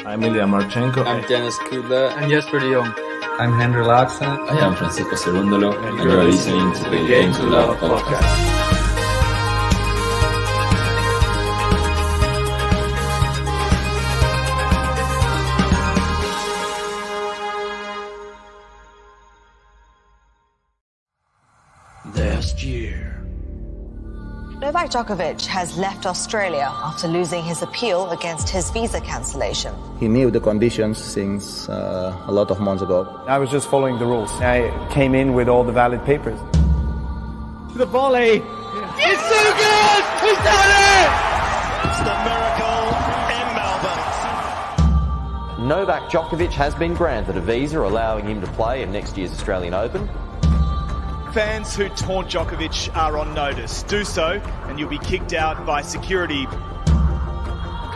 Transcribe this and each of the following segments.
I'm Ilya Marchenko. I'm Dennis Kudla. I'm Jesper de Jong. I'm Henry Laaksen. I am Francisco Cerundolo, and you are listening to the Game to Love podcast. Last year, Novak Djokovic has left Australia after losing his appeal against his visa cancellation. He knew the conditions since a lot of months ago. I was just following the rules. I came in with all the valid papers. The volley! Yeah. It's so good! He's done it! It's the miracle in Melbourne. Novak Djokovic has been granted a visa allowing him to play in next year's Australian Open. Fans who taunt Djokovic are on notice. Do so, and you'll be kicked out by security.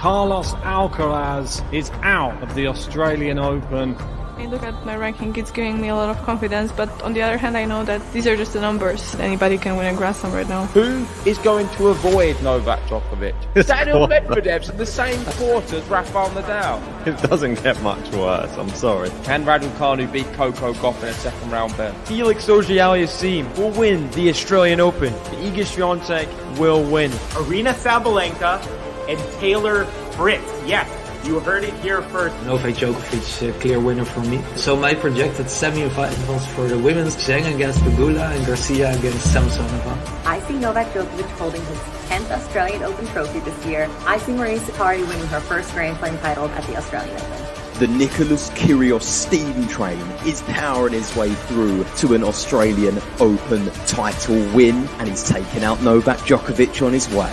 Carlos Alcaraz is out of the Australian Open. I look at my ranking, it's giving me a lot of confidence, but on the other hand, I know that these are just the numbers. Anybody can win a Grand Slam right now. Who is going to avoid Novak Djokovic? Daniel Medvedev's in the same court as Rafael Nadal. It doesn't get much worse, I'm sorry. Can Raducanu beat Coco Gauff in a second round bet? Felix Auger-Aliassime will win the Australian Open. Iga Swiatek will win. Arina Sabalenka and Taylor Fritz. Yes. You heard it here first. Novak Djokovic, clear winner for me. So my projected semi-finals for the women's, Zheng against Pegula and Garcia against Samsonova. I see Novak Djokovic holding his 10th Australian Open trophy this year. I see Maria Sakkari winning her first Grand Slam title at the Australian Open. The Nicholas Kyrgios steam train is powering its way through to an Australian Open title win, and he's taken out Novak Djokovic on his way.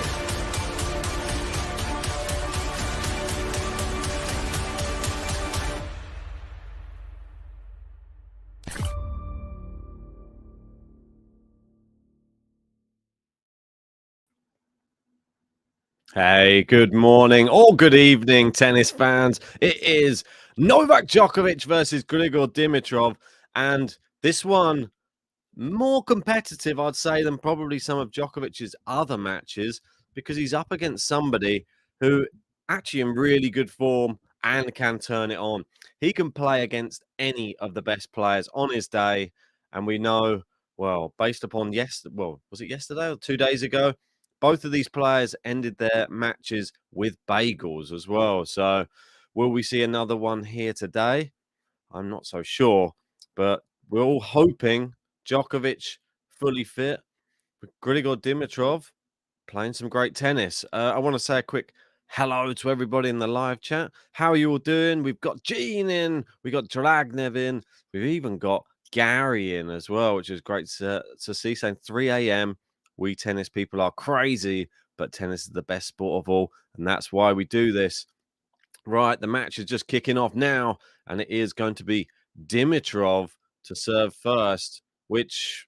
Hey, good morning or good evening, tennis fans. It is Novak Djokovic versus Grigor Dimitrov, and this one more competitive, I'd say, than probably some of Djokovic's other matches, because he's up against somebody who actually in really good form and can turn it on. He can play against any of the best players on his day, and we know, well, based upon was it yesterday or 2 days ago? Both of these players ended their matches with bagels as well. So will we see another one here today? I'm not so sure, but we're all hoping Djokovic fully fit. Grigor Dimitrov playing some great tennis. I want to say a quick hello to everybody in the live chat. How are you all doing? We've got Gene in, we've got Dragnev in, we've even got Gary in as well, which is great to see, saying 3 a.m. We tennis people are crazy, but tennis is the best sport of all, and that's why we do this. Right, the match is just kicking off now, and it is going to be Dimitrov to serve first, which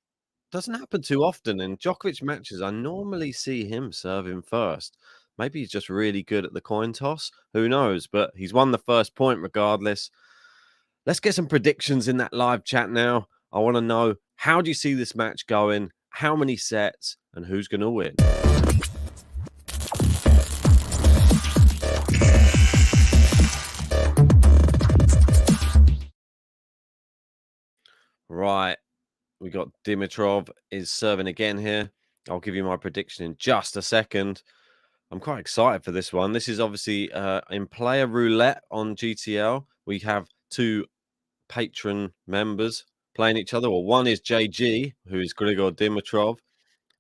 doesn't happen too often in Djokovic matches. I normally see him serving first. Maybe he's just really good at the coin toss. Who knows? But he's won the first point regardless. Let's get some predictions in that live chat now. I want to know, how do you see this match going? How many sets? And who's going to win? Right. We got Dimitrov is serving again here. I'll give you my prediction in just a second. I'm quite excited for this one. This is obviously in player roulette on GTL. We have two patron members playing each other. Well, one is JG, who is Grigor Dimitrov,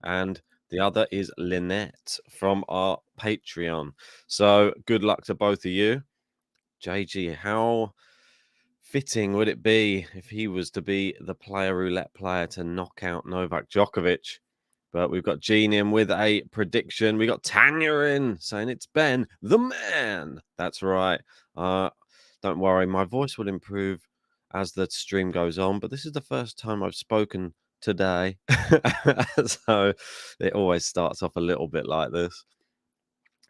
and the other is Lynette from our Patreon. So good luck to both of you. JG, how fitting would it be if he was to be the player roulette player to knock out Novak Djokovic? But we've got Gene in with a prediction. We got Tanya in saying it's Ben, the man. That's right. Don't worry, my voice will improve as the stream goes on. But this is the first time I've spoken today. So it always starts off a little bit like this.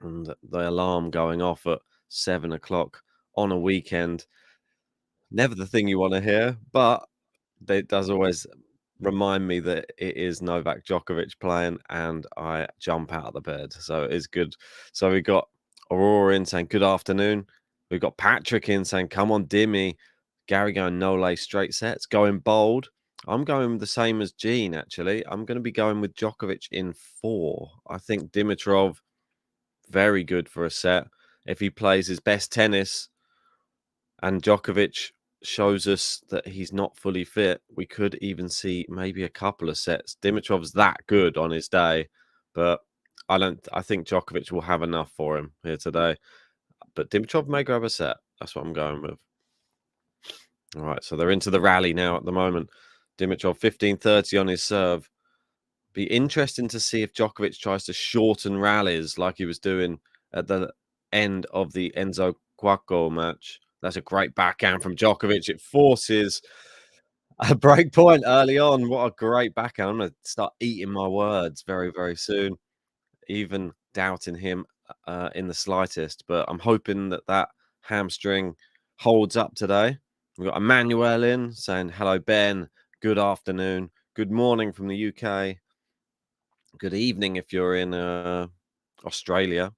And the alarm going off at 7 o'clock on a weekend. Never the thing you want to hear, but it does always remind me that it is Novak Djokovic playing, and I jump out of the bed. So it's good. So we got Aurora in saying good afternoon. We've got Patrick in saying come on, Dimmy. Gary going no lay straight sets, going bold. I'm going the same as Gene, actually. I'm going to be going with Djokovic in 4. I think Dimitrov, very good for a set. If he plays his best tennis and Djokovic shows us that he's not fully fit, we could even see maybe a couple of sets. Dimitrov's that good on his day, but I think Djokovic will have enough for him here today. But Dimitrov may grab a set. That's what I'm going with. All right, so they're into the rally now at the moment. Dimitrov 15-30 on his serve. Be interesting to see if Djokovic tries to shorten rallies like he was doing at the end of the Enzo Cuoco match. That's a great backhand from Djokovic. It forces a break point early on. What a great backhand. I'm going to start eating my words very, very soon. Even doubting him in the slightest. But I'm hoping that that hamstring holds up today. We've got Emmanuel in saying, hello, Ben. Good afternoon. Good morning from the UK. Good evening if you're in Australia.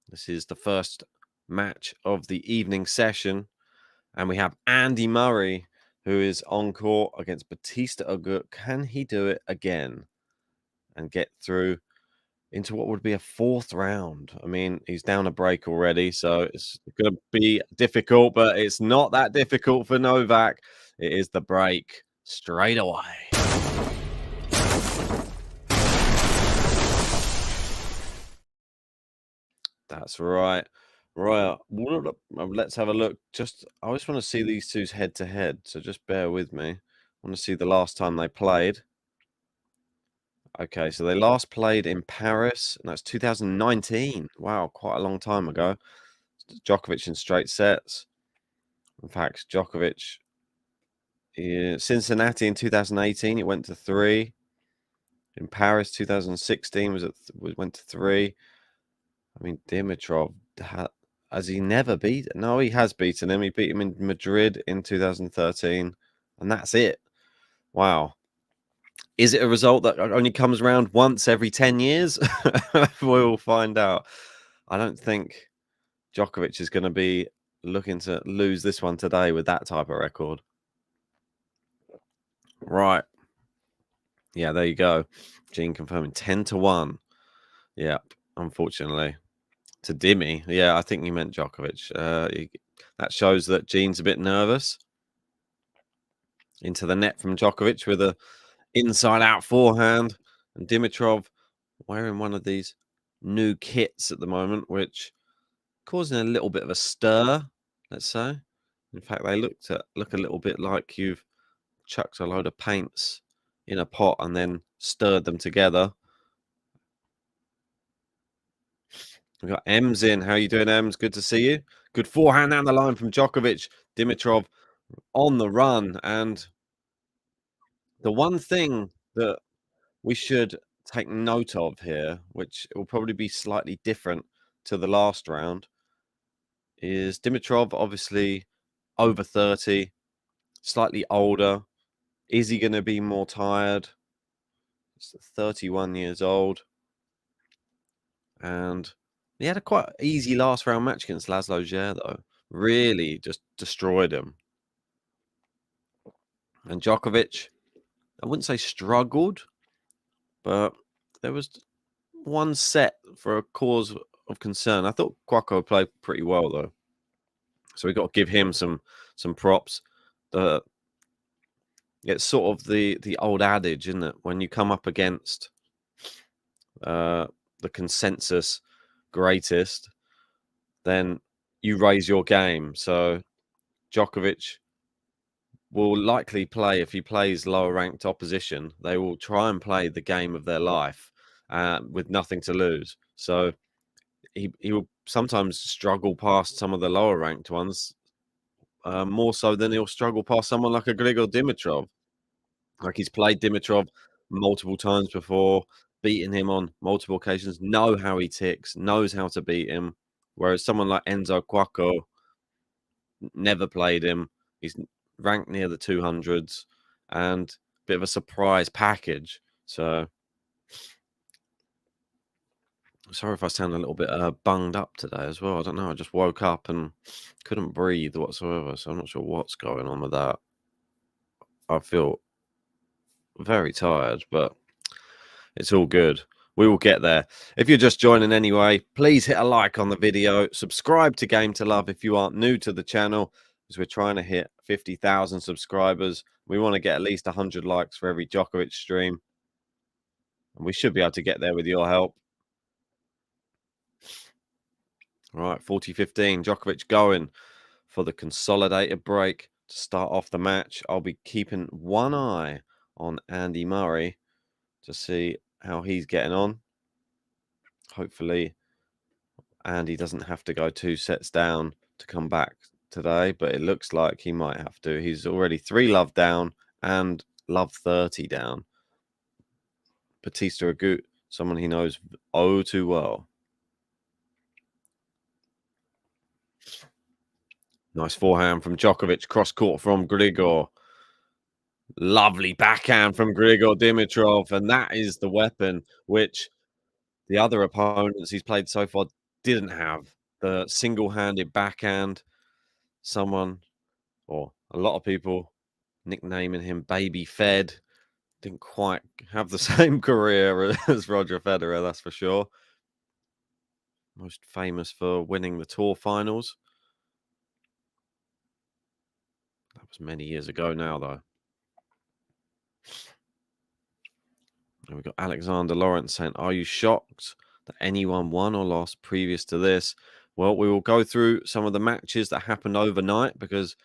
This is the first match of the evening session, and we have Andy Murray, who is on court against Batista Agut. Can he do it again and get through into what would be a 4th round? I mean, he's down a break already, so it's going to be difficult, but it's not that difficult for Novak. It is the break straight away. That's right. Right, let's have a look. I just want to see these two's head to head, so just bear with me. I want to see the last time they played. Okay, so they last played in Paris, and that's 2019. Wow, quite a long time ago. Djokovic in straight sets. In fact, Djokovic, Cincinnati in 2018, it went to 3. In Paris, 2016 went to 3. I mean, Dimitrov has he never beaten? No, he has beaten him. He beat him in Madrid in 2013, and that's it. Wow. Is it a result that only comes around once every 10 years? We'll find out. I don't think Djokovic is going to be looking to lose this one today with that type of record. Right. Yeah, there you go. Gene confirming 10-1. Yeah, unfortunately. To Dimmy. Yeah, I think you meant Djokovic. That shows that Gene's a bit nervous. Into the net from Djokovic with a inside-out forehand. And Dimitrov wearing one of these new kits at the moment, which causing a little bit of a stir, let's say. In fact, they look a little bit like you've chucked a load of paints in a pot and then stirred them together. We've got Ems in. How you doing, Ems? Good to see you. Good forehand down the line from Djokovic. Dimitrov on the run. And the one thing that we should take note of here, which will probably be slightly different to the last round, is Dimitrov obviously over 30, slightly older. Is he going to be more tired? He's 31 years old. And he had a quite easy last round match against Laszlo Djere, though. Really just destroyed him. And Djokovic, I wouldn't say struggled, but there was one set for a cause of concern. I thought Quaco played pretty well, though. So we got to give him some props. It's sort of the old adage, isn't it? When you come up against the consensus greatest, then you raise your game. So Djokovic will likely play, if he plays lower ranked opposition, they will try and play the game of their life with nothing to lose. So he will sometimes struggle past some of the lower ranked ones, more so than he'll struggle past someone like a Grigor Dimitrov. Like, he's played Dimitrov multiple times before, beaten him on multiple occasions, know how he ticks, knows how to beat him. Whereas someone like Enzo Quaco never played him. He's ranked near the 200s and a bit of a surprise package. So sorry if I sound a little bit bunged up today as well. I don't know. I just woke up and couldn't breathe whatsoever. So I'm not sure what's going on with that. I feel very tired, but it's all good. We will get there. If you're just joining anyway, please hit a like on the video. Subscribe to Game to Love if you aren't new to the channel, because we're trying to hit 50,000 subscribers. We want to get at least 100 likes for every Djokovic stream. And we should be able to get there with your help. All right, 40-15. Djokovic going for the consolidated break to start off the match. I'll be keeping one eye on Andy Murray to see how he's getting on. Hopefully Andy doesn't have to go 2 sets down to come back today, but it looks like he might have to. He's already 3 love down and love 30 down. Batista Agut, someone he knows oh too well. Nice forehand from Djokovic, cross court from Grigor. Lovely backhand from Grigor Dimitrov, and that is the weapon which the other opponents he's played so far didn't have. The single-handed backhand. Someone, or a lot of people, nicknaming him Baby Fed. Didn't quite have the same career as Roger Federer, that's for sure. Most famous for winning the tour finals. That was many years ago now, though. And we've got Alexander Lawrence saying, are you shocked that anyone won or lost previous to this? Well, we will go through some of the matches that happened overnight because,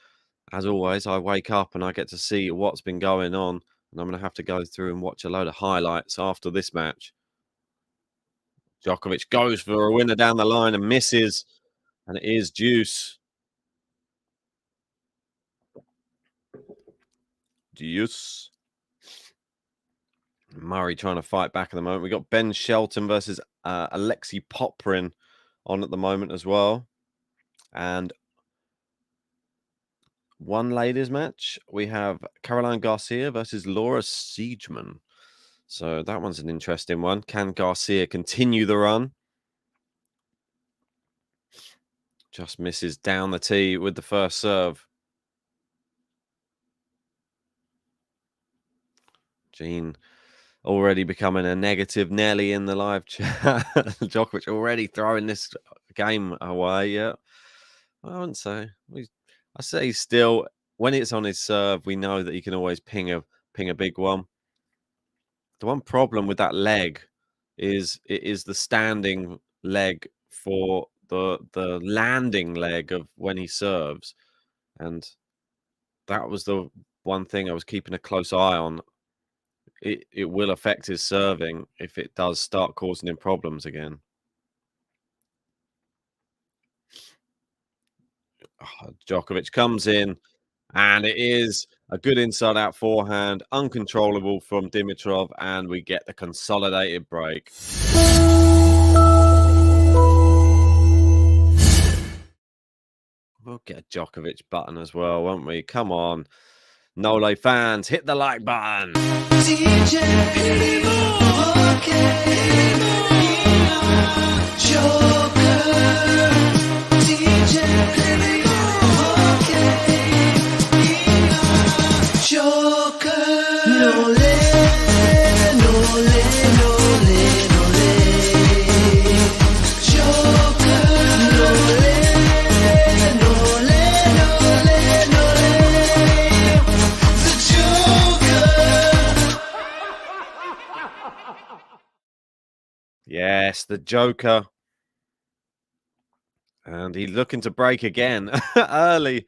as always, I wake up and I get to see what's been going on. And I'm going to have to go through and watch a load of highlights after this match. Djokovic goes for a winner down the line and misses. And it is deuce. Deuce. Murray trying to fight back at the moment. We got Ben Shelton versus Alexei Poprin on at the moment as well. And one ladies match. We have Caroline Garcia versus Laura Siegemann. So that one's an interesting one. Can Garcia continue the run? Just misses down the tee with the first serve. Jean already becoming a negative Nelly in the live chat. Djokovic already throwing this game away. Yeah, I wouldn't say. I say still, when it's on his serve, we know that he can always ping a big one. The one problem with that leg is it is the standing leg for the landing leg of when he serves, and that was one thing I was keeping a close eye on. It will affect his serving if it does start causing him problems again. Djokovic comes in, and it is a good inside-out forehand, uncontrollable from Dimitrov, and we get the consolidated break. We'll get a Djokovic button as well, won't we? Come on. Nole fans, hit the like button. Yes, the Joker. And he's looking to break again early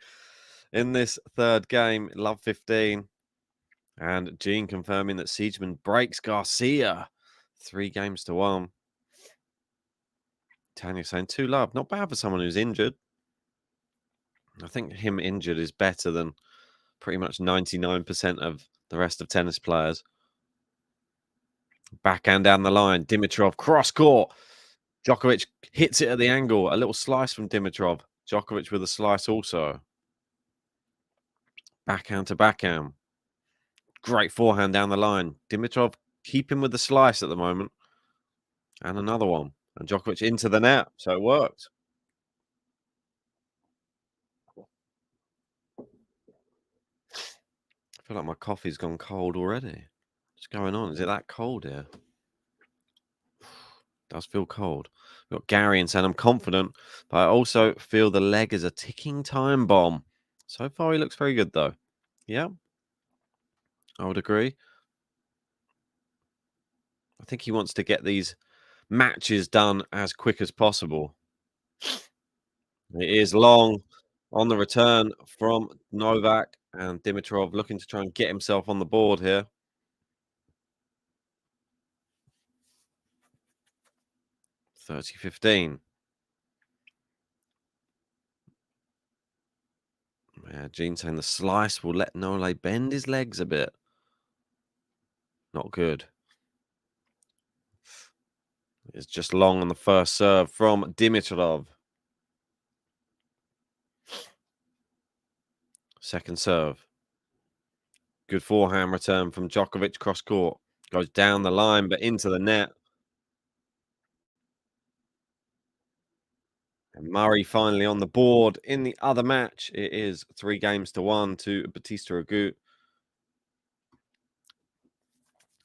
in this third game. Love 15. And Gene confirming that Siegemund breaks Garcia 3-1. Tanya saying 2 love. Not bad for someone who's injured. I think him injured is better than pretty much 99% of the rest of tennis players. Backhand down the line. Dimitrov cross court. Djokovic hits it at the angle. A little slice from Dimitrov. Djokovic with a slice also. Backhand to backhand. Great forehand down the line. Dimitrov keeping with the slice at the moment. And another one. And Djokovic into the net. So it worked. I feel like my coffee's gone cold already. What's going on? Is it that cold here? Does feel cold. We've got Gary and saying I'm confident, but I also feel the leg is a ticking time bomb. So far, he looks very good, though. Yeah, I would agree. I think he wants to get these matches done as quick as possible. It is long on the return from Novak, and Dimitrov looking to try and get himself on the board here. (30-15). Yeah, Gene saying the slice will let Nole bend his legs a bit. Not good. It's just long on the first serve from Dimitrov. Second serve. Good forehand return from Djokovic cross court. Goes down the line, but into the net. And Murray finally on the board in the other match. It is 3-1 to Bautista Agut.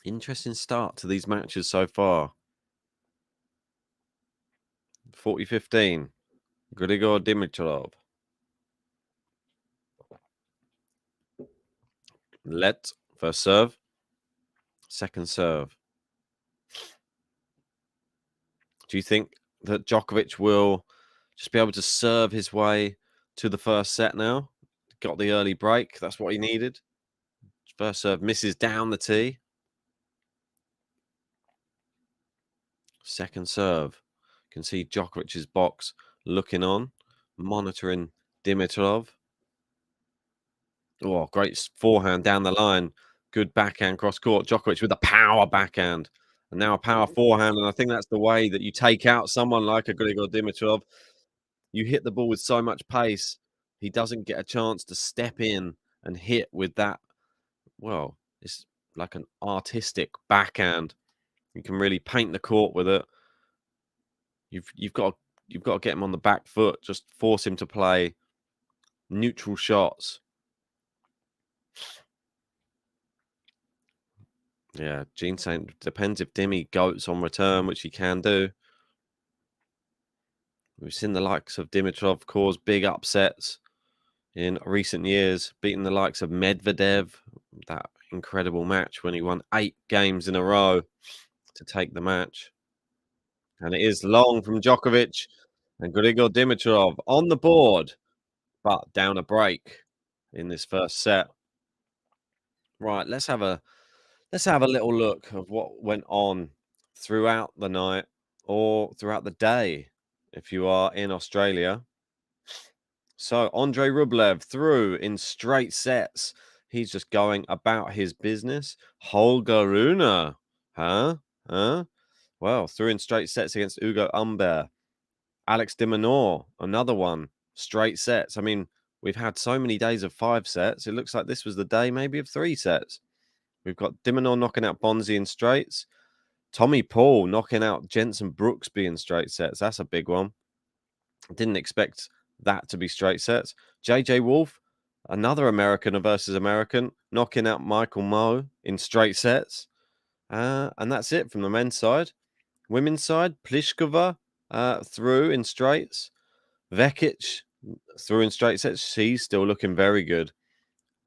Interesting start to these matches so far. 40-15. Grigor Dimitrov. Let first serve. Second serve. Do you think that Djokovic will just be able to serve his way to the first set now? Got the early break. That's what he needed. First serve misses down the tee. Second serve. You can see Djokovic's box looking on, monitoring Dimitrov. Oh, great forehand down the line. Good backhand cross court. Djokovic with a power backhand. And now a power forehand. And I think that's the way that you take out someone like a Grigor Dimitrov. You hit the ball with so much pace, he doesn't get a chance to step in and hit with that. Well, it's like an artistic backhand. You can really paint the court with it. You've got to get him on the back foot. Just force him to play neutral shots. Yeah, Gene saying depends if Dimi goats on return, which he can do. We've seen the likes of Dimitrov cause big upsets in recent years, beating the likes of Medvedev, that incredible match when he won 8 games in a row to take the match. And it is long from Djokovic, and Grigor Dimitrov on the board, but down a break in this first set. Right, let's have a little look of what went on throughout the night or throughout the day if you are in Australia. So Andrei Rublev through in straight sets. He's just going about his business. Holger Rune, huh? Well, through in straight sets against Ugo Humbert. Alex de Minaur, another one, straight sets. I mean, we've had so many days of 5 sets. It looks like this was the day maybe of 3 sets. We've got de Minaur knocking out Bonzi in straights. Tommy Paul knocking out Jensen Brooksby in straight sets. That's a big one. Didn't expect that to be straight sets. JJ Wolf, another American versus American, knocking out Michael Moe in straight sets. And that's it from the men's side. Women's side, Pliskova through in straights. Vekic through in straight sets. She's still looking very good.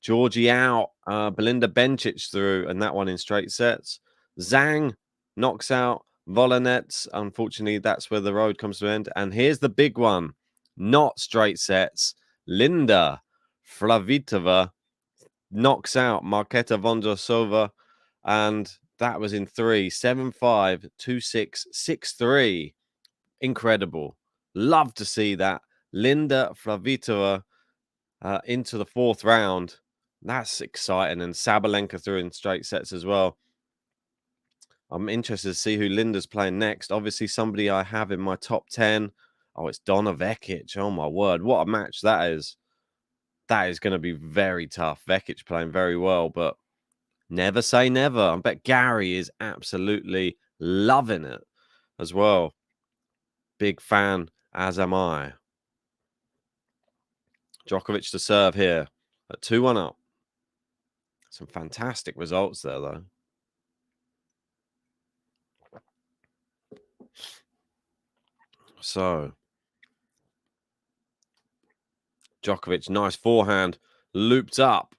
Georgie out. Belinda Bencic through, and that one in straight sets. Zhang knocks out Volanets. Unfortunately, that's where the road comes to an end. And here's the big one. Not straight sets. Linda Flavitova knocks out Marketa Vondrosova. And that was in 3. 7-5, 2-6, 6-3. Incredible. Love to see that. Linda Flavitova into the 4th round. That's exciting. And Sabalenka through in straight sets as well. I'm interested to see who Linda's playing next. Obviously, somebody I have in my top 10. Oh, it's Donna Vekic. Oh, my word. What a match that is. That is going to be very tough. Vekic playing very well, but never say never. I bet Gary is absolutely loving it as well. Big fan, as am I. Djokovic to serve here at 2-1 up. Some fantastic results there, though. So, Djokovic, nice forehand, looped up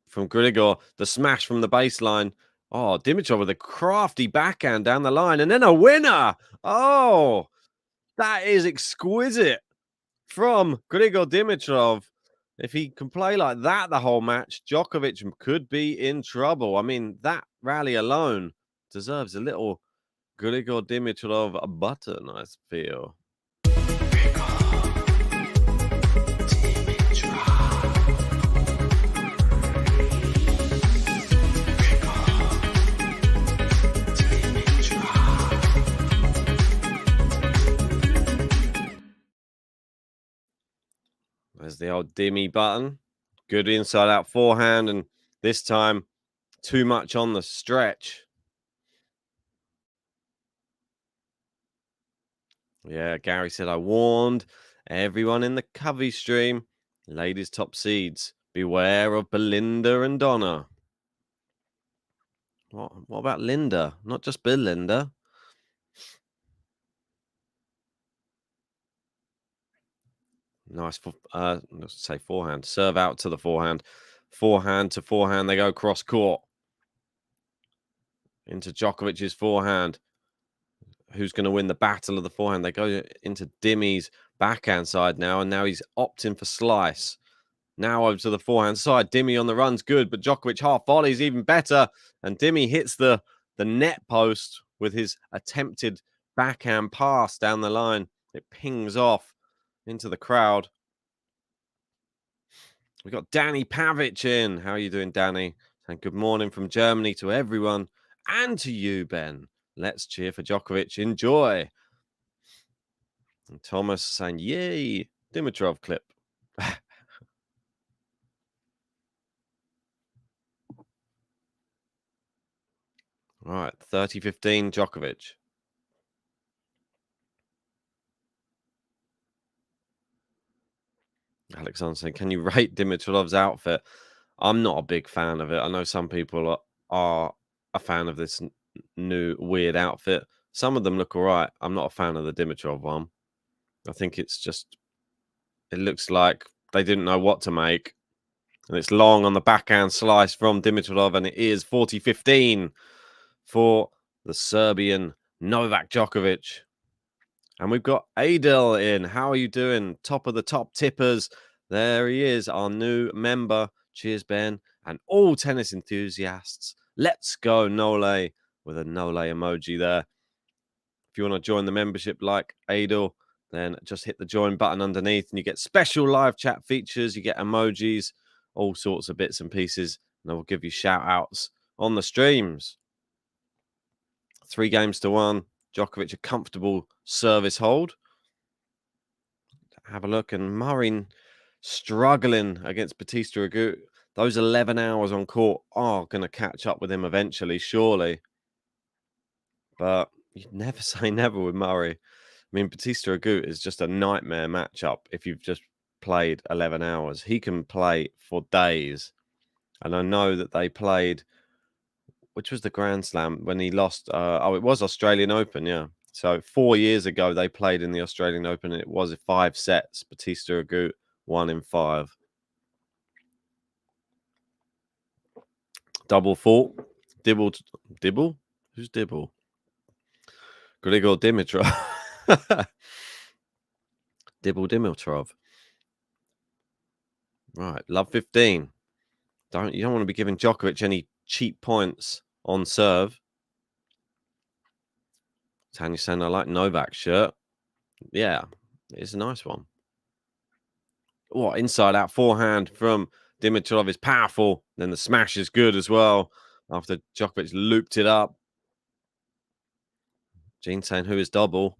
from Grigor. The smash from the baseline. Oh, Dimitrov with a crafty backhand down the line, and then a winner. Oh, that is exquisite from Grigor Dimitrov. If he can play like that the whole match, Djokovic could be in trouble. I mean, that rally alone deserves a little Grigor Dimitrov button, I feel. There's the old Dimmy button. Good inside out forehand, and this time too much on the stretch. Yeah, Gary said, I warned everyone in the Covey stream. Ladies top seeds. Beware of Belinda and Donna. What about Linda? Not just Belinda. Nice, let's say forehand. Serve out to the forehand. Forehand to forehand. They go cross court. Into Djokovic's forehand. Who's going to win the battle of the forehand? They go into Dimmy's backhand side now, and now he's opting for slice. Now over to the forehand side. Dimmy on the run's good, but Djokovic half volley is even better. And Dimmy hits the net post with his attempted backhand pass down the line. It pings off into the crowd. We've got Danny Pavic in. How are you doing, Danny? And good morning from Germany to everyone and to you, Ben. Let's cheer for Djokovic. Enjoy. And Thomas saying, yay, Dimitrov clip. All right, 30-15 Djokovic. Alexander saying, can you rate Dimitrov's outfit? I'm not a big fan of it. I know some people are a fan of this new weird outfit. Some of them look all right. I'm not a fan of the Dimitrov one. I think it's just, it looks like they didn't know what to make. And it's long on the backhand slice from Dimitrov, and it is 40-15 for the Serbian Novak Djokovic. And we've got Adel in. How are you doing? Top of the top tippers. There he is, our new member. Cheers, Ben. And all tennis enthusiasts. Let's go, Nole, with a Nole emoji there. If you want to join the membership like Adel, then just hit the join button underneath and you get special live chat features. You get emojis, all sorts of bits and pieces. And I will give you shout outs on the streams. 3-1. Djokovic, a comfortable service hold. Have a look. And Murray struggling against Bautista Agut. Those 11 hours on court are going to catch up with him eventually, surely. But you'd never say never with Murray. I mean, Bautista Agut is just a nightmare matchup if you've just played 11 hours. He can play for days. And I know that they played, which was the Grand Slam when he lost. It was Australian Open, yeah. So 4 years ago, they played in the Australian Open, and it was 5 sets. Bautista Agut won in 5. Double fault. Dibble? Who's Dibble? Grigor Dimitrov. Dimitrov. Right, love 15. You don't want to be giving Djokovic any cheap points on serve. Tanya saying I like Novak's shirt. Yeah, it's a nice one. What, inside out forehand from Dimitrov is powerful. Then the smash is good as well after Djokovic looped it up. Gene saying who is double?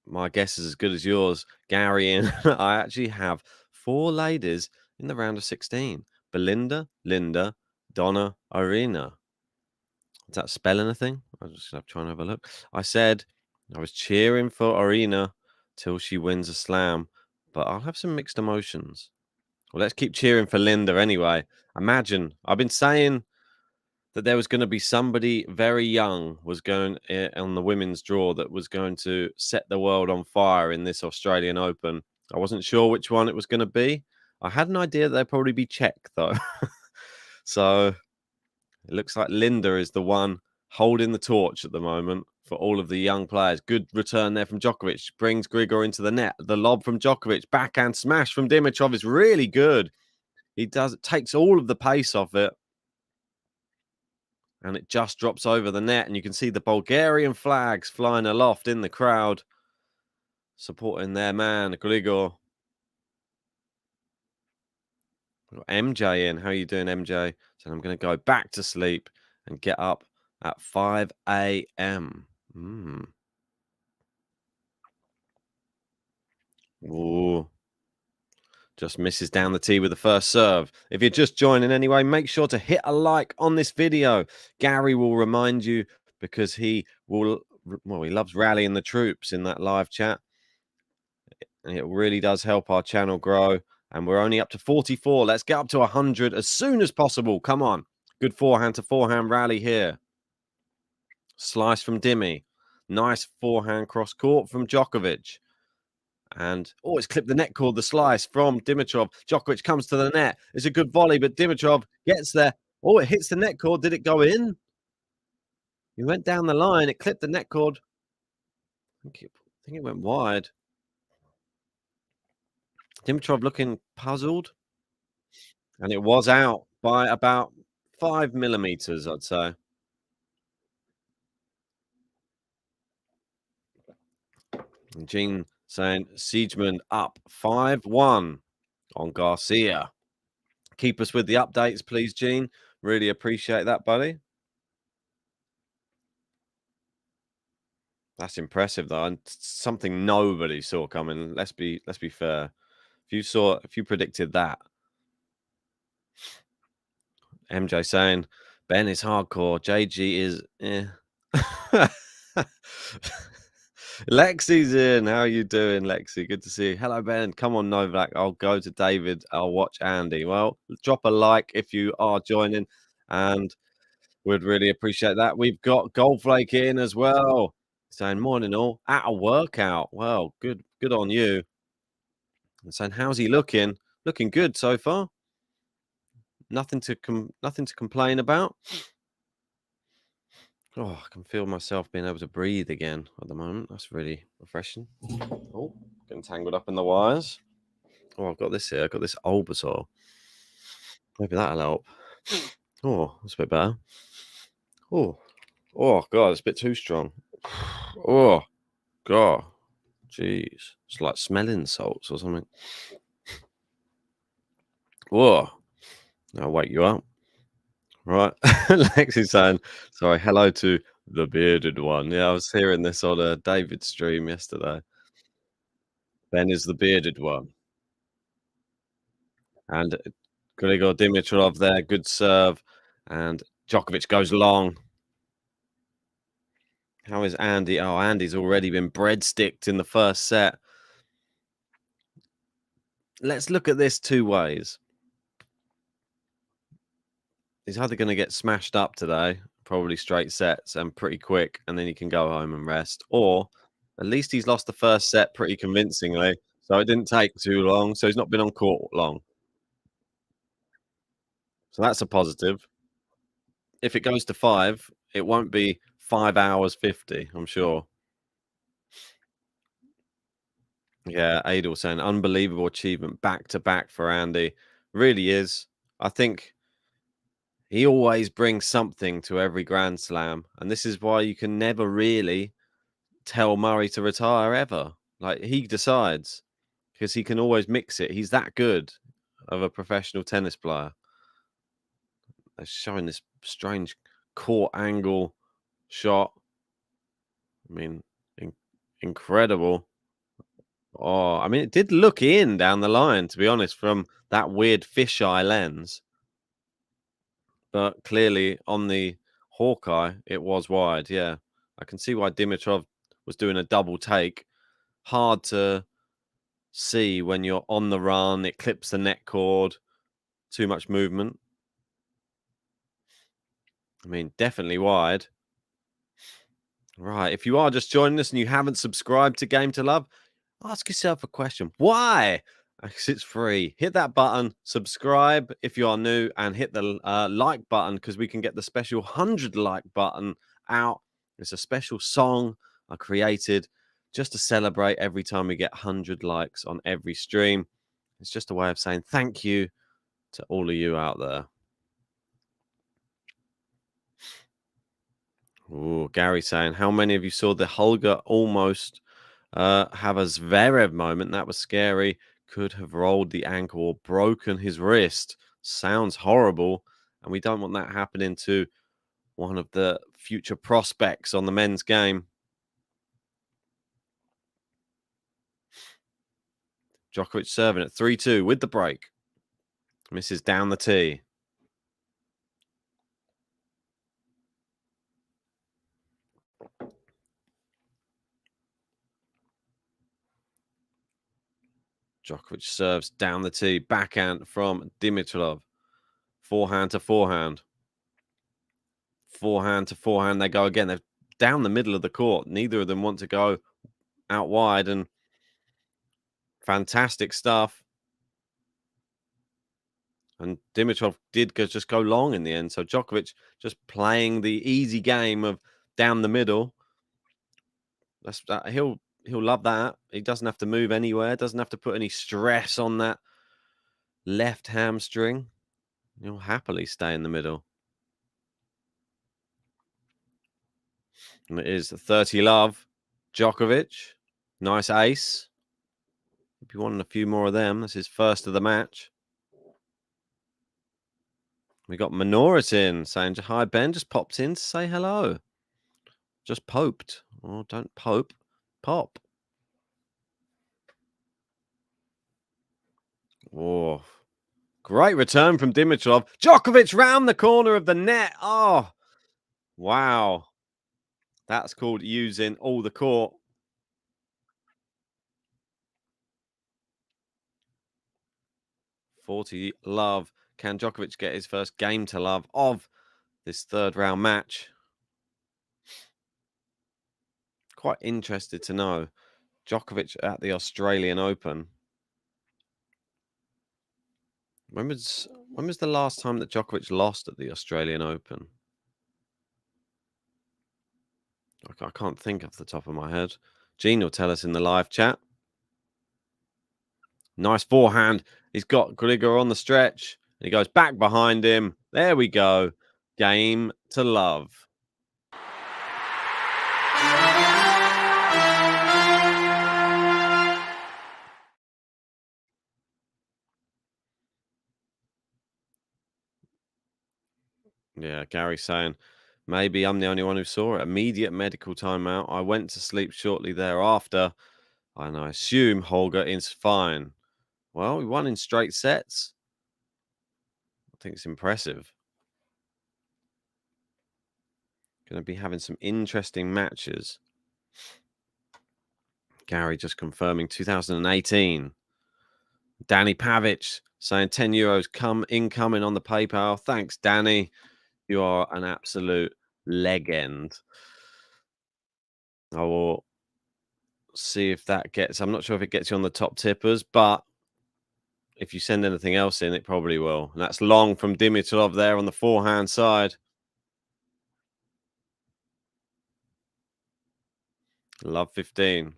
My guess is as good as yours, Gary. And I actually have 4 ladies in the round of 16. Belinda, Linda, Donna, Irina. Does that spell anything? I'm just going to try and have a look. I said I was cheering for Irina till she wins a slam, but I'll have some mixed emotions. Well, let's keep cheering for Linda anyway. Imagine, I've been saying that there was going to be somebody very young was going on the women's draw that was going to set the world on fire in this Australian Open. I wasn't sure which one it was going to be. I had an idea that they'd probably be Czech, though. So it looks like Linda is the one holding the torch at the moment for all of the young players. Good return there from Djokovic. Brings Grigor into the net. The lob from Djokovic. Backhand smash from Dimitrov is really good. He takes all of the pace off it. And it just drops over the net. And you can see the Bulgarian flags flying aloft in the crowd, supporting their man, Grigor. We've got MJ in. How are you doing, MJ? So I'm going to go back to sleep and get up at 5 a.m. Ooh. Just misses down the tee with the first serve. If you're just joining anyway, make sure to hit a like on this video. Gary will remind you because he loves rallying the troops in that live chat. And it really does help our channel grow. And we're only up to 44. Let's get up to 100 as soon as possible. Come on. Good forehand to forehand rally here. Slice from Dimi. Nice forehand cross court from Djokovic. And, it's clipped the net cord, the slice from Dimitrov. Djokovic comes to the net. It's a good volley, but Dimitrov gets there. It hits the net cord. Did it go in? He went down the line. It clipped the net cord. I think it went wide. Dimitrov looking puzzled. And it was out by about 5 millimeters, I'd say. And Gene saying Siegemann up 5-1 on Garcia. Keep us with the updates, please, Gene. Really appreciate that, buddy. That's impressive, though, and something nobody saw coming. Let's be fair. If you predicted that. MJ saying Ben is hardcore. JG is Lexi's in. How are you doing, Lexi? Good to see you. Hello, Ben. Come on, Novak. I'll go to David. I'll watch Andy. Well, drop a like if you are joining, and we'd really appreciate that. We've got Goldflake in as well, saying morning all at a workout. Well, good on you. And saying how's he looking? Looking good so far. Nothing to complain about. I can feel myself being able to breathe again at the moment. That's really refreshing. Getting tangled up in the wires. Oh, I've got this here. I've got this Bulbasaur. Maybe that'll help. Oh, that's a bit better. Oh, God, it's a bit too strong. Oh, God. Jeez. It's like smelling salts or something. Whoa. I'll wake you up. Right. Lexi's saying, sorry, hello to the bearded one. Yeah, I was hearing this on a David stream yesterday. Ben is the bearded one. And Grigor Dimitrov there, good serve. And Djokovic goes long. How is Andy? Oh, Andy's already been breadsticked in the first set. Let's look at this two ways. He's either going to get smashed up today, probably straight sets and pretty quick, and then he can go home and rest. Or at least he's lost the first set pretty convincingly, so it didn't take too long. So he's not been on court long. So that's a positive. If it goes to 5, it won't be 5 hours 50, I'm sure. Yeah, Adel saying unbelievable achievement back to back for Andy. Really is. I think he always brings something to every Grand Slam. And this is why you can never really tell Murray to retire ever. Like, he decides because he can always mix it. He's that good of a professional tennis player. They're showing this strange court angle shot. I mean, incredible. Oh, I mean, it did look in down the line, to be honest, from that weird fisheye lens. But clearly on the Hawkeye, it was wide. Yeah, I can see why Dimitrov was doing a double take. Hard to see when you're on the run. It clips the net cord. Too much movement. I mean, definitely wide. Right. If you are just joining us and you haven't subscribed to Game to Love, ask yourself a question. Why? Because it's free. Hit that button, subscribe if you are new, and hit the like button because we can get the special 100 like button out. It's a special song I created just to celebrate every time we get 100 likes on every stream. It's just a way of saying thank you to all of you out there. Oh, Gary saying, how many of you saw the Holger almost have a Zverev moment? That was scary. Could have rolled the ankle or broken his wrist. Sounds horrible. And we don't want that happening to one of the future prospects on the men's game. Djokovic serving at 3-2 with the break. Misses down the tee. Djokovic serves down the tee. Backhand from Dimitrov. Forehand to forehand. Forehand to forehand. They go again. They're down the middle of the court. Neither of them want to go out wide. And fantastic stuff. And Dimitrov did just go long in the end. So Djokovic just playing the easy game of down the middle. He'll love that. He doesn't have to move anywhere. Doesn't have to put any stress on that left hamstring. He'll happily stay in the middle. And it is 30 love. Djokovic. Nice ace. If you wanted a few more of them, this is first of the match. We got Minorit in saying, hi, Ben. Just popped in to say hello. Just poped. Oh, don't pope. Pop. Oh, great return from Dimitrov. Djokovic round the corner of the net. Oh, wow. That's called using all the court. $40 love. Can Djokovic get his first game to love of this third round match? Quite interested to know. Djokovic at the Australian Open. When was the last time that Djokovic lost at the Australian Open? I can't think off the top of my head. Gene will tell us in the live chat. Nice forehand. He's got Grigor on the stretch. He goes back behind him. There we go. Game to love. Yeah, Gary saying, maybe I'm the only one who saw it. Immediate medical timeout. I went to sleep shortly thereafter. And I assume Holger is fine. Well, we won in straight sets. I think it's impressive. Going to be having some interesting matches. Gary just confirming 2018. Danny Pavic saying 10 euros incoming on the PayPal. Thanks, Danny. You are an absolute legend. I will see if that gets... I'm not sure if it gets you on the top tippers, but if you send anything else in, it probably will. And that's long from Dimitrov there on the forehand side. Love 15.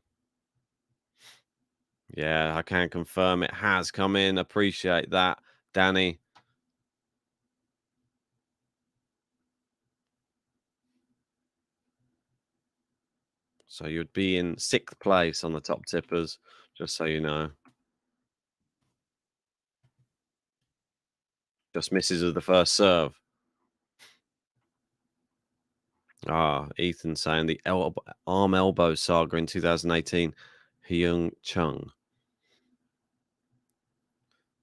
Yeah, I can confirm it has come in. Appreciate that, Danny. So you'd be in 6th place on the top tippers, just so you know. Just misses with the first serve. Ethan saying the arm elbow saga in 2018. Hyung Chung.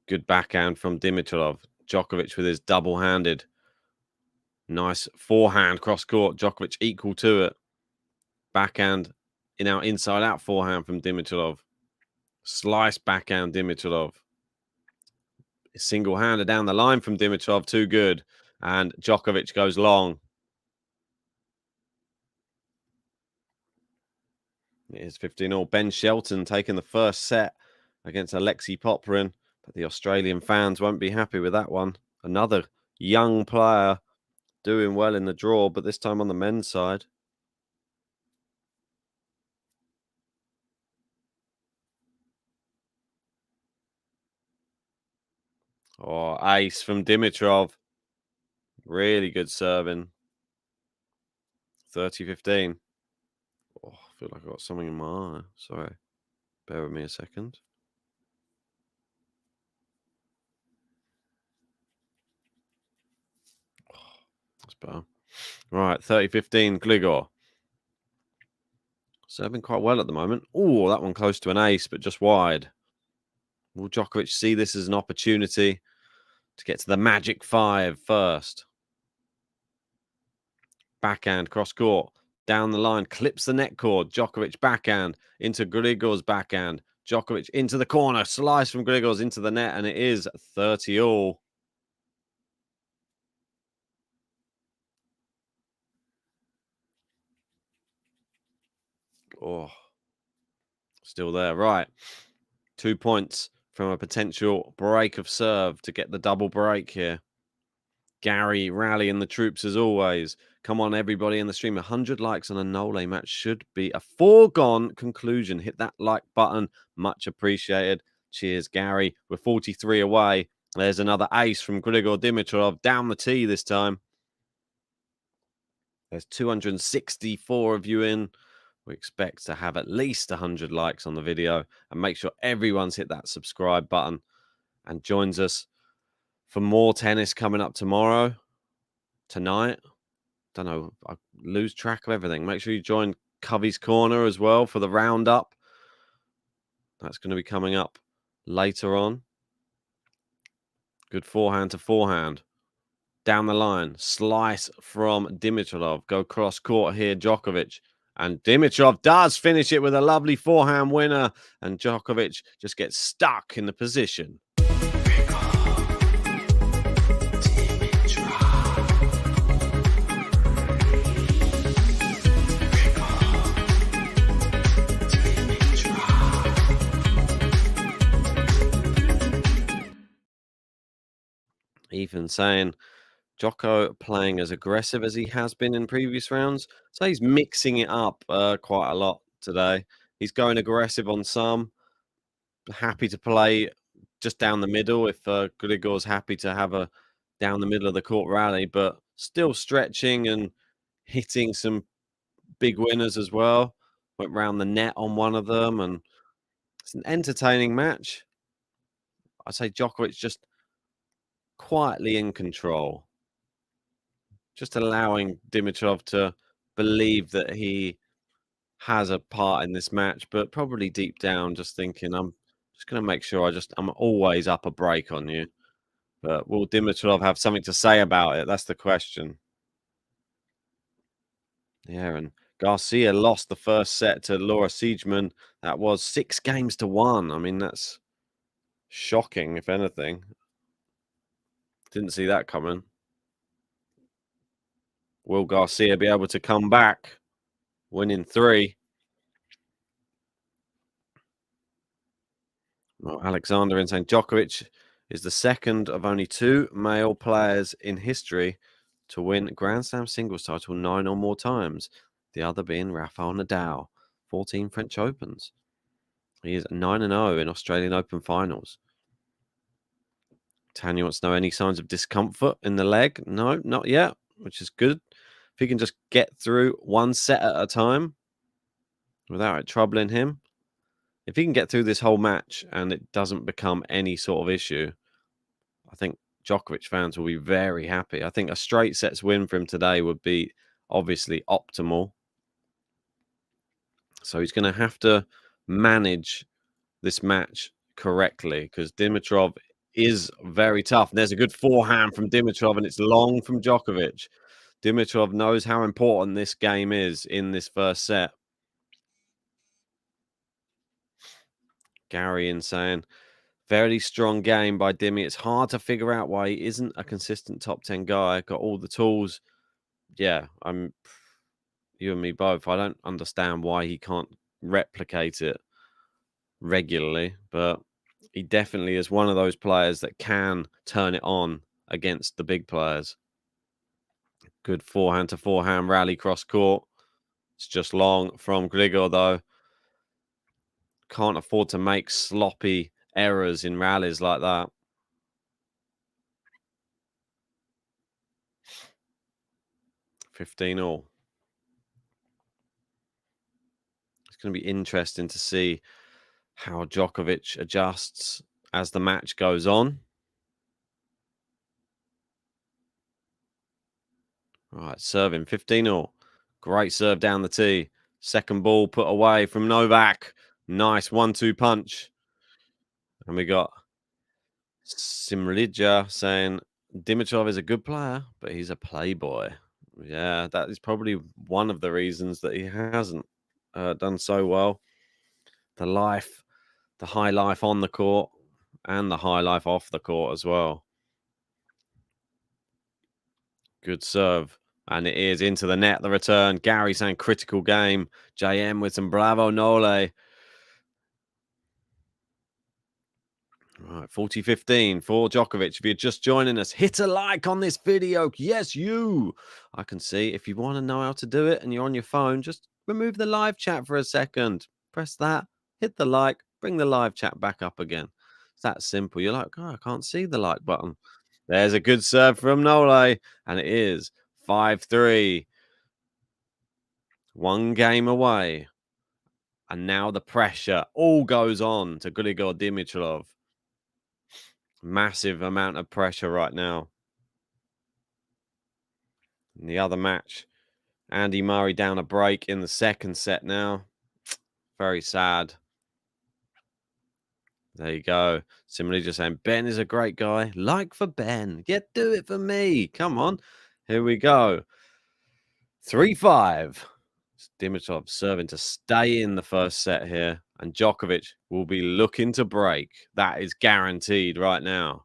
Good backhand from Dimitrov. Djokovic with his double-handed. Nice forehand cross court. Djokovic equal to it. Backhand inside out forehand from Dimitrov. Slice backhand Dimitrov. Single-handed down the line from Dimitrov. Too good. And Djokovic goes long. It is 15-all. Ben Shelton taking the first set against Alexei Popyrin. But the Australian fans won't be happy with that one. Another young player doing well in the draw, but this time on the men's side. Oh, ace from Dimitrov. Really good serving. 30-15. Oh, I feel like I got something in my eye. Sorry. Bear with me a second. Oh, that's better. Right, 30-15, Grigor. Serving quite well at the moment. Oh, that one close to an ace, but just wide. Will Djokovic see this as an opportunity to get to the magic 5 first? Backhand, cross court, down the line, clips the net cord. Djokovic backhand into Grigor's backhand. Djokovic into the corner, slice from Grigor's into the net, and it is 30-all. Oh, still there. Right. 2 points from a potential break of serve to get the double break here. Gary rallying the troops as always. Come on, everybody in the stream. 100 likes on a no-lay match should be a foregone conclusion. Hit that like button. Much appreciated. Cheers, Gary. We're 43 away. There's another ace from Grigor Dimitrov. Down the tee this time. There's 264 of you in. We expect to have at least 100 likes on the video. And make sure everyone's hit that subscribe button and joins us for more tennis coming up tomorrow, tonight. Don't know, I lose track of everything. Make sure you join Covey's Corner as well for the roundup. That's going to be coming up later on. Good forehand to forehand. Down the line, slice from Dimitrov. Go cross court here, Djokovic. And Dimitrov does finish it with a lovely forehand winner. And Djokovic just gets stuck in the position. Ethan saying, Jocko playing as aggressive as he has been in previous rounds. So he's mixing it up quite a lot today. He's going aggressive on some, happy to play just down the middle if Grigor's happy to have a down the middle of the court rally, but still stretching and hitting some big winners as well. Went round the net on one of them, and it's an entertaining match. I'd say Djokovic just quietly in control, just allowing Dimitrov to believe that he has a part in this match, but probably deep down just thinking, I'm just going to make sure I'm always up a break on you. But will Dimitrov have something to say about it? That's the question. Yeah, and Garcia lost the first set to Laura Siegemund. That was 6-1. I mean, that's shocking, if anything. Didn't see that coming. Will Garcia be able to come back, winning 3? Well, Alexander saying Djokovic is the second of only 2 male players in history to win Grand Slam singles title 9 or more times. The other being Rafael Nadal, 14 French Opens. He is 9-0 in Australian Open finals. Tanya wants to know any signs of discomfort in the leg. No, not yet, which is good. If he can just get through one set at a time without it troubling him. If he can get through this whole match and it doesn't become any sort of issue, I think Djokovic fans will be very happy. I think a straight sets win for him today would be obviously optimal. So he's going to have to manage this match correctly because Dimitrov is very tough. There's a good forehand from Dimitrov and it's long from Djokovic. Dimitrov knows how important this game is in this first set. Gary saying, very strong game by Dimi. It's hard to figure out why he isn't a consistent top 10 guy. Got all the tools. Yeah, you and me both. I don't understand why he can't replicate it regularly, but he definitely is one of those players that can turn it on against the big players. Good forehand to forehand rally cross court. It's just long from Grigor, though. Can't afford to make sloppy errors in rallies like that. $15-all. It's going to be interesting to see how Djokovic adjusts as the match goes on. Right, serving 15-all. Great serve down the tee. Second ball put away from Novak. Nice 1-2 punch. And we got Simridja saying Dimitrov is a good player, but he's a playboy. Yeah, that is probably one of the reasons that he hasn't done so well. The high life on the court and the high life off the court as well. Good serve. And it is into the net, the return. Gary saying critical game. JM with some bravo nole. Right, 40-15 for Djokovic. If you're just joining us, hit a like on this video. Yes, you. I can see. If you want to know how to do it and you're on your phone, just remove the live chat for a second. Press that, hit the like, bring the live chat back up again. It's that simple. You're like, oh, I can't see the like button. There's a good serve from Nole, and it is 5-3. One game away. And now the pressure all goes on to Grigor Dimitrov. Massive amount of pressure right now. In the other match, Andy Murray down a break in the second set now. Very sad. There you go. Similarly just saying, Ben is a great guy. Like for Ben. Yeah, do it for me. Come on. Here we go. 3-5. Dimitrov serving to stay in the first set here. And Djokovic will be looking to break. That is guaranteed right now.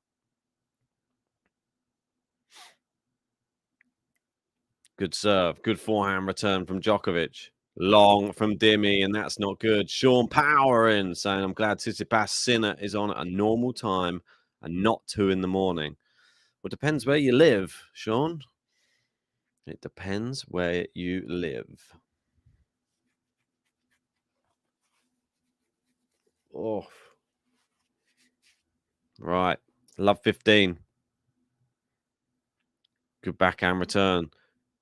Good serve. Good forehand return from Djokovic. Long from Dimi, and that's not good. Sean Power in saying, I'm glad Tsitsipas Sinner is on at a normal time and not 2 in the morning. Well, it depends where you live, Sean. It depends where you live. Oh, Right. Love 15. Good backhand return.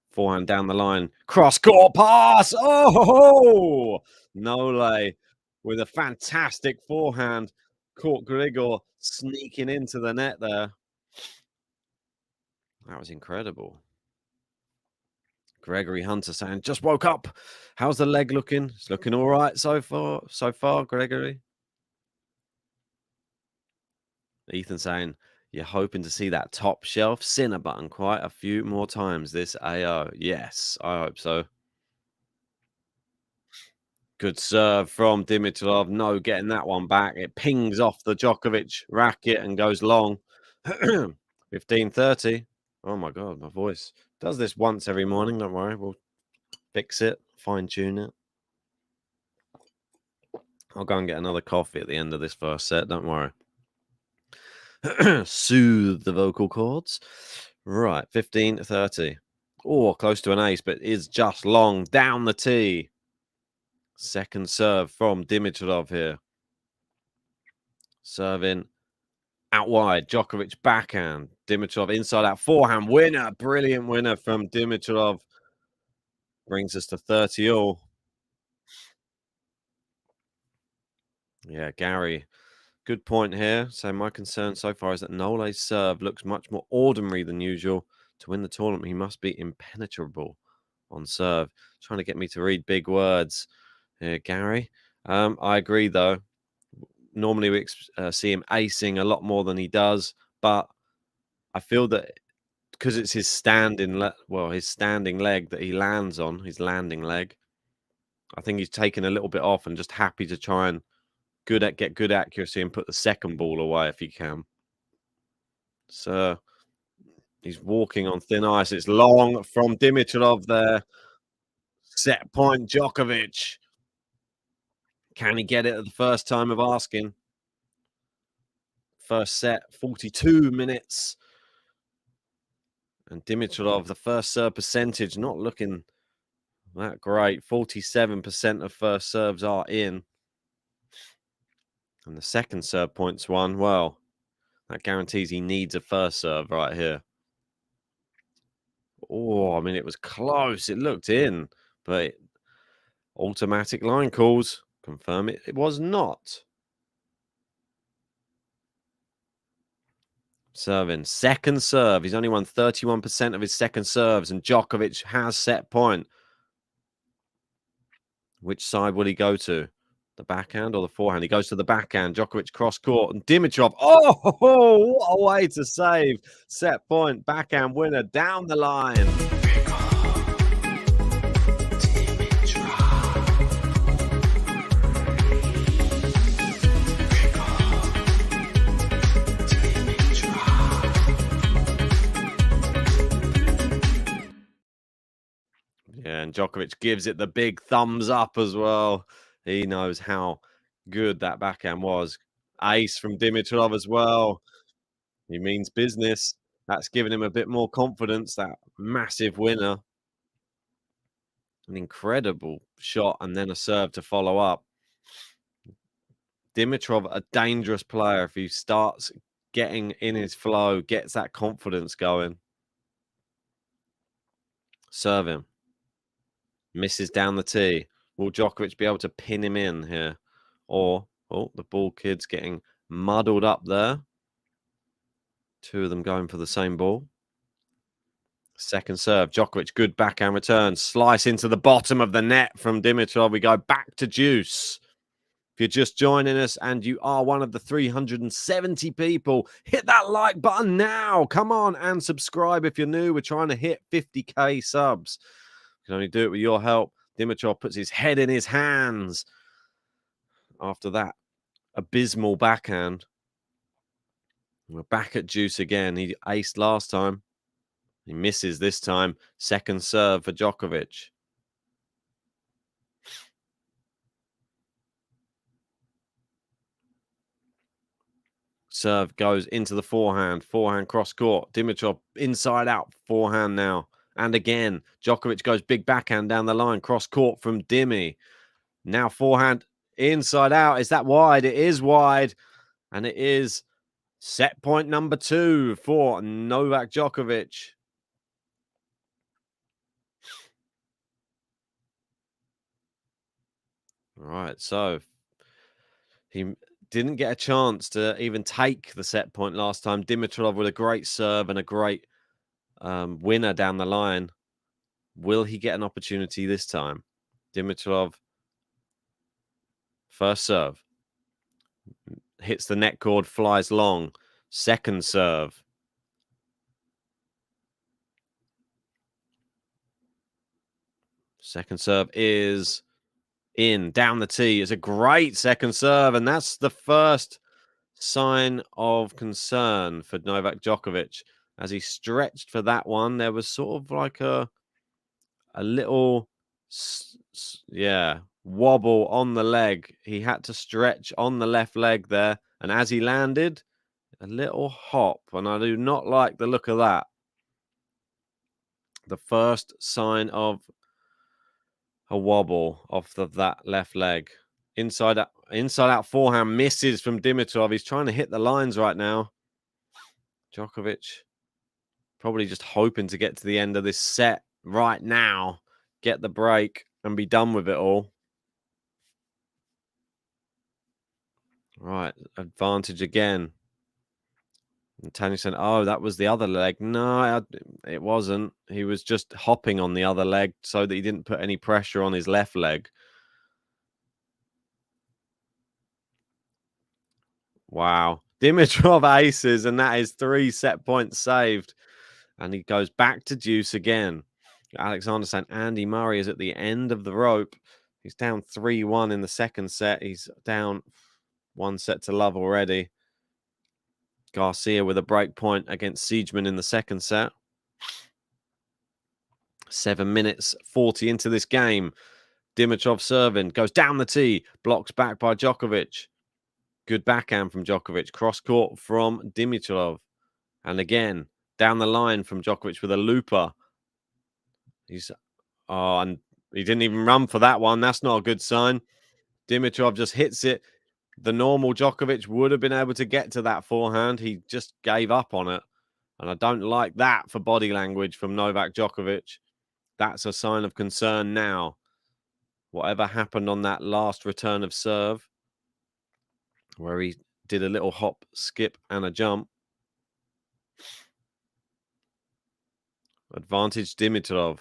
Forehand down the line. Cross-court pass. Oh! Nole with a fantastic forehand. Caught Grigor sneaking into the net there. That was incredible. Gregory Hunter saying, just woke up. How's the leg looking? It's looking all right so far, Gregory. Ethan saying, you're hoping to see that top shelf sinner button quite a few more times this AO. Yes, I hope so. Good serve from Dimitrov. No, getting that one back. It pings off the Djokovic racket and goes long. 15-30. Oh my God, my voice does this once every morning. Don't worry, we'll fix it, fine tune it. I'll go and get another coffee at the end of this first set. Don't worry. Soothe the vocal cords. Right, 15-30. Oh, close to an ace, but is just long down the tee. Second serve from Dimitrov here. Serving out wide. Djokovic backhand. Dimitrov inside out forehand. Winner. Brilliant winner from Dimitrov. Brings us to 30 all. Yeah, Gary. Good point here. So my concern so far is that Nole's serve looks much more ordinary than usual. To win the tournament, he must be impenetrable on serve. Trying to get me to read big words here, Gary. I agree, though. Normally, we see him acing a lot more than he does. But I feel that because it's his standing leg that he lands on, his landing leg, I think he's taken a little bit off and just happy to try and get good accuracy and put the second ball away if he can. So he's walking on thin ice. It's long from Dimitrov there. Set point, Djokovic. Can he get it at the first time of asking? First set, 42 minutes. And Dimitrov, the first serve percentage, not looking that great. 47% of first serves are in. And the second serve points won. Well, that guarantees he needs a first serve right here. Oh, I mean, it was close. It looked in, but automatic line calls confirm it was not. Serving. Second serve. He's only won 31% of his second serves, and Djokovic has set point. Which side will he go to? The backhand or the forehand? He goes to the backhand. Djokovic cross court and Dimitrov. Oh, what a way to save. Set point. Backhand winner down the line. Yeah, and Djokovic gives it the big thumbs up as well. He knows how good that backhand was. Ace from Dimitrov as well. He means business. That's given him a bit more confidence, that massive winner. An incredible shot and then a serve to follow up. Dimitrov, a dangerous player if he starts getting in his flow, gets that confidence going. Serve him. Misses down the tee. Will Djokovic be able to pin him in here? Or, oh, the ball kid's getting muddled up there. Two of them going for the same ball. Second serve. Djokovic, good backhand return. Slice into the bottom of the net from Dimitrov. We go back to juice. If you're just joining us and you are one of the 370 people, hit that like button now. Come on and subscribe if you're new. We're trying to hit 50k subs. You can only do it with your help. Dimitrov puts his head in his hands after that abysmal backhand. We're back at juice again. He aced last time. He misses this time. Second serve for Djokovic. Serve goes into the forehand. Forehand cross court. Dimitrov inside out. Forehand now. And again, Djokovic goes big backhand down the line. Cross court from Dimi. Now forehand inside out. Is that wide? It is wide. And it is Set point number 2 for Novak Djokovic. All right, so he didn't get a chance to even take the set point last time. Dimitrov with a great serve and a great winner down the line. Will he get an opportunity this time? Dimitrov, first serve. Hits the net cord, flies long. Second serve. Second serve is in, down the tee. It's a great second serve, and that's the first sign of concern for Novak Djokovic. As he stretched for that one, there was sort of like a little, wobble on the leg. He had to stretch on the left leg there, and as he landed, a little hop, and I do not like the look of that. The first sign of a wobble off of that left leg. Inside out forehand misses from Dimitrov. He's trying to hit the lines right now. Djokovic probably just hoping to get to the end of this set right now, get the break, and be done with it all. Right, advantage again. And Tanya said, oh, that was the other leg. No, it wasn't. He was just hopping on the other leg so that he didn't put any pressure on his left leg. Wow. Dimitrov aces, and that is 3 set points saved. And he goes back to deuce again. Alexander saying Andy Murray is at the end of the rope. He's down 3-1 in the second set. He's down 1 set to love already. Garcia with a break point against Siegemann in the second set. 7 minutes 40 into this game. Dimitrov serving, goes down the tee, blocks back by Djokovic. Good backhand from Djokovic. Cross court from Dimitrov. And again, down the line from Djokovic with a looper. And he didn't even run for that one. That's not a good sign. Dimitrov just hits it. The normal Djokovic would have been able to get to that forehand. He just gave up on it. And I don't like that for body language from Novak Djokovic. That's a sign of concern now. Whatever happened on that last return of serve, where he did a little hop, skip, and a jump. Advantage Dimitrov.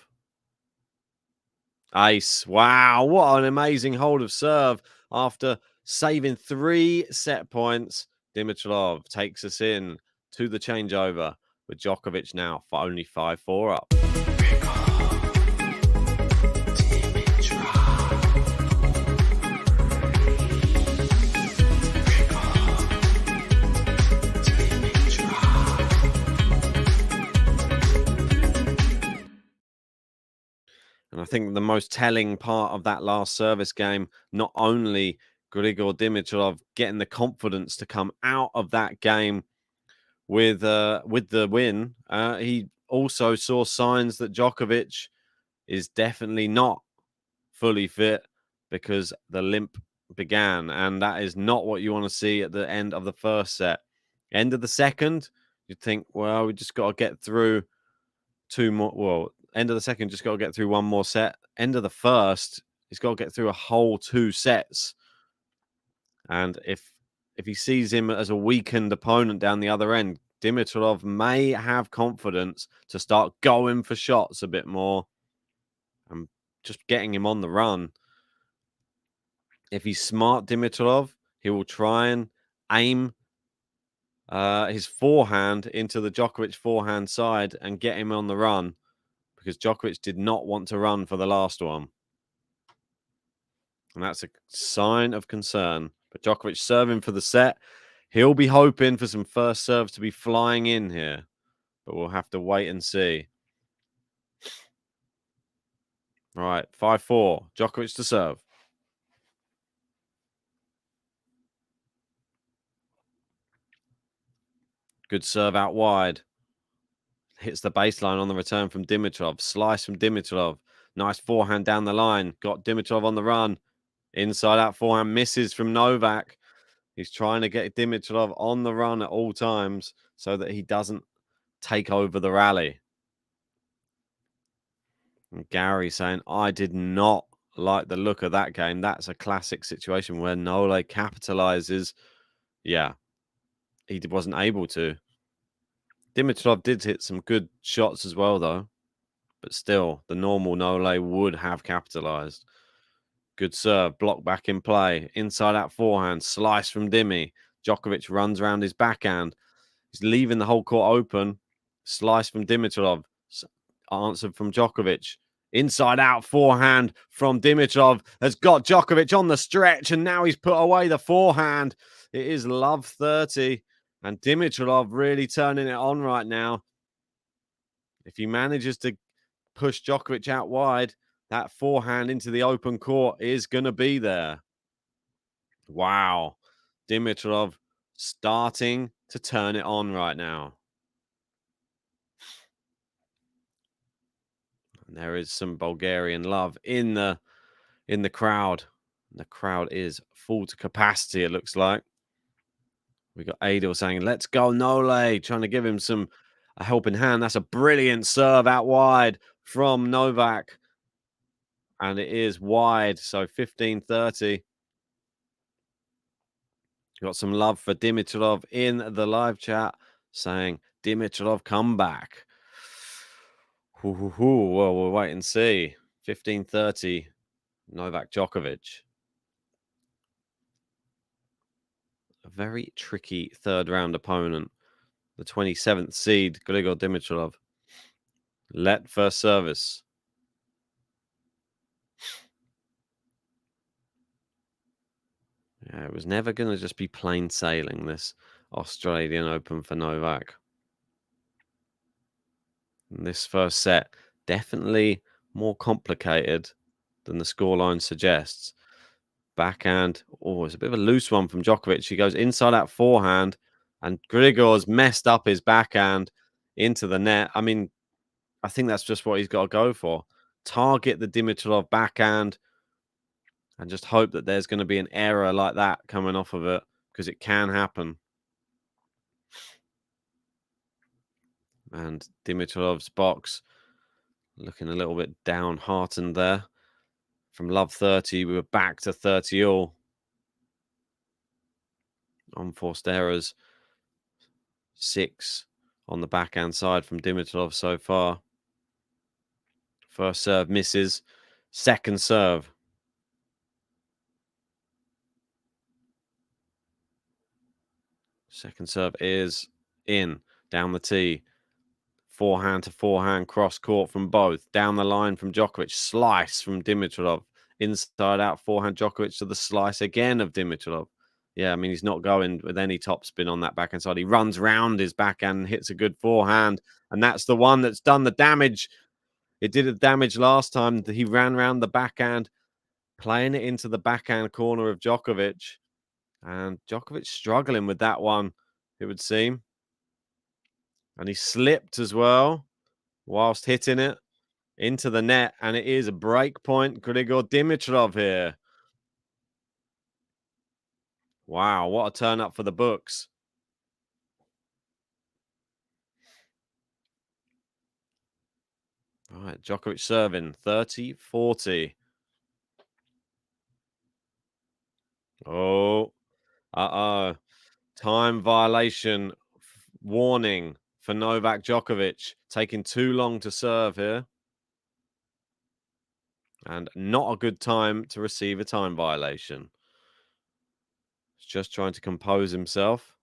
Ace. Wow, what an amazing hold of serve. After saving 3 set points, Dimitrov takes us in to the changeover with Djokovic now for only 5-4 up. And I think the most telling part of that last service game, not only Grigor Dimitrov getting the confidence to come out of that game with the win, he also saw signs that Djokovic is definitely not fully fit because the limp began, and that is not what you want to see at the end of the first set. End of the second, you'd think, well, we just got to get through 2 more. Well, end of the second, just got to get through 1 more set. End of the first, he's got to get through a whole 2 sets. And if he sees him as a weakened opponent down the other end, Dimitrov may have confidence to start going for shots a bit more and just getting him on the run. If he's smart, Dimitrov, he will try and aim his forehand into the Djokovic forehand side and get him on the run, because Djokovic did not want to run for the last one. And that's a sign of concern. But Djokovic serving for the set. He'll be hoping for some first serves to be flying in here. But we'll have to wait and see. All right, 5-4. Djokovic to serve. Good serve out wide. Hits the baseline on the return from Dimitrov. Slice from Dimitrov. Nice forehand down the line. Got Dimitrov on the run. Inside out forehand misses from Novak. He's trying to get Dimitrov on the run at all times so that he doesn't take over the rally. And Gary saying, I did not like the look of that game. That's a classic situation where Nole capitalizes. Yeah, he wasn't able to. Dimitrov did hit some good shots as well, though. But still, the normal Nole would have capitalized. Good serve, block back in play. Inside out forehand, slice from Dimi. Djokovic runs around his backhand. He's leaving the whole court open. Slice from Dimitrov. Answered from Djokovic. Inside out forehand from Dimitrov has got Djokovic on the stretch, and now he's put away the forehand. It is love 30, and Dimitrov really turning it on right now. If he manages to push Djokovic out wide, that forehand into the open court is going to be there. Wow. Dimitrov starting to turn it on right now. And there is some Bulgarian love in the crowd. The crowd is full to capacity, it looks like. We got Adil saying, let's go, Nole, trying to give him a helping hand. That's a brilliant serve out wide from Novak. And it is wide, so 15-30. Got some love for Dimitrov in the live chat saying, Dimitrov, come back. Well, we'll wait and see. 15-30, Novak Djokovic. A very tricky third round opponent. The 27th seed, Grigor Dimitrov. Let first service. Yeah, it was never going to just be plain sailing, this Australian Open for Novak. And this first set, definitely more complicated than the scoreline suggests. Backhand, it's a bit of a loose one from Djokovic. He goes inside out forehand, and Grigor's messed up his backhand into the net. I mean, I think that's just what he's got to go for. Target the Dimitrov backhand and just hope that there's going to be an error like that coming off of it, because it can happen. And Dimitrov's box looking a little bit downhearted there. From love 30, we were back to 30 all. Unforced errors. 6 on the backhand side from Dimitrov so far. First serve misses. Second serve. Second serve is in. Down the tee. Forehand to forehand cross court from both. Down the line from Djokovic. Slice from Dimitrov. Inside out forehand Djokovic to the slice again of Dimitrov. Yeah, I mean, he's not going with any topspin on that backhand side. He runs round his backhand and hits a good forehand. And that's the one that's done the damage. It did the damage last time. He ran round the backhand, playing it into the backhand corner of Djokovic. And Djokovic struggling with that one, it would seem. And he slipped as well whilst hitting it into the net. And it is a break point. Grigor Dimitrov here. Wow, what a turn up for the books. All right, Djokovic serving 30-40. Oh, time violation warning for Novak Djokovic. Taking too long to serve here. And not a good time to receive a time violation. He's just trying to compose himself.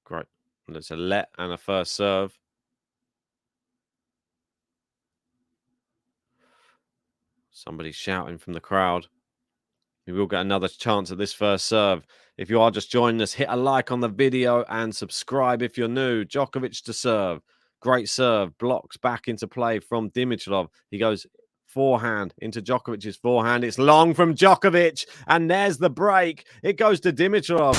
Great. And it's a let and a first serve. Somebody's shouting from the crowd. We will get another chance at this first serve. If you are just joining us, hit a like on the video and subscribe if you're new. Djokovic to serve. Great serve. Blocks back into play from Dimitrov. He goes forehand into Djokovic's forehand. It's long from Djokovic. And there's the break. It goes to Dimitrov.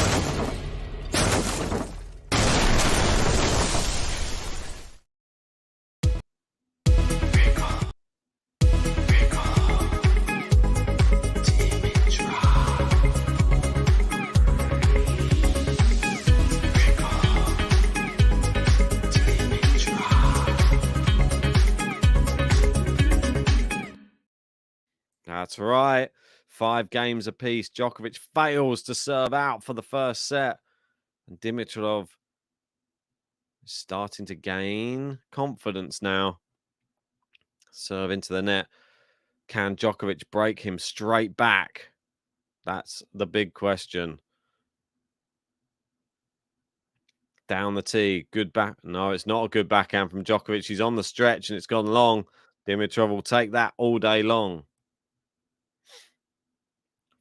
That's right. 5 games apiece. Djokovic fails to serve out for the first set. And Dimitrov is starting to gain confidence now. Serve into the net. Can Djokovic break him straight back? That's the big question. Down the tee. Good back. No, it's not a good backhand from Djokovic. He's on the stretch and it's gone long. Dimitrov will take that all day long.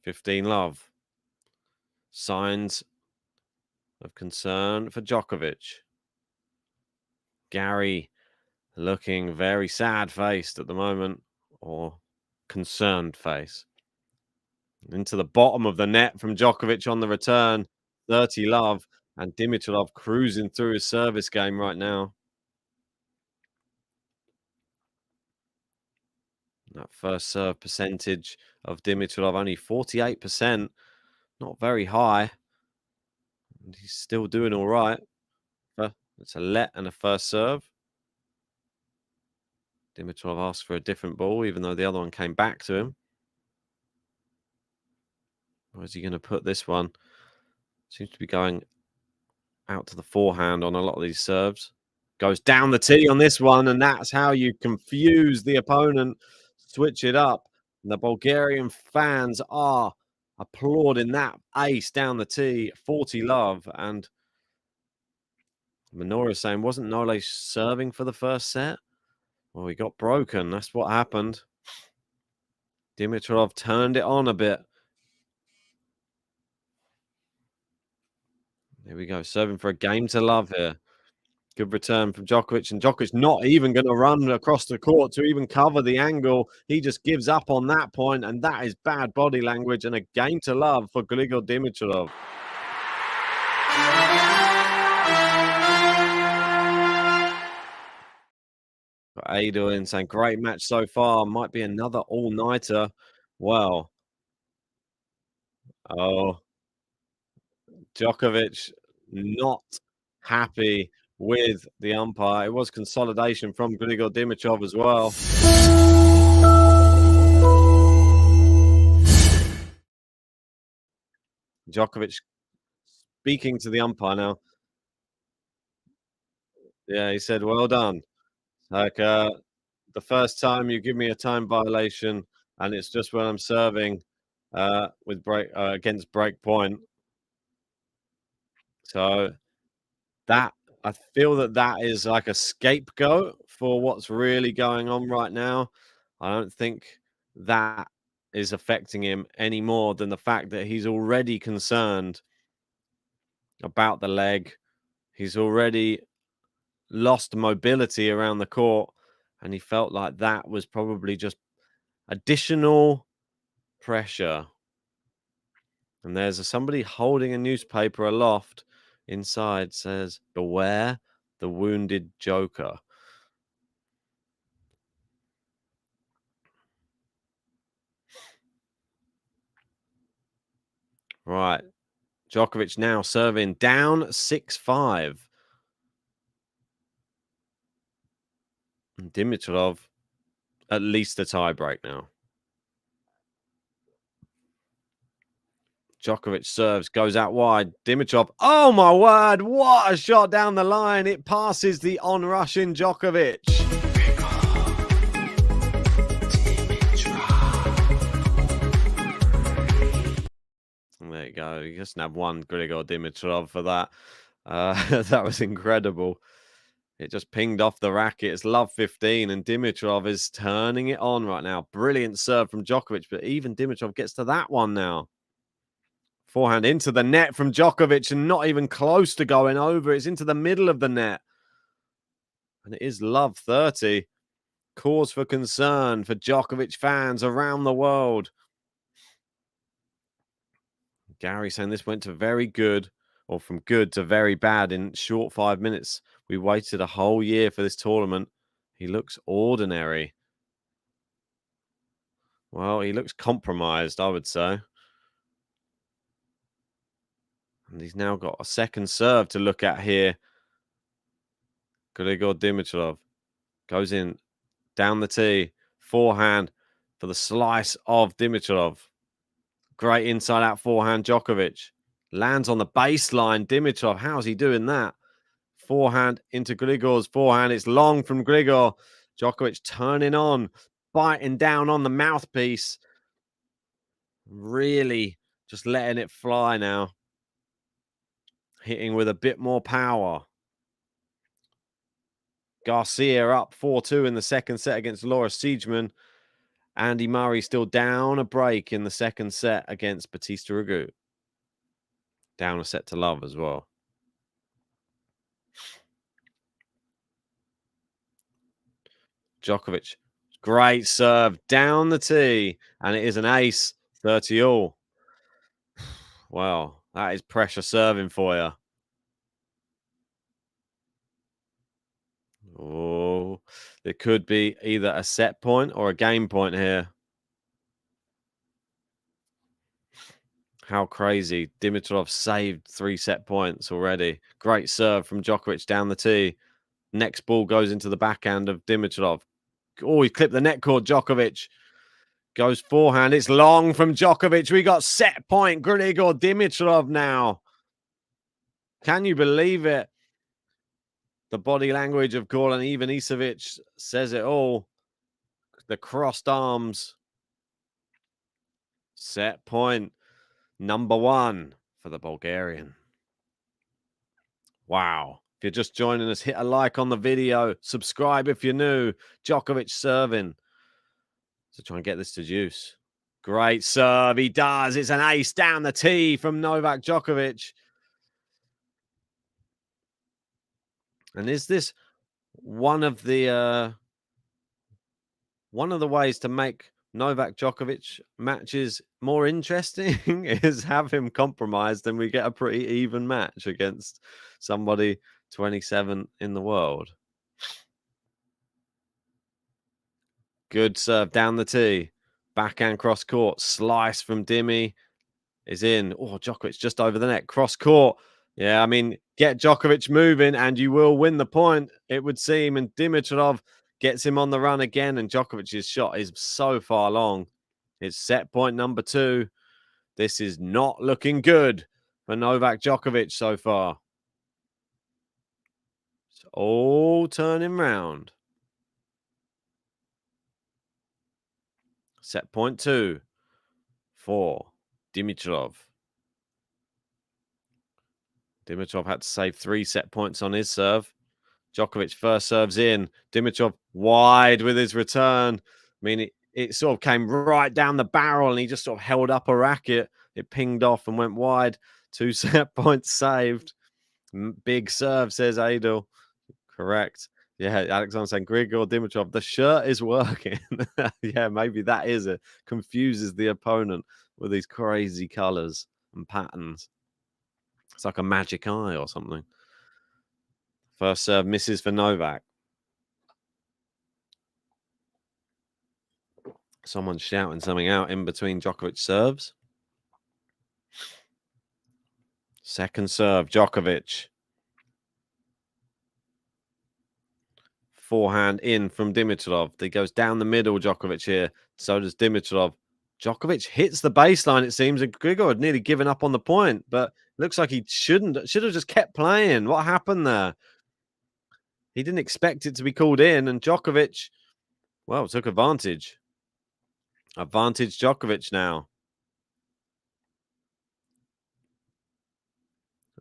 15 love. Signs of concern for Djokovic. Gary looking very sad-faced at the moment, or concerned face. Into the bottom of the net from Djokovic on the return. 30 love, and Dimitrov cruising through his service game right now. That first serve percentage of Dimitrov, only 48%. Not very high. And he's still doing all right. It's a let and a first serve. Dimitrov asked for a different ball, even though the other one came back to him. Where's he going to put this one? Seems to be going out to the forehand on a lot of these serves. Goes down the tee on this one, and that's how you confuse the opponent. Switch it up. And the Bulgarian fans are applauding that ace down the tee. 40 love. And Minoru saying, wasn't Nole serving for the first set? Well, he got broken. That's what happened. Dimitrov turned it on a bit. Here we go. Serving for a game to love here. Good return from Djokovic. And Djokovic not even going to run across the court to even cover the angle. He just gives up on that point, and that is bad body language and a game to love for Grigor Dimitrov. Adel saying, great match so far. Might be another all-nighter. Well. Oh. Djokovic not happy with the umpire. It was consolidation from Grigor Dimitrov as well. Djokovic speaking to the umpire now. Yeah, he said, well done. Like, the first time you give me a time violation, and it's just when I'm serving with against break point. So that, I feel that is like a scapegoat for what's really going on right now. I don't think that is affecting him any more than the fact that he's already concerned about the leg. He's already lost mobility around the court, and he felt like that was probably just additional pressure. And there's somebody holding a newspaper aloft. Inside says, beware the wounded joker. Right. Djokovic now serving down 6-5. Dimitrov at least a tiebreak now. Djokovic serves, goes out wide. Dimitrov, oh my word, what a shot down the line. It passes the on-rushing Djokovic. There you go. You just have one Grigor Dimitrov for that. That was incredible. It just pinged off the racket. It's love 15, and Dimitrov is turning it on right now. Brilliant serve from Djokovic, but even Dimitrov gets to that one now. Forehand into the net from Djokovic, and not even close to going over. It's into the middle of the net. And it is love 30. Cause for concern for Djokovic fans around the world. Gary saying this went to very good, or from good to very bad in short 5 minutes. We waited a whole year for this tournament. He looks ordinary. Well, he looks compromised, I would say. And he's now got a second serve to look at here. Grigor Dimitrov goes in, down the tee, forehand. for the slice of Dimitrov. Great inside out forehand, Djokovic. Lands on the baseline, Dimitrov. How's he doing that? Forehand into Grigor's forehand. It's long from Grigor. Djokovic turning on, biting down on the mouthpiece. Really just letting it fly now. Hitting with a bit more power. Garcia up 4-2 in the second set against Laura Siegemund. Andy Murray still down a break in the second set against Batista Agut. Down a set to love as well. Djokovic, great serve down the tee, and it is an ace, 30-all. Wow, that is pressure serving for you. Oh, there could be either a set point or a game point here. How crazy. Dimitrov saved 3 set points already. Great serve from Djokovic down the tee. Next ball goes into the backhand of Dimitrov. Oh, he clipped the net cord, Djokovic. Goes forehand. It's long from Djokovic. We got set point. Grigor Dimitrov now. Can you believe it? The body language of Goran Ivanisevic says it all. The crossed arms. Set point number 1 for the Bulgarian. Wow. If you're just joining us, hit a like on the video. Subscribe if you're new. Djokovic serving. So try and get this to juice. Great serve. He does. It's an ace down the tee from Novak Djokovic. And is this one of the ways to make Novak Djokovic matches more interesting is have him compromised and we get a pretty even match against somebody 27 in the world. Good serve down the tee. Backhand cross court. Slice from Dimi is in. Oh, Djokovic just over the net. Cross court. Yeah, I mean, get Djokovic moving and you will win the point, it would seem. And Dimitrov gets him on the run again. And Djokovic's shot is so far long. It's set point number 2. This is not looking good for Novak Djokovic so far. It's all turning round. Set point 2 for Dimitrov. Dimitrov had to save 3 set points on his serve. Djokovic first serves in. Dimitrov wide with his return. I mean, it sort of came right down the barrel and he just sort of held up a racket. It pinged off and went wide. 2 set points saved. Big serve, says Adel. Correct. Yeah, Alexander saying Grigor Dimitrov, the shirt is working. Yeah, maybe that is it. Confuses the opponent with these crazy colors and patterns. It's like a magic eye or something. First serve misses for Novak. Someone's shouting something out in between Djokovic serves. Second serve, Djokovic. Forehand in from Dimitrov. He goes down the middle, Djokovic here. So does Dimitrov. Djokovic hits the baseline, it seems, and Grigor had nearly given up on the point, but looks like he should have just kept playing. What happened there? He didn't expect it to be called in, and Djokovic, well, took advantage. Advantage Djokovic now.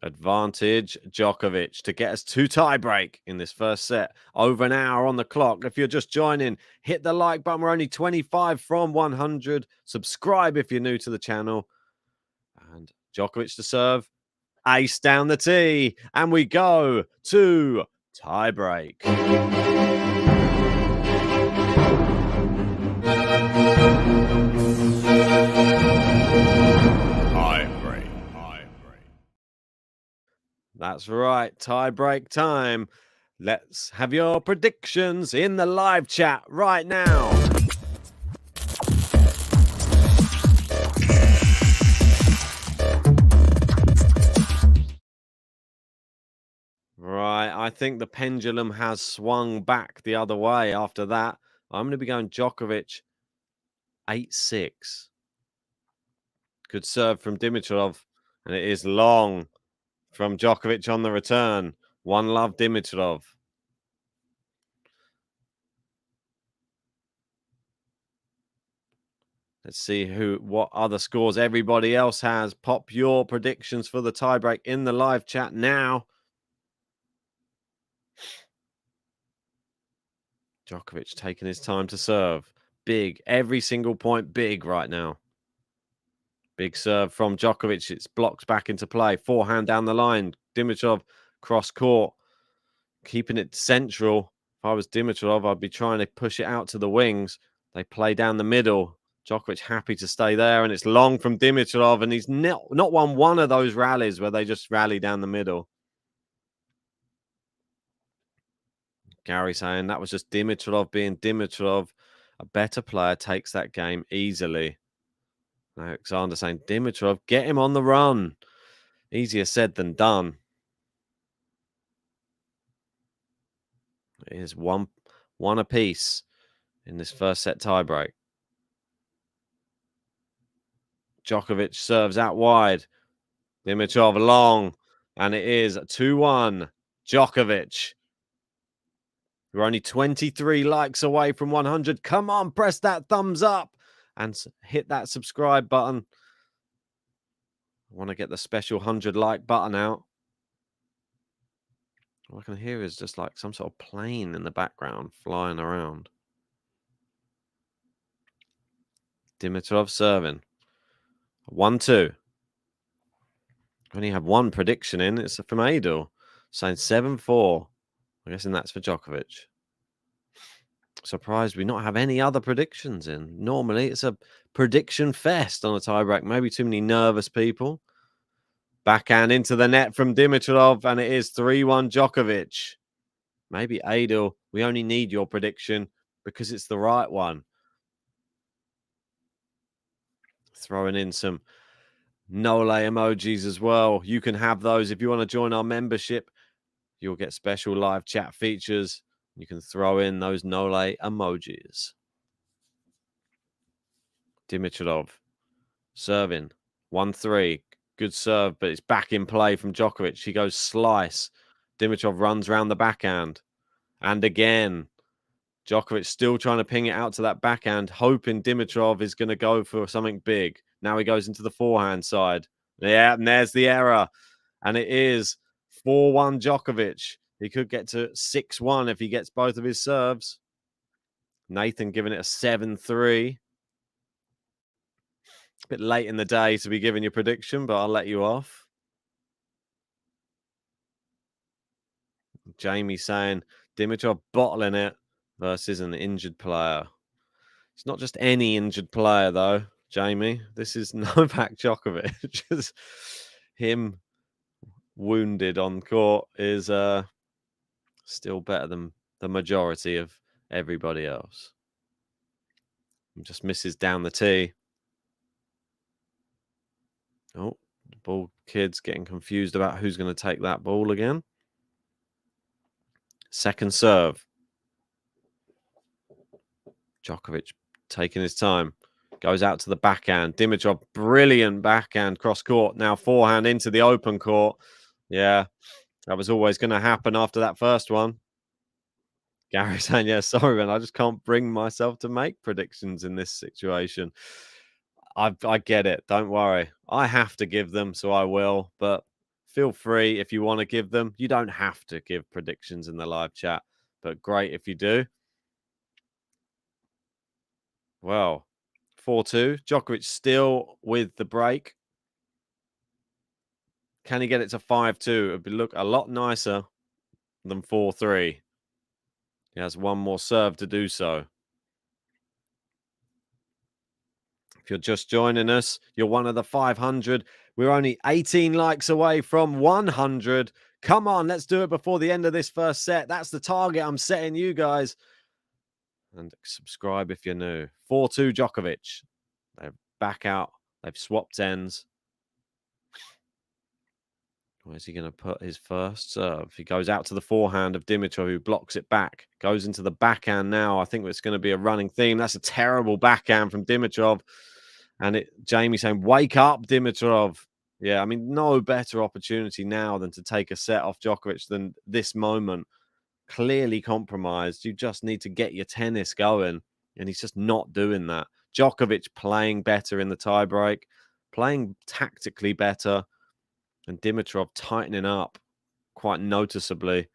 Advantage Djokovic to get us to tiebreak in this first set. Over an hour on the clock. If you're just joining, hit the like button. We're only 25 from 100. Subscribe if you're new to the channel. And Djokovic to serve. Ace down the tee. And we go to tiebreak. That's right, tie-break time. Let's have your predictions in the live chat right now. Right, I think the pendulum has swung back the other way after that. I'm going to be going Djokovic 8-6. Good serve from Dimitrov, and it is long from Djokovic on the return. 1-love Dimitrov. Let's see what other scores everybody else has. Pop your predictions for the tiebreak in the live chat now. Djokovic taking his time to serve. Big. Every single point big right now. Big serve from Djokovic. It's blocked back into play. Forehand down the line. Dimitrov cross court. Keeping it central. If I was Dimitrov, I'd be trying to push it out to the wings. They play down the middle. Djokovic happy to stay there, and it's long from Dimitrov, and he's not won one of those rallies where they just rally down the middle. Gary saying that was just Dimitrov being Dimitrov. A better player takes that game easily. Alexander saying, Dimitrov, get him on the run. Easier said than done. It is one apiece in this first set tiebreak. Djokovic serves out wide. Dimitrov long. And it is 2-1. Djokovic. We're only 23 likes away from 100. Come on, press that thumbs up and hit that subscribe button. I want to get the special 100 like button out. All I can hear is just like some sort of plane in the background flying around. Dimitrov serving. 1-2. I only have one prediction in. It's from Adel. Saying 7-4. I'm guessing that's for Djokovic. Surprised we not have any other predictions in. Normally, it's a prediction fest on a tiebreak. Maybe too many nervous people. Backhand into the net from Dimitrov, and it is 3-1 Djokovic. Maybe Adel, we only need your prediction because it's the right one. Throwing in some Nole emojis as well. You can have those if you want to join our membership. You'll get special live chat features. You can throw in those Nole emojis. Dimitrov serving 1-3. Good serve, but it's back in play from Djokovic. He goes slice. Dimitrov runs around the backhand. And again, Djokovic still trying to ping it out to that backhand, hoping Dimitrov is going to go for something big. Now he goes into the forehand side. Yeah, and there's the error. And it is 4-1 Djokovic. He could get to 6-1 if he gets both of his serves. Nathan giving it a 7-3. A bit late in the day to be giving your prediction, but I'll let you off. Jamie saying Dimitrov bottling it versus an injured player. It's not just any injured player, though, Jamie. This is Novak Djokovic. Just him wounded on court is still better than the majority of everybody else. Just misses down the tee. Oh, the ball kid's getting confused about who's going to take that ball again. Second serve. Djokovic taking his time. Goes out to the backhand. Dimitrov, brilliant backhand cross court. Now forehand into the open court. Yeah, that was always going to happen after that first one. Gary saying, yeah, sorry, man. I just can't bring myself to make predictions in this situation. I get it. Don't worry. I have to give them, so I will. But feel free if you want to give them. You don't have to give predictions in the live chat, but great if you do. Well, 4-2. Djokovic still with the break. Can he get it to 5-2? It would look a lot nicer than 4-3. He has one more serve to do so. If you're just joining us, you're one of the 500. We're only 18 likes away from 100. Come on, let's do it before the end of this first set. That's the target I'm setting you guys. And subscribe if you're new. 4-2 Djokovic. They're back out. They've swapped ends. Where's he going to put his first serve? He goes out to the forehand of Dimitrov, who blocks it back. Goes into the backhand now. I think it's going to be a running theme. That's a terrible backhand from Dimitrov. And Jamie saying, wake up, Dimitrov. Yeah, I mean, no better opportunity now than to take a set off Djokovic than this moment. Clearly compromised. You just need to get your tennis going. And he's just not doing that. Djokovic playing better in the tiebreak, playing tactically better. And Dimitrov tightening up quite noticeably.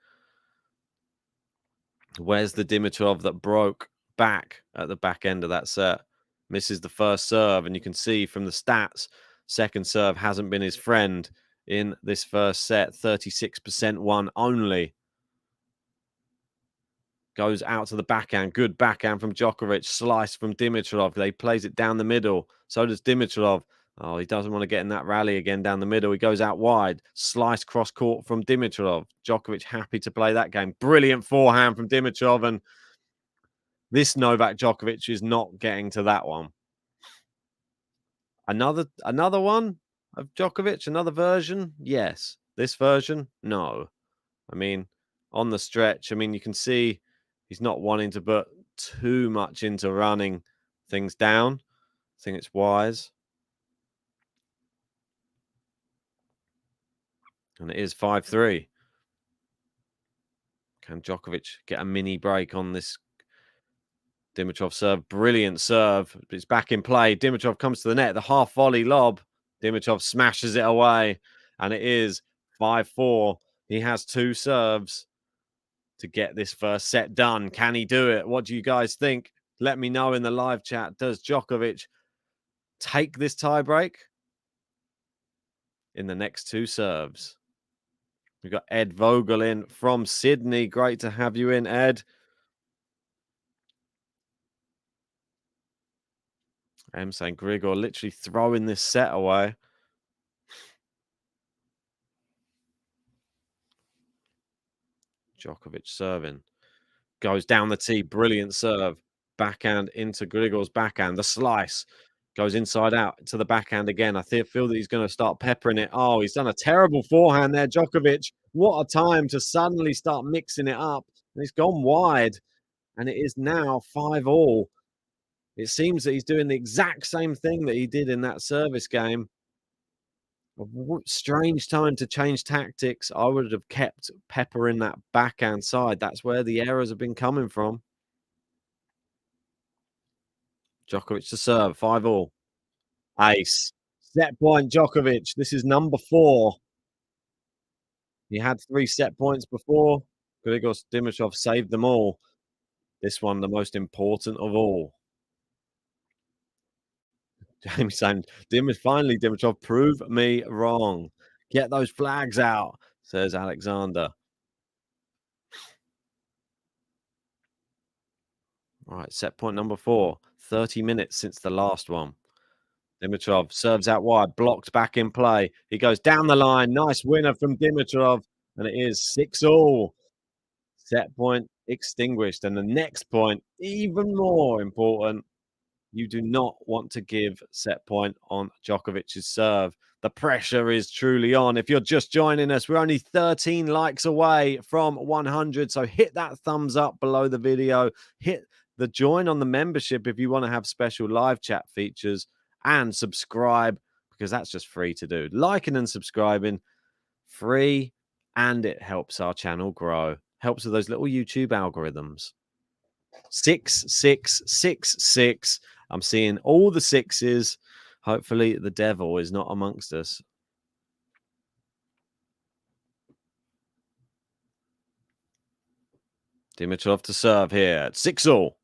Where's the Dimitrov that broke back at the back end of that set? Misses the first serve, and you can see from the stats, second serve hasn't been his friend in this first set. 36% won only. Goes out to the backhand. Good backhand from Djokovic. Slice from Dimitrov. They plays it down the middle. So does Dimitrov. Oh, he doesn't want to get in that rally again down the middle. He goes out wide. Slice cross court from Dimitrov. Djokovic happy to play that game. Brilliant forehand from Dimitrov. And this Novak Djokovic is not getting to that one. Another one of Djokovic? Another version? Yes. This version? No. I mean, on the stretch, I mean, you can see he's not wanting to put too much into running things down. I think it's wise. And it is 5-3. Can Djokovic get a mini break on this Dimitrov serve? Brilliant serve. It's back in play. Dimitrov comes to the net. The half volley lob. Dimitrov smashes it away. And it is 5-4. He has two serves to get this first set done. Can he do it? What do you guys think? Let me know in the live chat. Does Djokovic take this tiebreak in the next two serves? We've got Ed Vogel in from Sydney. Great to have you in, Ed. I'm saying Grigor literally throwing this set away. Djokovic serving. Goes down the tee. Brilliant serve. Backhand into Grigor's backhand. The slice. Goes inside out to the backhand again. I feel that he's going to start peppering it. Oh, he's done a terrible forehand there, Djokovic. What a time to suddenly start mixing it up. And it's gone wide. And it is now 5-all. It seems that he's doing the exact same thing that he did in that service game. A strange time to change tactics. I would have kept Pepper in that backhand side. That's where the errors have been coming from. Djokovic to serve, 5-all. Ace. Set point, Djokovic. This is number 4. He had 3 set points before. Grigor Dimitrov saved them all. This one, the most important of all. James saying, finally, Dimitrov, prove me wrong. Get those flags out, says Alexander. All right, set point number 4. 30 minutes since the last one. Dimitrov serves out wide, blocked back in play. He goes down the line. Nice winner from Dimitrov. And it is 6-all. Set point extinguished. And the next point, even more important. You do not want to give set point on Djokovic's serve. The pressure is truly on. If you're just joining us, we're only 13 likes away from 100. So hit that thumbs up below the video. Hit the join on the membership if you want to have special live chat features. And subscribe, because that's just free to do. Liking and subscribing, free, and it helps our channel grow. Helps with those little YouTube algorithms. 6, 6, 6, 6. I'm seeing all the 6s. Hopefully the devil is not amongst us. Dimitrov to serve here at 6-all.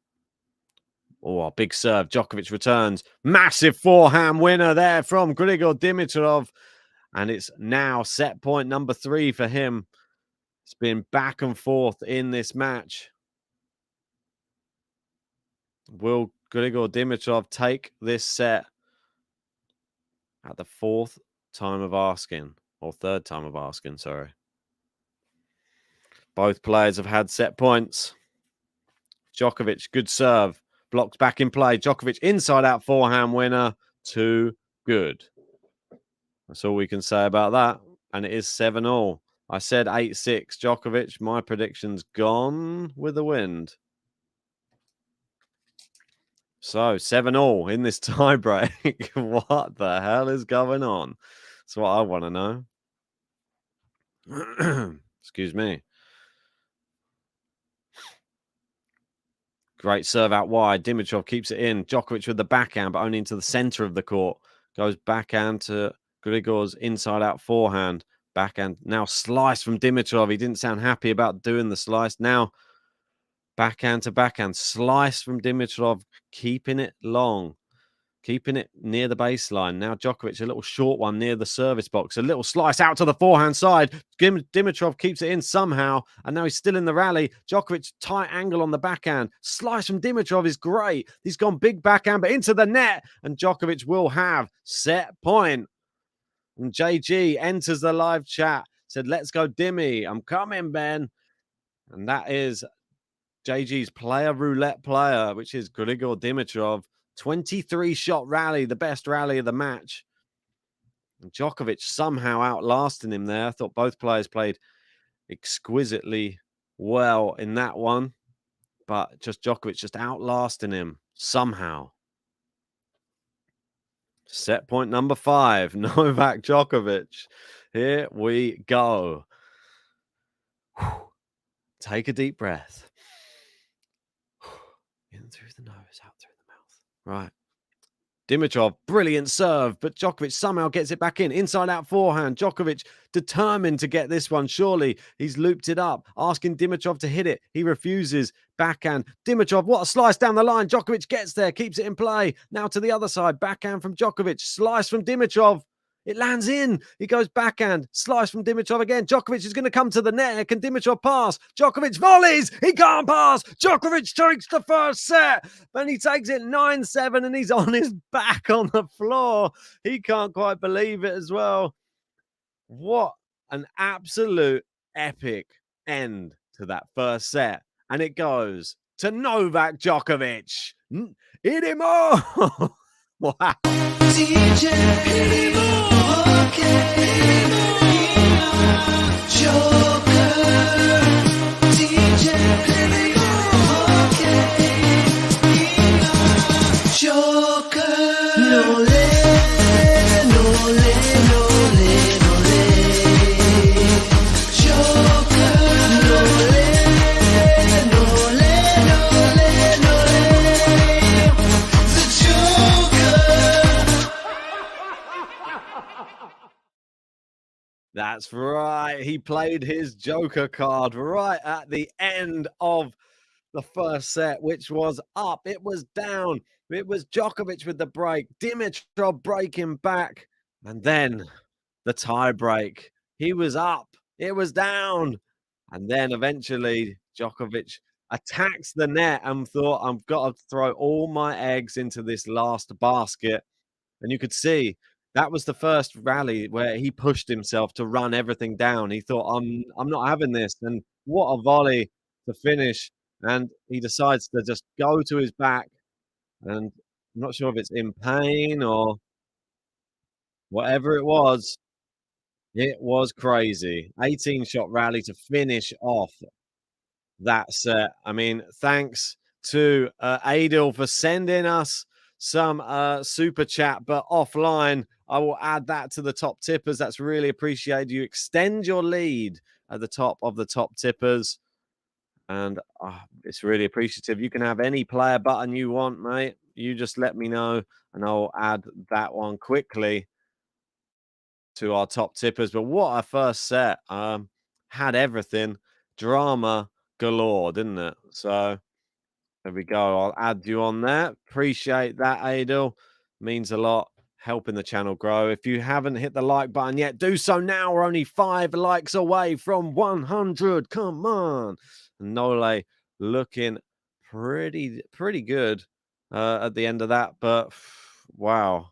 Oh, a big serve. Djokovic returns. Massive forehand winner there from Grigor Dimitrov. And it's now set point number 3 for him. It's been back and forth in this match. Will Grigor Dimitrov take this set at the 4th time of asking? Or 3rd time of asking, sorry. Both players have had set points. Djokovic, good serve. Blocked back in play. Djokovic, inside out forehand winner. Too good. That's all we can say about that. and it is 7-all. I said 8-6 Djokovic. My prediction's gone with the wind. So 7-all in this tiebreak. What the hell is going on? That's what I want to know. Excuse me. Great serve out wide. Dimitrov keeps it in. Djokovic with the backhand, but only into the center of the court. Goes backhand to Grigor's inside-out forehand. Backhand now slice from Dimitrov. He didn't sound happy about doing the slice. Now backhand to backhand. Slice from Dimitrov, keeping it long. Keeping it near the baseline. Now Djokovic, a little short one near the service box. A little slice out to the forehand side. Dimitrov keeps it in somehow. And now he's still in the rally. Djokovic, tight angle on the backhand. Slice from Dimitrov is great. He's gone big backhand, but into the net. And Djokovic will have set point. And JG enters the live chat. Said, let's go, Dimmy. I'm coming, Ben. And that is JG's player roulette player, which is Grigor Dimitrov. 23-shot rally, the best rally of the match. And Djokovic somehow outlasting him there. I thought both players played exquisitely well in that one. But just Djokovic just outlasting him somehow. Set point number 5, Novak Djokovic. Here we go. Take a deep breath. In through the nose, out through the mouth. Right. Dimitrov, brilliant serve, but Djokovic somehow gets it back in. Inside-out forehand. Djokovic determined to get this one. Surely he's looped it up, asking Dimitrov to hit it. He refuses. Backhand. Dimitrov, what a slice down the line. Djokovic gets there, keeps it in play. Now to the other side. Backhand from Djokovic. Slice from Dimitrov. It lands in. He goes backhand. Slice from Dimitrov again. Djokovic is going to come to the net. Can Dimitrov pass? Djokovic volleys. He can't pass. Djokovic takes the first set. And he takes it 9-7 and he's on his back on the floor. He can't quite believe it as well. What an absolute epic end to that first set. And it goes to Novak Djokovic. Hit him all. Wow. DJ, hit him all, okay. Hit him all, Joker. DJ, hit him all, okay. Joker. No le, no le, no le, no le. Joker. No le, no le, no le, no le. The Joker. That's right. He played his Joker card right at the end of the first set, which was up. It was down. It was Djokovic with the break. Dimitrov breaking back. And then the tie break. He was up. It was down. And then eventually Djokovic attacks the net and thought, I've got to throw all my eggs into this last basket. And you could see that was the first rally where he pushed himself to run everything down. He thought, I'm not having this. And what a volley to finish. And he decides to just go to his back. And I'm not sure if it's in pain or whatever it was. It was crazy. 18-shot rally to finish off that set. I mean, thanks to Adil for sending us some super chat, but offline, I will add that to the top tippers. That's really appreciated. You extend your lead at the top of the top tippers. And it's really appreciative. You can have any player button you want, mate. You just let me know, and I'll add that one quickly to our top tippers. But what a first set. Had everything. Drama galore, didn't it? So there we go. I'll add you on there. Appreciate that, Adil. Means a lot. Helping the channel grow. If you haven't hit the like button yet, do so now. We're only 5 likes away from 100. Come on. Nole looking pretty good at the end of that. But wow,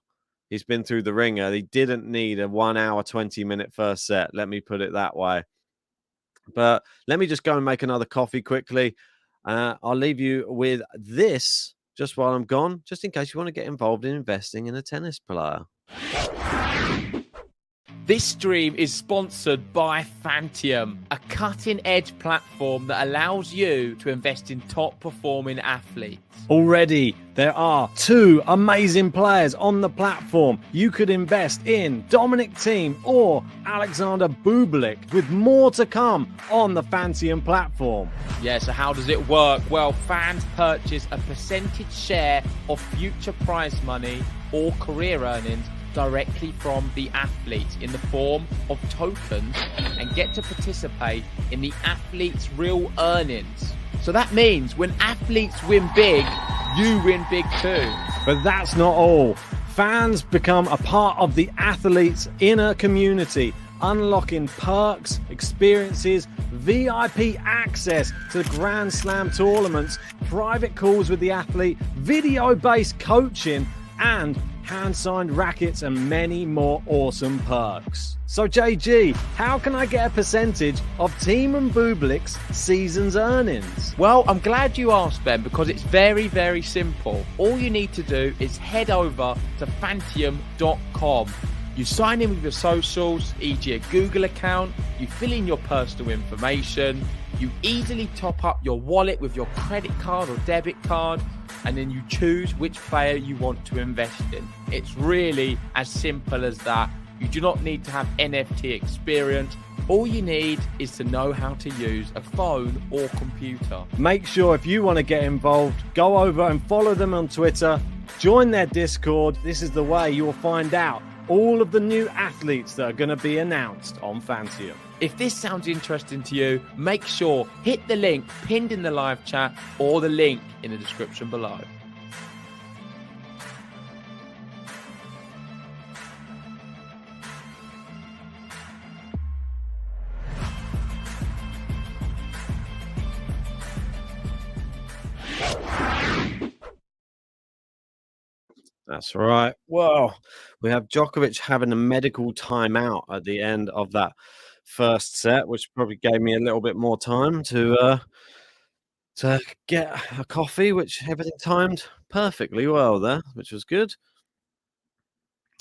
he's been through the ringer. He didn't need a 1 hour, 20-minute first set. Let me put it that way. But let me just go and make another coffee quickly. I'll leave you with this just while I'm gone, just in case you want to get involved in investing in a tennis player. This stream is sponsored by Fantium, a cutting-edge platform that allows you to invest in top-performing athletes. Already, there are 2 amazing players on the platform. You could invest in Dominic Thiem or Alexander Bublik, with more to come on the Fantium platform. Yeah, so how does it work? Well, fans purchase a percentage share of future prize money or career earnings directly from the athletes in the form of tokens and get to participate in the athletes' real earnings. So that means when athletes win big, you win big too. But that's not all. Fans become a part of the athletes' inner community, unlocking perks, experiences, VIP access to Grand Slam tournaments, private calls with the athlete, video-based coaching, and hand-signed rackets and many more awesome perks. So JG, how can I get a percentage of Thiem and Bublik's season's earnings? Well, I'm glad you asked, Ben, because it's very, very simple. All you need to do is head over to fantium.com. You sign in with your socials, e.g. a Google account, you fill in your personal information, you easily top up your wallet with your credit card or debit card, and then you choose which player you want to invest in. It's really as simple as that. You do not need to have NFT experience. All you need is to know how to use a phone or computer. Make sure if you want to get involved, go over and follow them on Twitter, join their Discord. This is the way you'll find out all of the new athletes that are going to be announced on Fantium. If this sounds interesting to you, make sure hit the link pinned in the live chat or the link in the description below. That's right. Well, we have Djokovic having a medical timeout at the end of that first set, which probably gave me a little bit more time to get a coffee, which everything timed perfectly well there, which was good.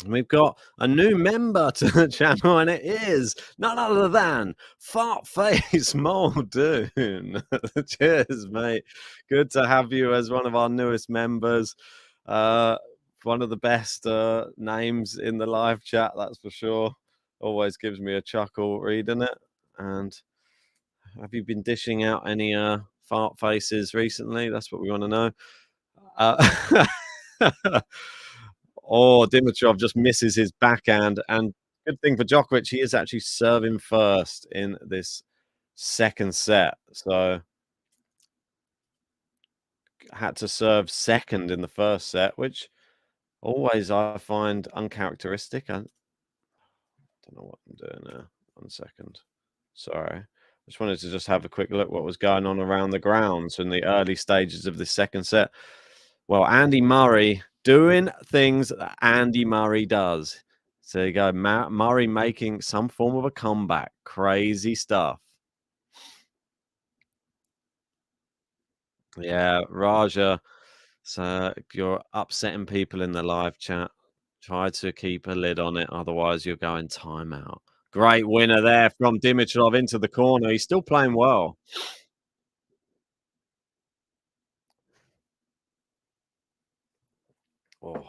And we've got a new member to the channel, and it is none other than Fartface Muldoon. Cheers, mate. Good to have you as one of our newest members. One of the best names in the live chat, that's for sure. Always gives me a chuckle reading it. And have you been dishing out any fart faces recently? That's what we want to know. Dimitrov just misses his backhand. And good thing for Djokovic, he is actually serving first in this second set. So had to serve second in the first set, which always I find uncharacteristic. I don't know what I'm doing there. 1 second. Sorry. I just wanted to just have a quick look what was going on around the grounds in the early stages of the second set. Well, Andy Murray doing things that Andy Murray does. So you go, Murray making some form of a comeback. Crazy stuff. Yeah, Raja. So you're upsetting people in the live chat. Try to keep a lid on it. Otherwise, you're going timeout. Great winner there from Dimitrov into the corner. He's still playing well. Oh.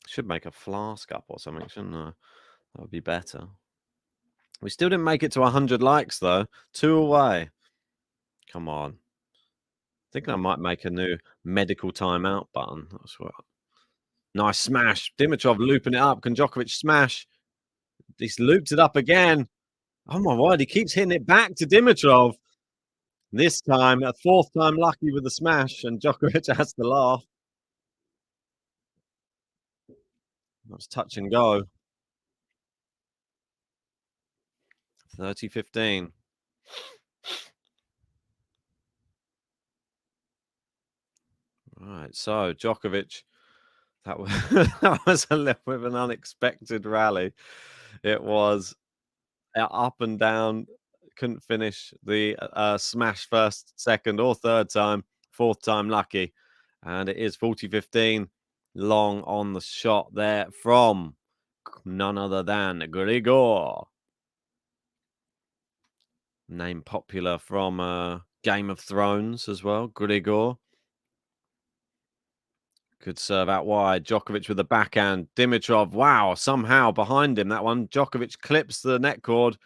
Should make a flask up or something, shouldn't I? That would be better. We still didn't make it to 100 likes, though. 2 away. Come on. I think I might make a new medical timeout button. That's what. Nice smash. Dimitrov looping it up. Can Djokovic smash? He's looped it up again. Oh my word, he keeps hitting it back to Dimitrov. This time, a 4th time lucky with the smash, and Djokovic has to laugh. That was touch and go. 30-15. Right, so Djokovic, that was, that was a little bit of an unexpected rally. It was up and down, couldn't finish the smash first, second, or third time, 4th time lucky. And it is 40-15. long on the shot there from none other than Grigor. Name popular from Game of Thrones as well, Grigor. Good serve out wide. Djokovic with the backhand. Dimitrov, wow, somehow behind him, that one. Djokovic clips the net cord,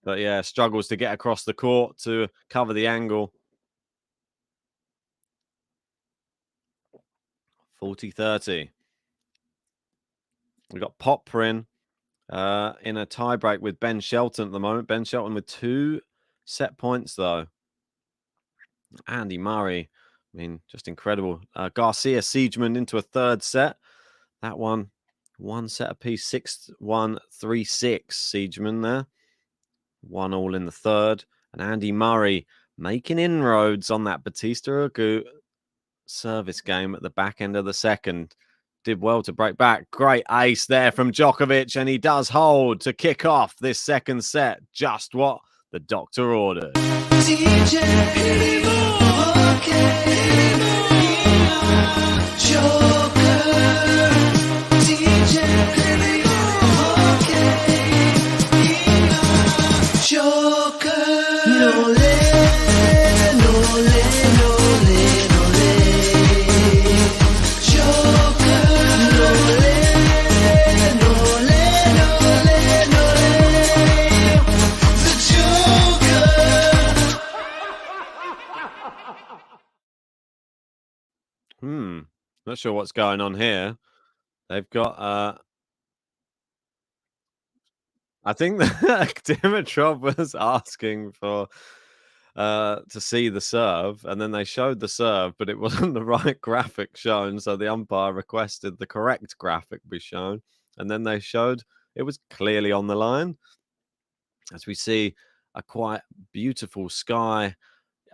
but yeah, struggles to get across the court to cover the angle. 40-30. We've got Poprin in a tiebreak with Ben Shelton at the moment. Ben Shelton with 2 set points, though. Andy Murray, I mean, just incredible. Garcia Siegemund into a third set. That one set apiece, 6-1, 3-6. Siegemund there. 1-1 in the third. And Andy Murray making inroads on that Batista Agut service game at the back end of the second. Did well to break back. Great ace there from Djokovic, and he does hold to kick off this second set. Just what the doctor ordered. Not sure what's going on here. They've got I think that Dimitrov was asking for to see the serve, and then they showed the serve, but it wasn't the right graphic shown, so the umpire requested the correct graphic be shown, and then they showed it was clearly on the line. As we see a quite beautiful sky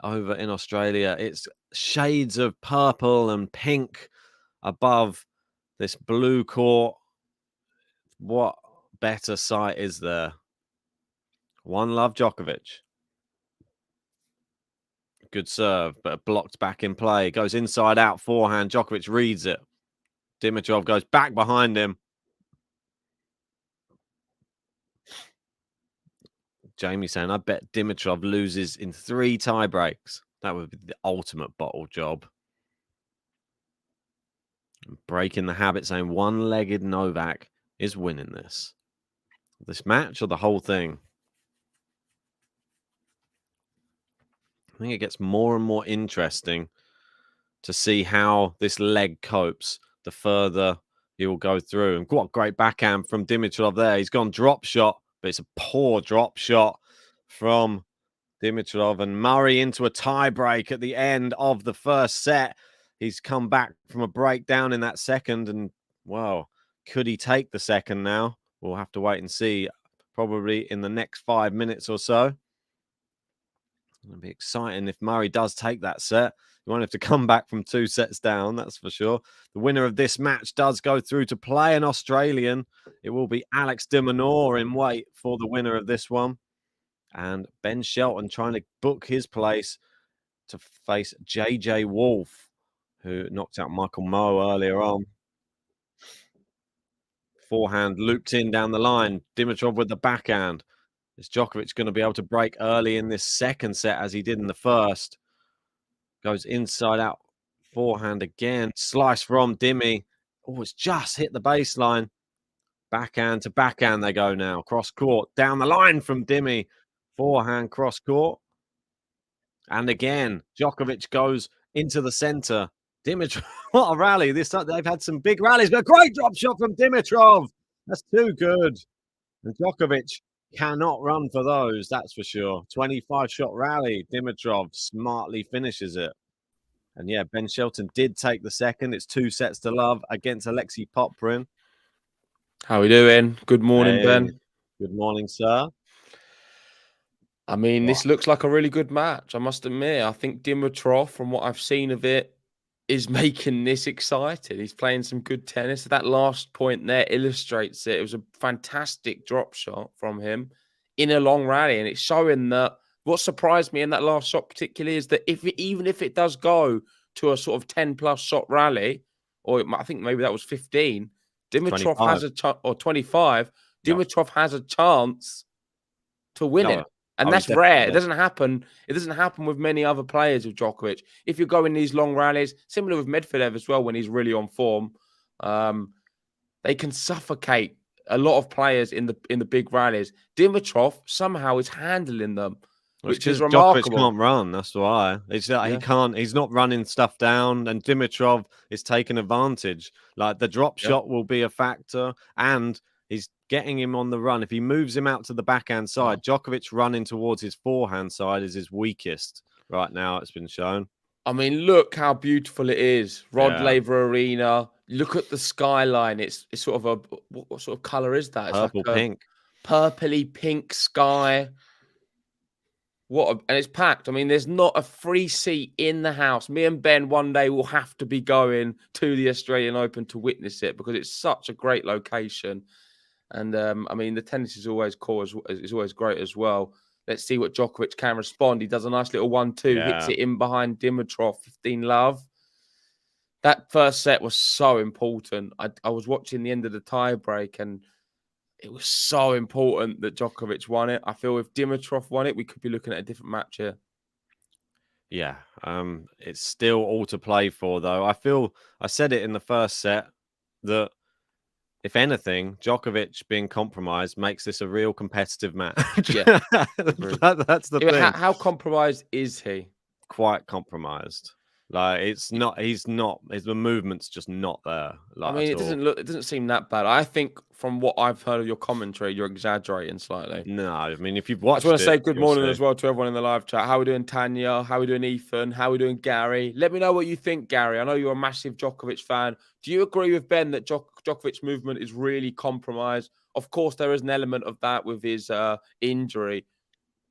over in Australia, it's shades of purple and pink above this blue court. What better sight is there? One love Djokovic. Good serve, but blocked back in play. Goes inside out forehand. Djokovic reads it. Dimitrov goes back behind him. Jamie saying, I bet Dimitrov loses in 3 tie breaks. That would be the ultimate bottle job. Breaking the habit, saying one-legged Novak is winning this. This match or the whole thing? I think it gets more and more interesting to see how this leg copes the further he will go through. And what great backhand from Dimitrov there. He's gone drop shot, but it's a poor drop shot from Dimitrov. And Murray into a tie break at the end of the first set. He's come back from a breakdown in that second. And, well, could he take the second now? We'll have to wait and see. Probably in the next 5 minutes or so. It'll be exciting if Murray does take that set. You won't have to come back from 2 sets down, that's for sure. The winner of this match does go through to play an Australian. It will be Alex de Minaur in wait for the winner of this one. And Ben Shelton trying to book his place to face JJ Wolf, who knocked out Michael Moe earlier on. Forehand looped in down the line. Dimitrov with the backhand. Is Djokovic going to be able to break early in this second set as he did in the first? Goes inside out. Forehand again. Slice from Dimi. Oh, it's just hit the baseline. Backhand to backhand they go now. Cross court. Down the line from Dimi. Forehand cross court. And again, Djokovic goes into the center. Dimitrov, what a rally. They've had some big rallies, but a great drop shot from Dimitrov. That's too good. And Djokovic cannot run for those, that's for sure. 25-shot rally. Dimitrov smartly finishes it. And yeah, Ben Shelton did take the second. It's 2 sets to love against Alexei Poprin. How we doing? Good morning, Ben. Good morning, sir. I mean, this looks like a really good match, I must admit. I think Dimitrov, from what I've seen of it, is making this exciting. He's playing some good tennis. That last point there illustrates it. It was a fantastic drop shot from him in a long rally. And it's showing that what surprised me in that last shot particularly is that even if it does go to a sort of 10-plus shot rally or I think maybe that was 15. Dimitrov 25. has or 25. Dimitrov has a chance to win it. And that's rare. It doesn't happen. It doesn't happen with many other players with Djokovic. If you're going these long rallies, similar with Medvedev as well, when he's really on form, they can suffocate a lot of players in the big rallies. Dimitrov somehow is handling them, which is remarkable. Djokovic can't run. That's why it's that he can't. He's not running stuff down, and Dimitrov is taking advantage. Like the drop shot will be a factor, and he's getting him on the run. If he moves him out to the backhand side, Djokovic running towards his forehand side is his weakest right now. It's been shown. I mean, look how beautiful it is. Rod Laver Arena. Look at the skyline. It's sort of a what sort of color is that? It's purple like pink, purpley pink sky. And it's packed. I mean, there's not a free seat in the house. Me and Ben one day will have to be going to the Australian Open to witness it because it's such a great location. And I mean, the tennis is always cool. Is always great as well. Let's see what Djokovic can respond. He does a nice little 1-2, hits it in behind Dimitrov, 15-love. That first set was so important. I was watching the end of the tiebreak, and it was so important that Djokovic won it. I feel if Dimitrov won it, we could be looking at a different match here. Yeah, it's still all to play for, though. I said it in the first set that if anything, Djokovic being compromised makes this a real competitive match. Yeah, that's the thing. How compromised is he? Quite compromised. Like it's not. He's not. The movement's just not there. Like, I mean, it doesn't seem that bad. I think from what I've heard of your commentary, you're exaggerating slightly. No, I mean, if you've watched, I just want to say good morning as well to everyone in the live chat. How are we doing, Tanya? How are we doing, Ethan? How are we doing, Gary? Let me know what you think, Gary. I know you're a massive Djokovic fan. Do you agree with Ben that Djokovic's movement is really compromised? Of course, there is an element of that with his injury,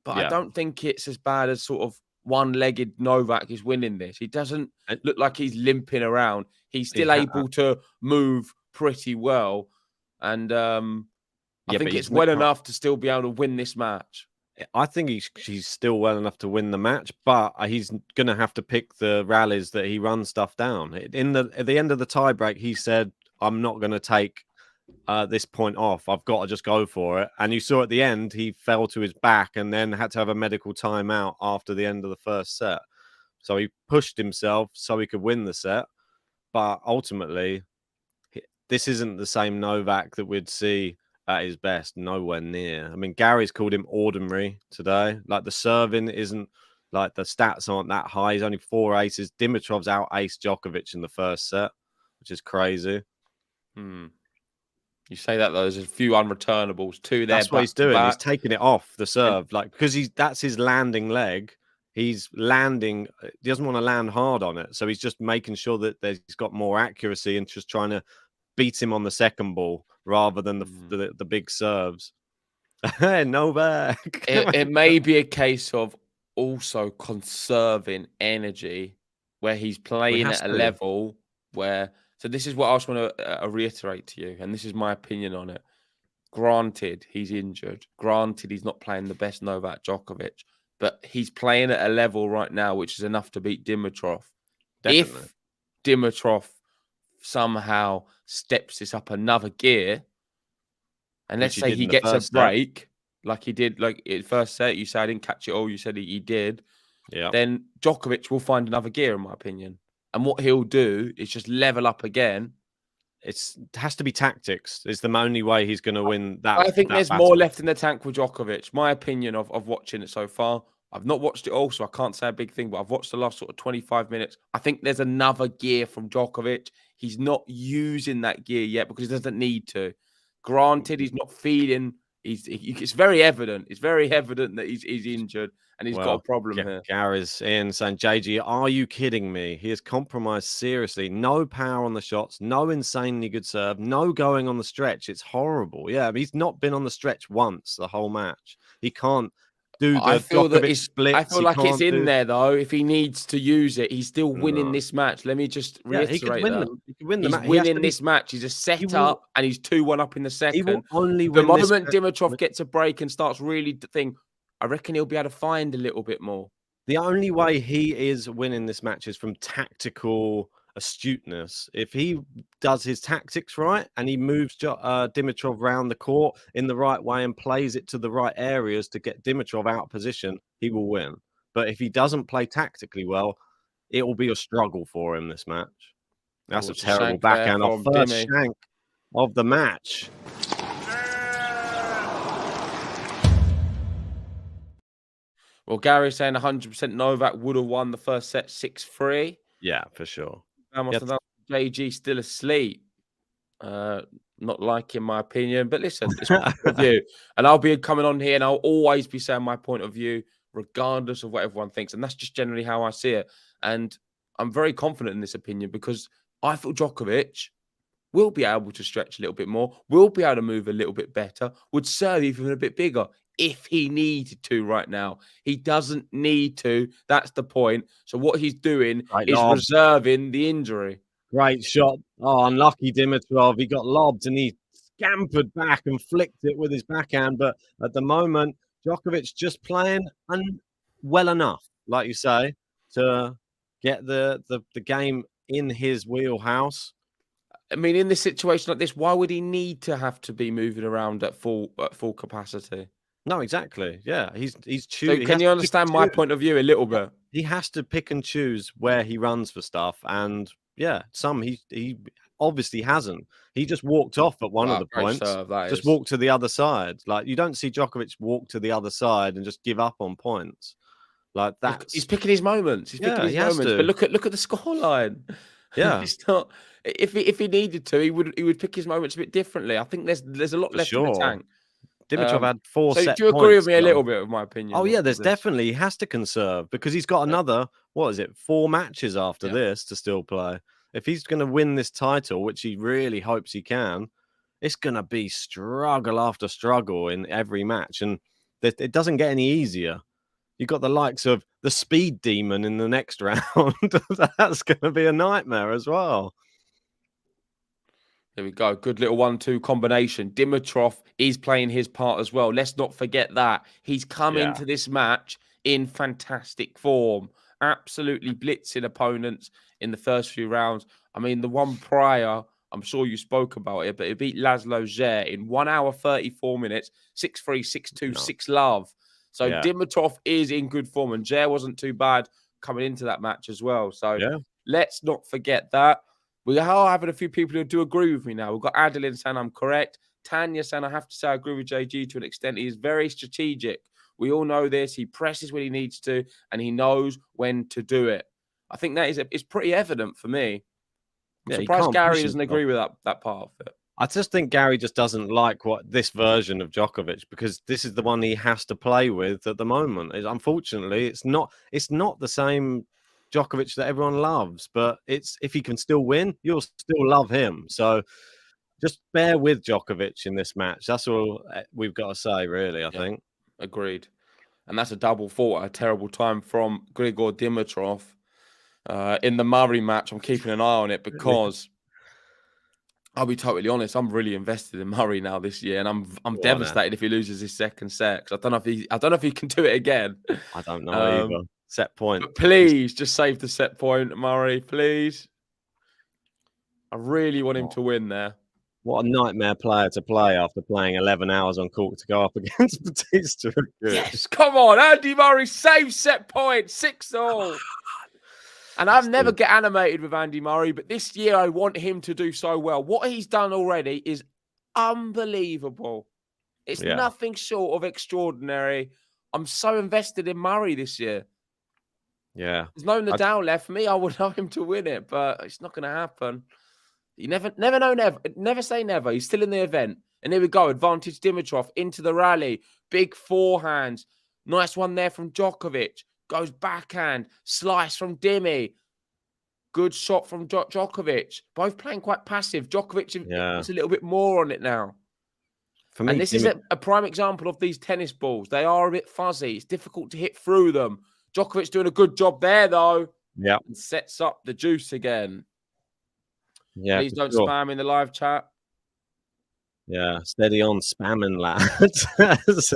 but I don't think it's as bad as sort of one-legged Novak is winning this. He doesn't look like he's limping around. He's still able to move pretty well. And I think it's well enough to still be able to win this match. I think he's still well enough to win the match, but he's going to have to pick the rallies that he runs stuff down. At the end of the tiebreak, he said, I'm not going to take this point off. I've got to just go for it. And you saw at the end, he fell to his back and then had to have a medical timeout after the end of the first set. So he pushed himself so he could win the set. But ultimately, this isn't the same Novak that we'd see at his best. Nowhere near. I mean, Gary's called him ordinary today. Like the serving isn't, like the stats aren't that high. He's only 4 aces. Dimitrov's out-aced Djokovic in the first set, which is crazy. You say that, though, there's a few unreturnables, 2 there. That's what he's doing. He's taking it off the serve. Like, because that's his landing leg. He's landing. He doesn't want to land hard on it. So he's just making sure that he's got more accuracy and just trying to beat him on the second ball rather than the big serves. Novak. It may be a case of also conserving energy where he's playing at a level where... So this is what I just want to reiterate to you, and this is my opinion on it. Granted, he's injured. Granted, he's not playing the best Novak Djokovic, but he's playing at a level right now which is enough to beat Dimitrov. Definitely. If Dimitrov somehow steps this up another gear, and let's say he gets a break, like he did, like in first set, you said I didn't catch it all, you said he did, then Djokovic will find another gear, in my opinion. And what he'll do is just level up again. It has to be tactics. It's the only way he's going to win that. I think there's more left in the tank with Djokovic. My opinion of watching it so far. I've not watched it all, so I can't say a big thing, but I've watched the last sort of 25 minutes. I think there's another gear from Djokovic. He's not using that gear yet because he doesn't need to. Granted, he's not feeling... It's very evident. It's very evident that he's injured and he's got a problem here. Gary's in saying, JG, are you kidding me? He is compromised seriously. No power on the shots. No insanely good serve. No going on the stretch. It's horrible. Yeah, he's not been on the stretch once the whole match. He can't do the Djokovic splits. I feel like it's in there, though. If he needs to use it, he's still winning this match. Let me just reiterate he could win the match. He's winning this match. He's a set up and he's 2-1 up in the second. The moment Dimitrov gets a break and starts really I reckon he'll be able to find a little bit more. The only way he is winning this match is from tactical astuteness. If he does his tactics right and he moves Dimitrov round the court in the right way and plays it to the right areas to get Dimitrov out of position, he will win. But if he doesn't play tactically well, it will be a struggle for him this match. That's a terrible backhand off first shank of the match. Well, Gary's saying 100% Novak would have won the first set 6-3. Yeah, for sure. JG still asleep. Not liking my opinion, but listen, it's my point of view. And I'll be coming on here and I'll always be saying my point of view, regardless of what everyone thinks. And that's just generally how I see it. And I'm very confident in this opinion because I feel Djokovic will be able to stretch a little bit more, will be able to move a little bit better, would serve even a bit bigger if he needed to right now. He doesn't need to. That's the point. So what he's doing is reserving the injury. Great shot. Oh, unlucky Dimitrov. He got lobbed and he scampered back and flicked it with his backhand. But at the moment, Djokovic just playing well enough, like you say, to get the game in his wheelhouse. I mean, in this situation like this, why would he need to have to be moving around at full capacity? No, exactly. Yeah, he's choosing. So can you understand my point of view a little bit? He has to pick and choose where he runs for stuff, and yeah, some he obviously hasn't. He just walked off at one of the points. Just walked to the other side. Like you don't see Djokovic walk to the other side and just give up on points. Like that. He's picking his moments. He's picking his moments. But look at the scoreline. Yeah, it's not. If he needed to, he would pick his moments a bit differently. I think there's a lot left in the tank. Dimitrov had 4 set points. Do you agree with me a little bit with my opinion? Oh, yeah, there's definitely, he has to conserve because he's got another, 4 matches after this to still play. If he's going to win this title, which he really hopes he can, it's going to be struggle after struggle in every match. And it doesn't get any easier. You've got the likes of the speed demon in the next round. That's going to be a nightmare as well. There we go. Good little 1-2 combination. Dimitrov is playing his part as well. Let's not forget that. He's come into this match in fantastic form. Absolutely blitzing opponents in the first few rounds. I mean, the one prior, I'm sure you spoke about it, but he beat Laszlo Zher in 1 hour, 34 minutes, 6-3, 6-2, 6-love. So Dimitrov is in good form, and Zher wasn't too bad coming into that match as well. So let's not forget that. We are having a few people who do agree with me now. We've got Adeline saying I'm correct. Tanya saying I have to say I agree with JG to an extent. He is very strategic. We all know this. He presses when he needs to, and he knows when to do it. I think that is pretty evident for me. I'm surprised Gary doesn't agree with that part of it. I just think Gary just doesn't like this version of Djokovic because this is the one he has to play with at the moment. Unfortunately, it's not the same Djokovic that everyone loves, but if he can still win, you'll still love him. So just bear with Djokovic in this match. That's all we've got to say, really, I think. Agreed. And that's a double fault at a terrible time from Grigor Dimitrov. In the Murray match, I'm keeping an eye on it because I'll be totally honest, I'm really invested in Murray now this year, and I'm devastated if he loses his second set. I don't know if he can do it again. I don't know either. Set point. But please, just save the set point, Murray, please. I really want him to win there. What a nightmare player to play after playing 11 hours on court to go up against Batista. Yes, come on. Andy Murray, save set point, 6-all. And I've never get animated with Andy Murray, but this year I want him to do so well. What he's done already is unbelievable. It's nothing short of extraordinary. I'm so invested in Murray this year. Yeah. There's no Nadal left. For me, I would love him to win it, but it's not going to happen. You never know, never say never. He's still in the event. And here we go. Advantage Dimitrov into the rally. Big forehands. Nice one there from Djokovic. Goes backhand. Slice from Dimi. Good shot from Djokovic. Both playing quite passive. Djokovic is a little bit more on it now. For me, and this is a prime example of these tennis balls. They are a bit fuzzy. It's difficult to hit through them. Djokovic doing a good job there, though. Yeah. And sets up the juice again. Yeah. Please don't spam in the live chat. Yeah. Steady on spamming, lads. That's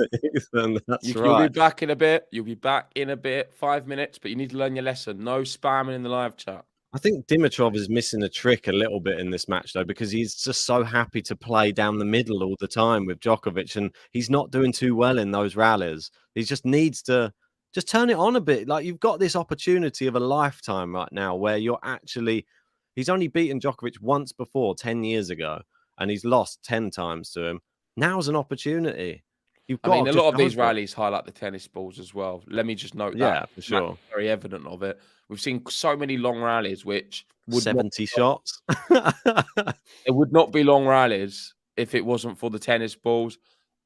You'll be back in a bit. You'll be back in a bit. 5 minutes, but you need to learn your lesson. No spamming in the live chat. I think Dimitrov is missing a trick a little bit in this match, though, because he's just so happy to play down the middle all the time with Djokovic, and he's not doing too well in those rallies. He just needs to just turn it on a bit. Like, you've got this opportunity of a lifetime right now where you're actually... He's only beaten Djokovic once before, 10 years ago, and he's lost 10 times to him. Now's an opportunity. You've got I mean, a lot of these go for it. rallies highlight the tennis balls as well. Let me just note that. Yeah, for sure. That's very evident of it. We've seen so many long rallies which would 70 shots. It would not be long rallies if it wasn't for the tennis balls.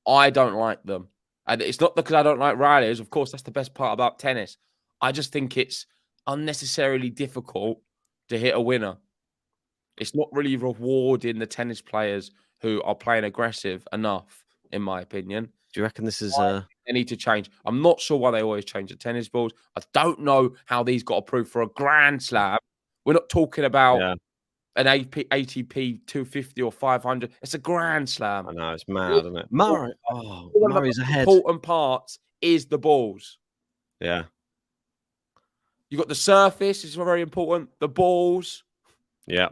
I don't like them. And it's not because I don't like rallies. Of course, that's the best part about tennis. I just think it's unnecessarily difficult to hit a winner. It's not really rewarding the tennis players who are playing aggressive enough, in my opinion. Do you reckon this is They need to change. I'm not sure why they always change the tennis balls. I don't know how these got approved for a Grand Slam. We're not talking about an ATP 250 or 500. It's a Grand Slam. I know, it's mad, isn't it? Murray. Oh, Murray's ahead. Important parts is the balls. Yeah. You got the surface, is very important. The balls. Yeah.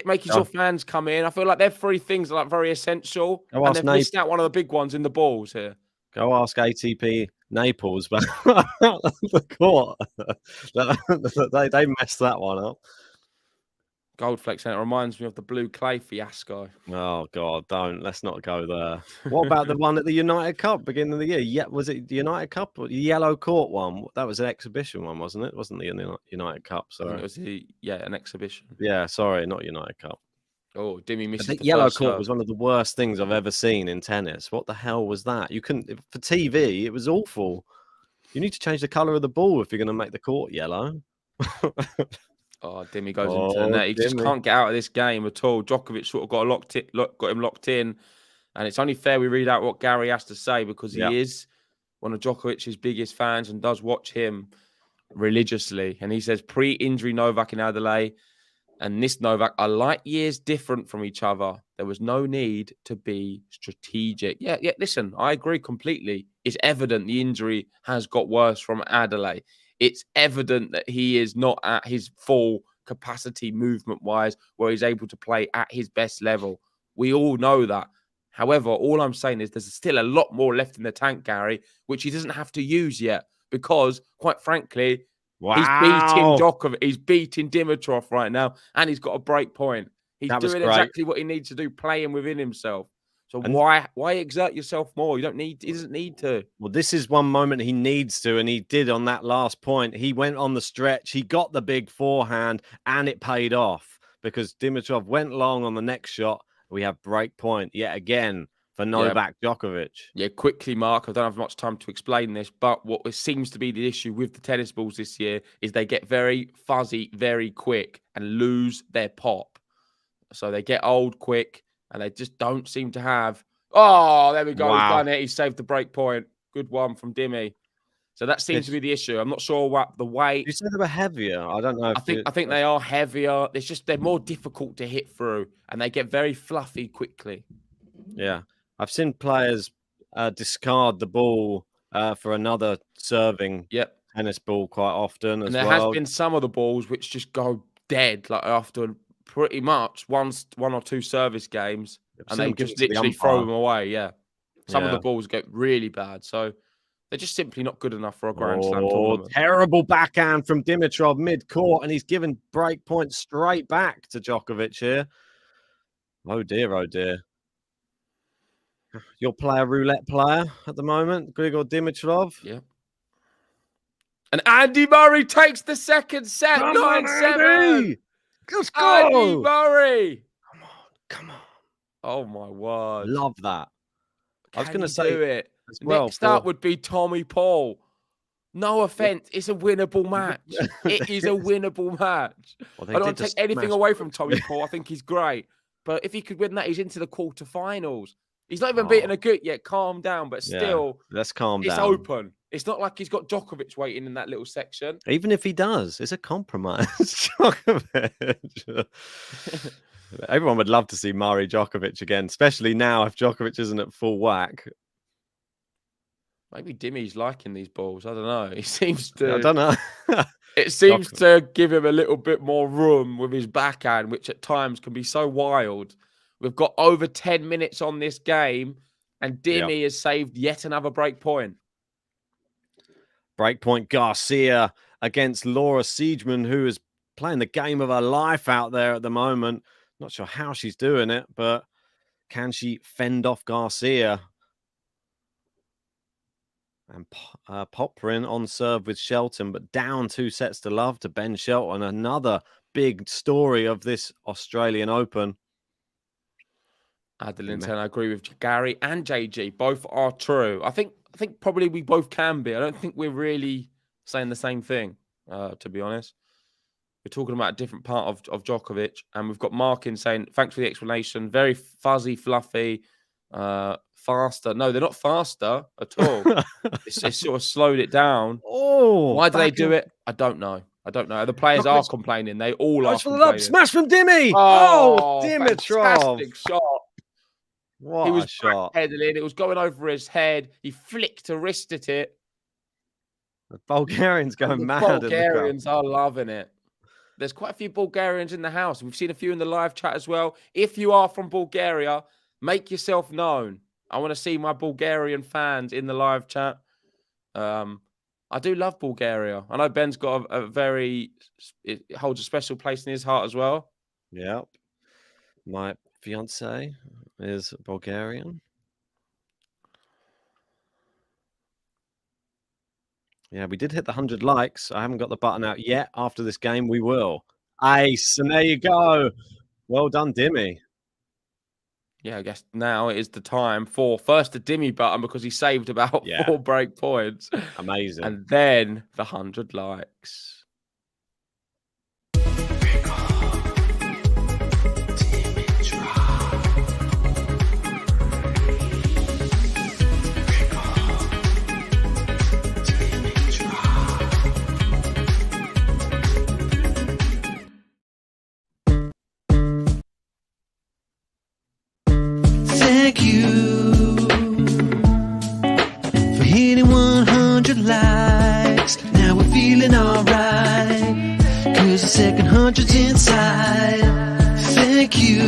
Making sure fans come in. I feel like they're three things that are like very essential. And they've missed out one of the big ones in the balls here. Go ask ATP Naples about the court. They messed that one up. Goldflex, and it reminds me of the blue clay fiasco. Oh, God, don't. Let's not go there. What about the one at the United Cup beginning of the year? Yeah, was it the United Cup or the yellow court one? That was an exhibition one, wasn't it? Wasn't the United Cup? Sorry. It was an exhibition. Yeah, sorry, not United Cup. Oh, Dimmy missed the yellow court was one of the worst things I've ever seen in tennis. What the hell was that? You couldn't, for TV, it was awful. You need to change the colour of the ball if you're going to make the court yellow. Oh, Dimmy goes into the net. He just can't get out of this game at all. Djokovic sort of got him locked in. And it's only fair we read out what Gary has to say, because he is one of Djokovic's biggest fans and does watch him religiously. And he says, pre-injury Novak and Adelaide and this Novak are light years different from each other. There was no need to be strategic. Yeah, listen, I agree completely. It's evident the injury has got worse from Adelaide. It's evident that he is not at his full capacity movement-wise, where he's able to play at his best level. We all know that. However, all I'm saying is there's still a lot more left in the tank, Gary, which he doesn't have to use yet, because, quite frankly, he's beating Djokovic. He's beating Dimitrov right now, and he's got a break point. He's doing exactly what he needs to do, playing within himself. So why exert yourself more? He doesn't need to. Well, this is one moment he needs to, and he did on that last point. He went on the stretch, he got the big forehand, and it paid off because Dimitrov went long on the next shot. We have break point yet again for Novak Djokovic. Yeah, quickly, Mark. I don't have much time to explain this, but what seems to be the issue with the tennis balls this year is they get very fuzzy very quick and lose their pop. So they get old quick. And they just don't seem to have... Oh, there we go. He's done it. He saved the break point. Good one from Dimmy. So that seems to be the issue. I'm not sure what the weight... You said they were heavier. I don't know. I think they are heavier. It's just they're more difficult to hit through. And they get very fluffy quickly. Yeah. I've seen players discard the ball for another serving tennis ball quite often as well. And there has been some of the balls which just go dead, like after... pretty much one or two service games, and they just literally throw them away. Yeah, some of the balls get really bad, so they're just simply not good enough for a Grand Slam tournament. Terrible backhand from Dimitrov mid-court, and he's given break points straight back to Djokovic here. Oh dear, oh dear. Your roulette player at the moment, Grigor Dimitrov. Yeah. And Andy Murray takes the second set, 9-7. Let's go! Andy Murray! Come on. Oh, my word. Love that. I was going to say it. Next up would be Tommy Paul. No offense, it's a winnable match. It is a winnable match. I don't want to take anything away from Tommy Paul. I think he's great. But if he could win that, he's into the quarterfinals. He's not even beaten a good yet. Calm down, but still. Let's calm down. It's open. It's not like he's got Djokovic waiting in that little section. Even if he does, it's a compromise. Djokovic. Everyone would love to see Murray Djokovic again, especially now if Djokovic isn't at full whack. Maybe Dimmy's liking these balls. I don't know. He seems to. I don't know. It seems to give him a little bit more room with his backhand, which at times can be so wild. We've got over 10 minutes on this game, and Dimi has saved yet another break point. Breakpoint Garcia against Laura Siegemann, who is playing the game of her life out there at the moment. Not sure how she's doing it, but can she fend off Garcia? And Poprin on serve with Shelton, but down 2-0 to Ben Shelton. Another big story of this Australian Open. Adeline, I agree with Gary and JG. Both are true. I think probably we both can be. I don't think we're really saying the same thing, to be honest. We're talking about a different part of Djokovic, and we've got Markin saying, thanks for the explanation. Very fuzzy, fluffy, faster. No, they're not faster at all. It's sort of slowed it down. Oh, why do they do it? I don't know. The players are complaining. They all are complaining. Smash from Dimi. Oh, Dimitrov. Fantastic shot. What he was a shot. Backpedaling. It was going over his head. He flicked a wrist at it. The Bulgarians going mad. Bulgarians are loving it. There's quite a few Bulgarians in the house. We've seen a few in the live chat as well. If you are from Bulgaria, make yourself known. I want to see my Bulgarian fans in the live chat. I do love Bulgaria. I know Ben's got it holds a special place in his heart as well. Yep. My fiance is Bulgarian. Yeah, we did hit the 100 likes. I haven't got the button out yet. After this game, we will. Ace, and there you go. Well done, Dimi. Yeah, I guess now is the time for first the Dimi button because he saved about 4 break points. Amazing. And then the 100 likes. Thank you for hitting 100 likes. Now we're feeling alright, 'cause the second 100's inside. Thank you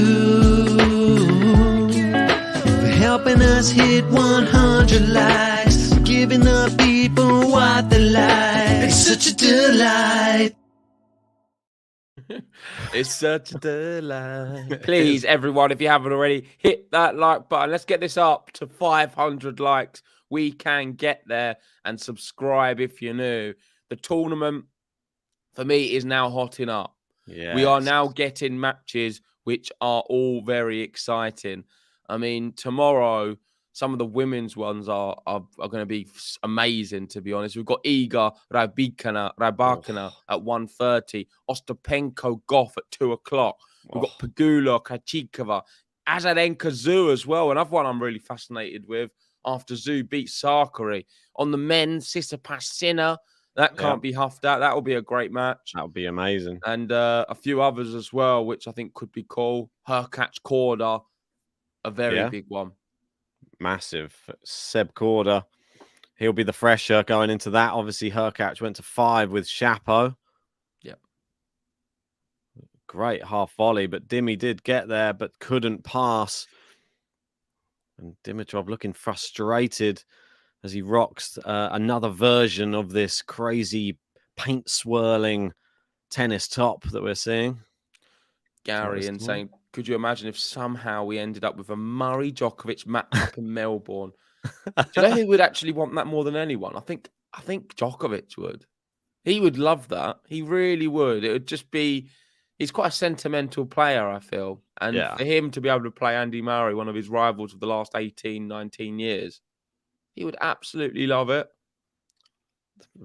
for helping us hit 100 likes, giving the people what they like. It's such a delight. It's such a delight. Please, everyone, if you haven't already, hit that like button. Let's get this up to 500 likes. We can get there. And subscribe if you're new. The tournament, for me, is now hotting up. Yes. We are now getting matches which are all very exciting. I mean, tomorrow, some of the women's ones are going to be amazing, to be honest. We've got Iga Rybakina at 1:30, Ostapenko Goff at 2 o'clock. We've got Pegula Kachikova, Azarenka Zhu as well. Another one I'm really fascinated with after Zhu beat Sakari. On the men, Tsitsipas Sinner. That can't be huffed out. That will be a great match. That would be amazing. And a few others as well, which I think could be cool. Hurkacz Korda, a very big one. Massive. Seb Korda, he'll be the fresher going into that. Obviously, Hurkacz went to 5 with Chapo. Yep. Great half volley, but Dimi did get there, but couldn't pass. And Dimitrov looking frustrated as he rocks another version of this crazy paint swirling tennis top that we're seing. Gary and saying, could you imagine if somehow we ended up with a Murray Djokovic matchup in Melbourne? Do you know who would actually want that more than anyone? I think Djokovic would. He would love that. He really would. It would just be. He's quite a sentimental player, I feel, and for him to be able to play Andy Murray, one of his rivals of the last 18, 19 years, he would absolutely love it.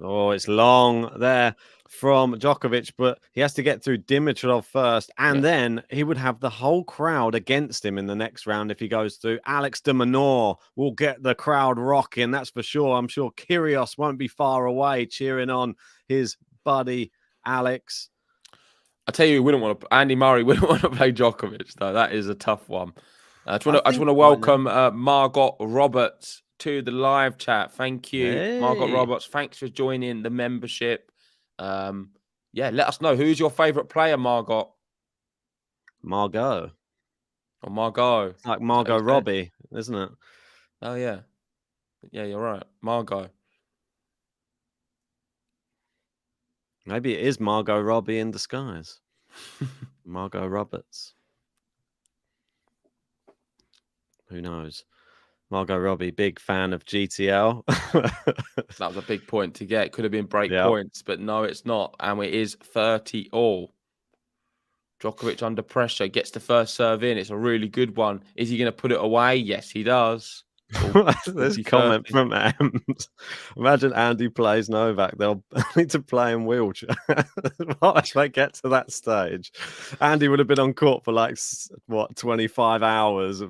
Oh, it's long there from Djokovic, but he has to get through Dimitrov first, and then he would have the whole crowd against him in the next round if he goes through. Alex de Minaur will get the crowd rocking, that's for sure. I'm sure Kyrgios won't be far away cheering on his buddy Alex. I tell you, Andy Murray wouldn't want to play Djokovic, though. That is a tough one. I just want to welcome Margot Roberts to the live chat. Thank you, Margot Roberts. Thanks for joining the membership. Yeah, let us know. Who's your favourite player, Margot? Margot. Or Margot. It's like Margot Robbie, isn't it? Oh, yeah. Yeah, you're right. Margot. Maybe it is Margot Robbie in disguise. Margot Roberts. Who knows? Margot Robbie, big fan of GTL. That was a big point to get. Could have been break points, but no, it's not. And it is 30 all. Djokovic under pressure, gets the first serve in. It's a really good one. Is he going to put it away? Yes, he does. This comment from Ems. Imagine Andy plays Novak. They'll need to play in wheelchair. What if they get to that stage? Andy would have been on court for like, 25 hours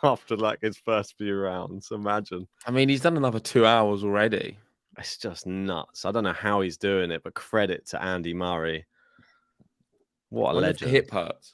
after like his first few rounds. Imagine. I mean, he's done another 2 hours already. It's just nuts. I don't know how he's doing it, but credit to Andy Murray. What a legend. The hip hurts.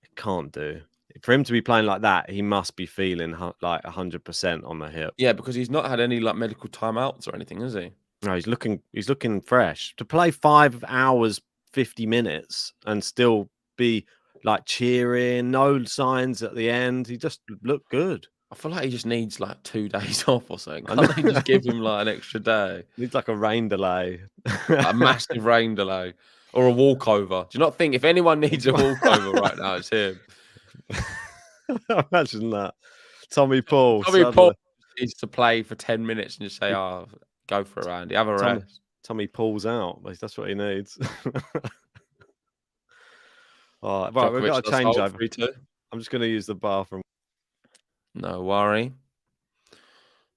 It can't do. For him to be playing like that, he must be feeling like 100% on the hip. Yeah, because he's not had any like medical timeouts or anything, has he? No, he's looking fresh. To play 5 hours, 50 minutes and still be like cheering, no signs at the end. He just looked good. I feel like he just needs like 2 days off or something. Can't they just give him like an extra day? Needs like a rain delay. A massive rain delay. Or a walkover. Do you not think if anyone needs a walkover right now, it's him? Imagine that. Tommy Paul needs to play for 10 minutes and just say, "Oh, go for it, Andy. Have a rest." Tommy Paul's out. That's what he needs. All right, we've got to change over. I'm just going to use the bathroom. No worry.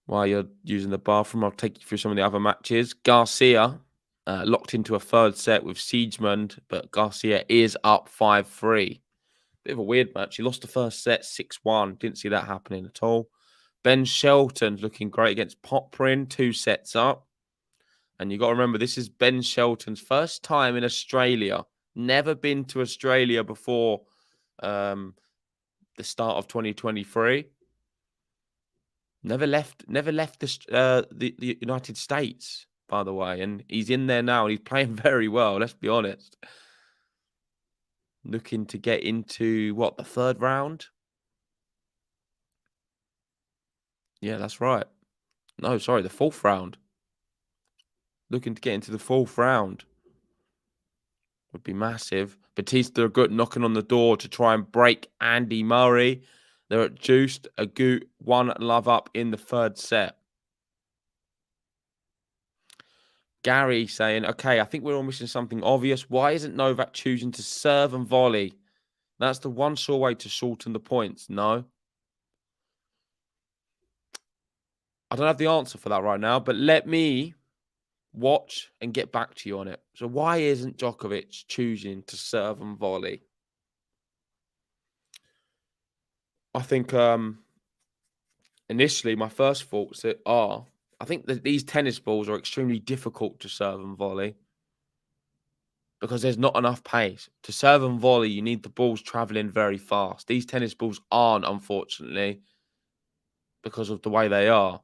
While you're using the bathroom, I'll take you through some of the other matches. Garcia locked into a third set with Siegmund, but Garcia is up 5-3. Bit of a weird match. He lost the first set 6-1. Didn't see that happening at all. Ben Shelton's looking great against Poprin, 2 sets up. And you got to remember, this is Ben Shelton's first time in Australia. Never been to Australia before the start of 2023. Never left the United States, by the way. And he's in there now and he's playing very well, let's be honest. Looking to get into, the third round? Yeah, that's right. No, sorry, the fourth round. Looking to get into the fourth round. Would be massive. Batista Agut knocking on the door to try and break Andy Murray. They're at juiced. Agut 1-love up in the third set. Gary saying, okay, I think we're all missing something obvious. Why isn't Novak choosing to serve and volley? That's the one sure way to shorten the points. No. I don't have the answer for that right now, but let me watch and get back to you on it. So why isn't Djokovic choosing to serve and volley? I think initially my first thoughts are, I think that these tennis balls are extremely difficult to serve and volley because there's not enough pace. To serve and volley, you need the balls traveling very fast. These tennis balls aren't, unfortunately, because of the way they are.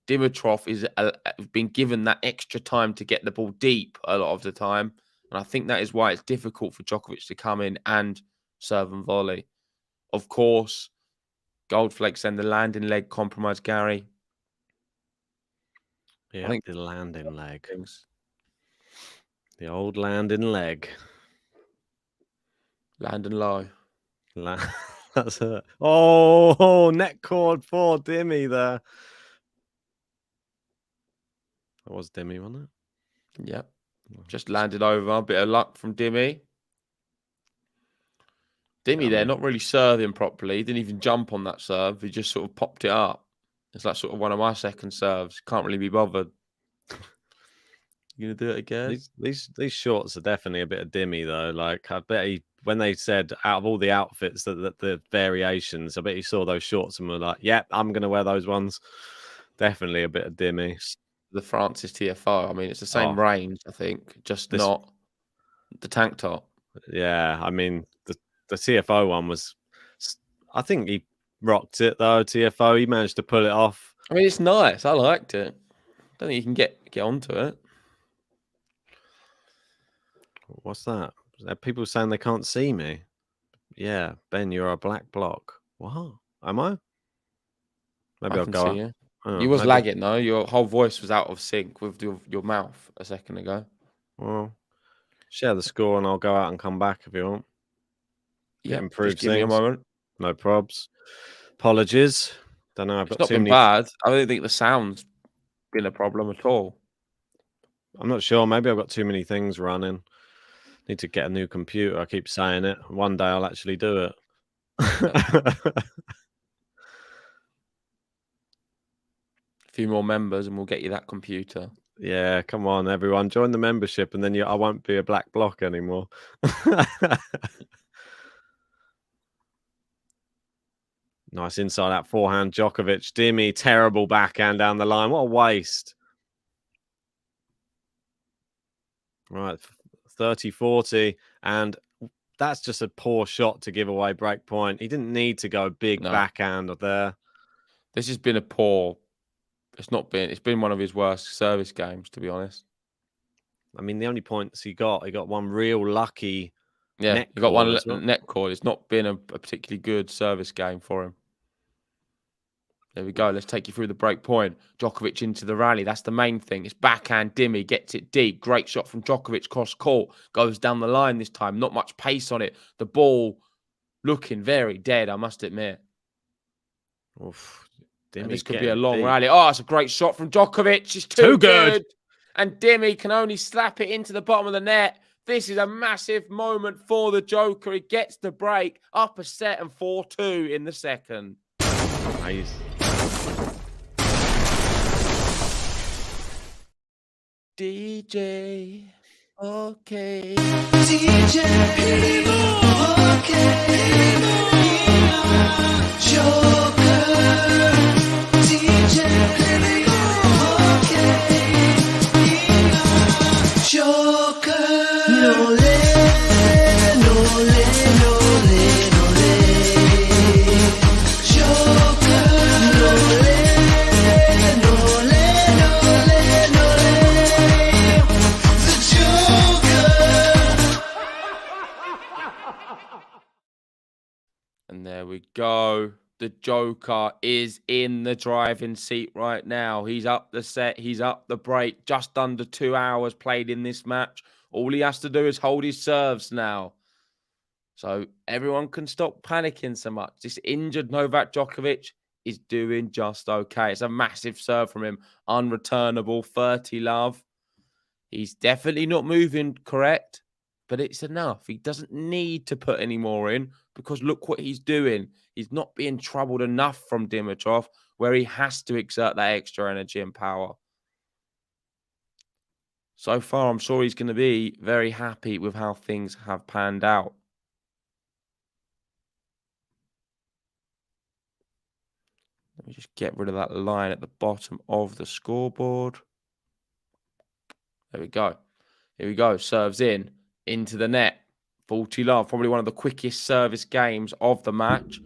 Dimitrov is been given that extra time to get the ball deep a lot of the time. And I think that is why it's difficult for Djokovic to come in and serve and volley. Of course, Goldflakes and the landing leg compromise Gary. Yeah, I think the landing leg. The old landing leg. Landing low. That's it. Oh, neck cord for Dimmy there. That was Dimmy, wasn't it? Yep. Just landed over. A bit of luck from Dimmy. Dimmy there, not really serving properly. He didn't even jump on that serve. He just sort of popped it up. It's like sort of one of my second serves. Can't really be bothered. You gonna do it again? These shorts are definitely a bit of Dimmy though. Like I bet when they said out of all the outfits that the variations, I bet he saw those shorts and were like, "Yep, I'm gonna wear those ones." Definitely a bit of Dimmy. The Francis TFO. I mean, it's the same range, I think, just not the tank top. Yeah, I mean the TFO one was. I think he rocked it though. TFO, he managed to pull it off. I mean, it's nice. I liked it. Don't think you can get onto it. What's that? Are people saying they can't see me? Yeah, Ben, you're a black block. What? Am I? Maybe I I'll can go. see you. You was maybe... lagging though. Your whole voice was out of sync with your mouth a second ago. Well, share the score and I'll go out and come back if you want. Yeah, improve just give me a things. moment. No probs. Apologies. Don't know. It's not been bad. I don't think the sound's been a problem at all. I'm not sure. Maybe I've got too many things running. Need to get a new computer. I keep saying it. One day I'll actually do it. A few more members and we'll get you that computer. Yeah, come on, everyone. Join the membership and then I won't be a black block anymore. Nice inside out forehand, Djokovic. Dimi, terrible backhand down the line. What a waste. Right, 30-40. And that's just a poor shot to give away break point. He didn't need to go big backhand there. This has been a poor... It's been one of his worst service games, to be honest. I mean, the only points he got one real lucky... Yeah, he got one net cord. It's not been a particularly good service game for him. There we go. Let's take you through the break point. Djokovic into the rally. That's the main thing. It's backhand. Dimi gets it deep. Great shot from Djokovic. Cross court. Goes down the line this time. Not much pace on it. The ball looking very dead, I must admit. Oof. And this could be a long rally. Oh, it's a great shot from Djokovic. It's too good. And Dimi can only slap it into the bottom of the net. This is a massive moment for the Joker. He gets the break, up a set and 4-2 in the second. Nice. DJ, okay. DJ, okay. Joker. DJ, okay. Joker. No le, no le, no le, no le. Joker. No le, no le, no le, no le. The Joker. And there we go. The Joker is in the driving seat right now. He's up the set. He's up the break. Just under 2 hours played in this match. All he has to do is hold his serves now. So everyone can stop panicking so much. This injured Novak Djokovic is doing just okay. It's a massive serve from him. Unreturnable, 30 love. He's definitely not moving correct, but it's enough. He doesn't need to put any more in because look what he's doing. He's not being troubled enough from Dimitrov where he has to exert that extra energy and power. So far, I'm sure he's going to be very happy with how things have panned out. Let me just get rid of that line at the bottom of the scoreboard. There we go. Here we go. Serves in, into the net. 40 love. Probably one of the quickest service games of the match.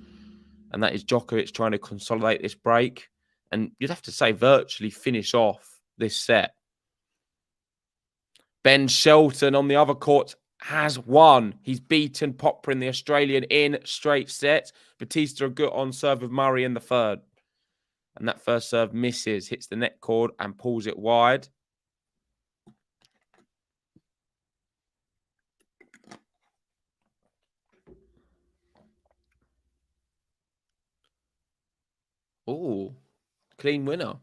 And that is Djokovic trying to consolidate this break. And you'd have to say virtually finish off this set. Ben Shelton on the other court has won. He's beaten Popper, the Australian, in straight sets. Batista good on serve with Murray in the third. And that first serve misses, hits the net cord and pulls it wide. Oh, clean winner.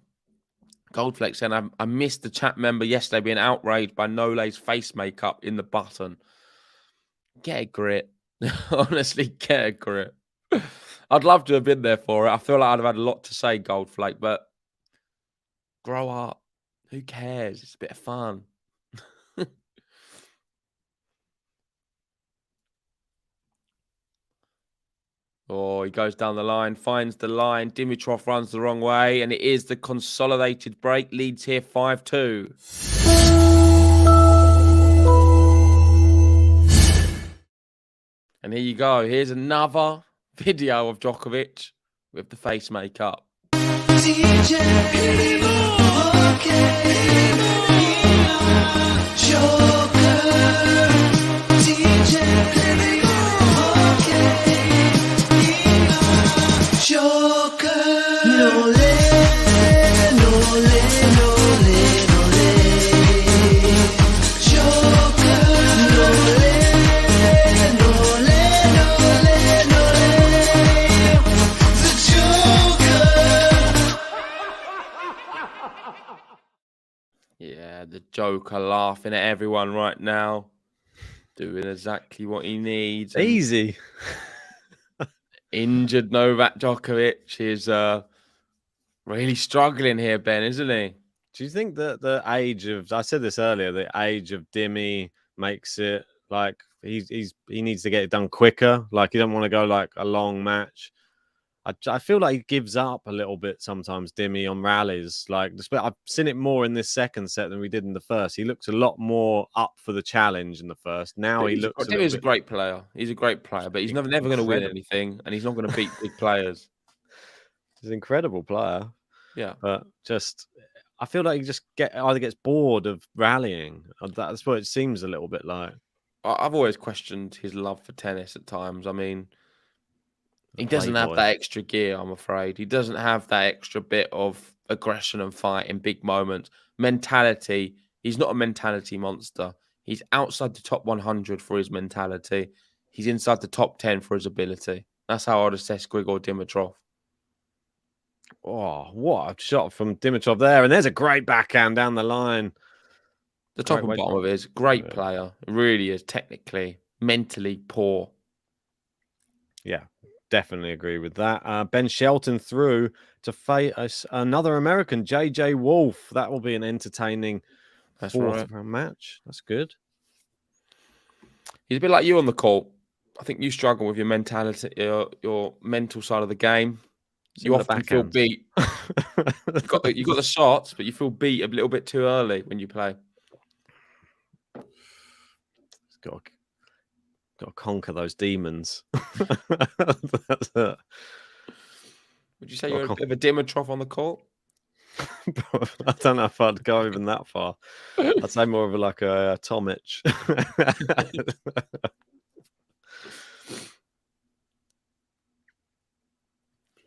Goldflex saying, I missed the chat member yesterday being outraged by Nole's face makeup in the button. Get a grip. Honestly, get a grip. I'd love to have been there for it. I feel like I'd have had a lot to say, Goldflake, but grow up. Who cares? It's a bit of fun. Oh, he goes down the line, finds the line. Dimitrov runs the wrong way, and it is the consolidated break. Leads here 5-2. And here you go. Here's another video of Djokovic with the face makeup. Joker. Joker laughing at everyone right now, doing exactly what he needs. Easy. Injured Novak Djokovic is really struggling here, Ben, isn't he? Do you think that the age of, I said this earlier, the age of Dimmy makes it like he needs to get it done quicker? Like, he don't want to go like a long match. I feel like he gives up a little bit sometimes, Dimmy, on rallies. Like, I've seen it more in this second set than we did in the first. He looks a lot more up for the challenge in the first. Now he looks. Dimmy's a great player. He's a great player, but he's never going to win anything, and he's not going to beat big players. He's an incredible player. Yeah, but just I feel like he just either gets bored of rallying. That's what it seems a little bit like. I've always questioned his love for tennis at times. I mean, he doesn't have that extra gear, I'm afraid. He doesn't have that extra bit of aggression and fight in big moments. Mentality, he's not a mentality monster. He's outside the top 100 for his mentality. He's inside the top 10 for his ability. That's how I'd assess Grigor Dimitrov. Oh, what a shot from Dimitrov there. And there's a great backhand down the line. The top and bottom of it is great player. It really is, technically, mentally poor. Yeah, definitely agree with that. Ben Shelton through to face another American, JJ Wolf. That will be an entertaining fourth round match. That's good. He's a bit like you on the court. I think you struggle with your mentality, your mental side of the game. You often feel beat. You've got the shots, but you feel beat a little bit too early when you play. Got to conquer those demons. That's it. Would you say you're a bit of a Dimitrov on the court? I don't know if I'd go even that far. I'd say more of like a Tomic.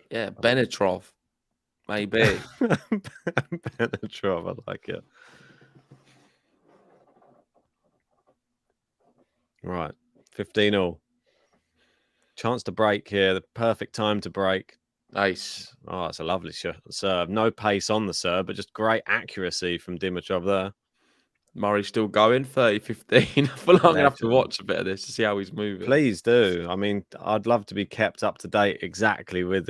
Yeah, Benetrov, maybe. Benetrov, I like it. Right, 15-all. Chance to break here. The perfect time to break. Nice. Oh, it's a lovely serve. No pace on the serve, but just great accuracy from Dimitrov there. Murray's still going, 30-15. I feel like I'm going to have to watch a bit of this to see how he's moving. Please do. I mean, I'd love to be kept up to date exactly with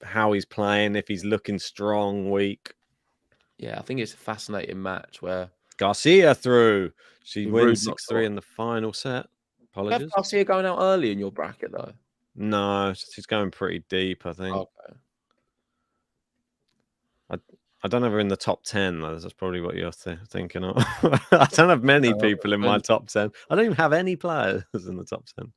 how he's playing, if he's looking strong, weak. Yeah, I think it's a fascinating match where Garcia through. She wins 6-3 in the final set. Apologies. Garcia going out early in your bracket, though? No, she's going pretty deep, I think. Okay. I don't have her in the top 10, though. That's probably what you're thinking of. I don't have many people in my top 10. I don't even have any players in the top 10.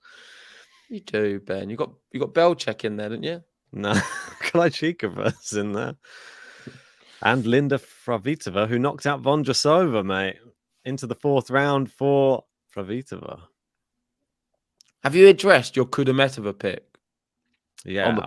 You do, Ben. You got Belichick in there, didn't you? No, Krejcikova's in there. And Linda Fravitova, who knocked out Vondrasova, mate, into the fourth round for Fravitova. Have you addressed your Kudermetova pick? Yeah,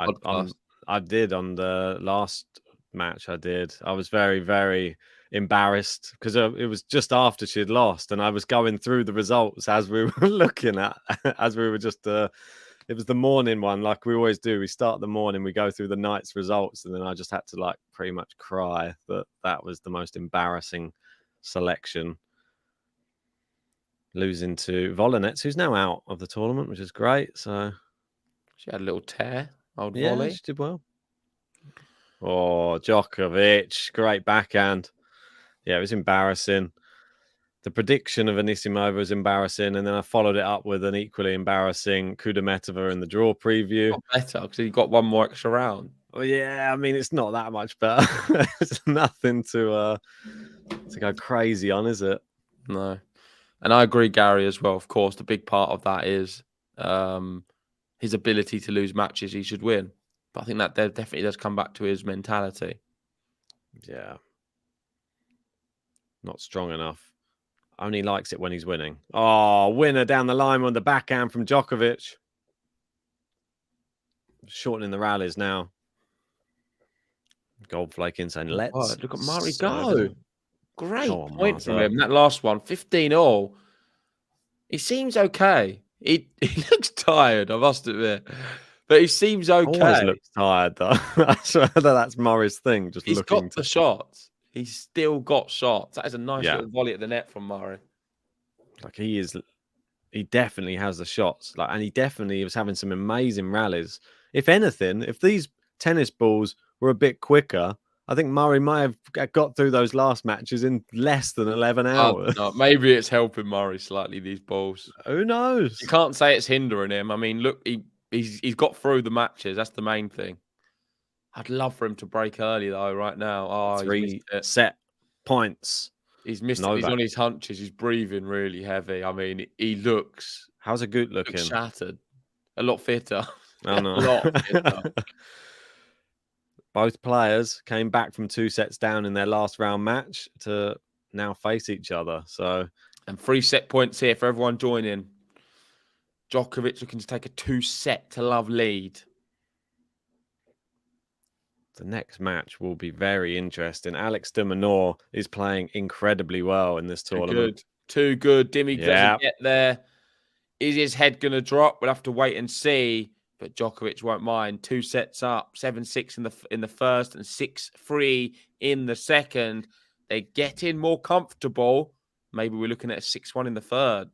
I did on the last match. I did. I was very, very embarrassed because it was just after she had lost, and I was going through the results as we were looking at, as we were just. It was the morning one, like we always do. We start the morning, we go through the night's results, and then I just had to like pretty much cry that was the most embarrassing selection. Losing to Volinets, who's now out of the tournament, which is great. So she had a little tear. Yeah, volley. She did well. Oh, Djokovic, great backhand. Yeah, it was embarrassing. The prediction of Anisimova was embarrassing, and then I followed it up with an equally embarrassing Kudermetova in the draw preview. Got better because he got one more extra round. Well, yeah, I mean, it's not that much better. It's nothing to go crazy on, is it? No. And I agree, Gary, as well. Of course, the big part of that is his ability to lose matches he should win. But I think that definitely does come back to his mentality. Yeah. Not strong enough. Only likes it when he's winning. Oh, winner down the line on the backhand from Djokovic. Shortening the rallies now. Goldflake in saying, let's. Look at Murray go. Great point from him. That last one, 15-all. He seems okay. He looks tired, I must admit. But he seems okay. Always looks tired, though. I swear that's Murray's thing. He's got the shots. He's still got shots. That is a nice little volley at the net from Murray. Like he definitely has the shots. Like, and he definitely was having some amazing rallies. If anything, if these tennis balls were a bit quicker, I think Murray might have got through those last matches in less than 11 hours. Maybe it's helping Murray slightly, these balls. Who knows? You can't say it's hindering him. I mean, look, he's got through the matches. That's the main thing. I'd love for him to break early, though, right now. Oh, 3 set points. He's missed it. He's on his hunches. He's breathing really heavy. I mean, he looks... How's it good looking? Shattered. A lot fitter. Oh, no. A lot fitter. Both players came back from 2 sets down in their last round match to now face each other. And 3 set points here for everyone joining. Djokovic looking to take a 2-set-to-love lead. The next match will be very interesting. Alex de Minaur is playing incredibly well in this tournament. Too good. Dimmy doesn't get there. Is his head going to drop? We'll have to wait and see. But Djokovic won't mind. 2 sets up, 7-6 in the first and 6-3 in the second. They're getting more comfortable. Maybe we're looking at a 6-1 in the third.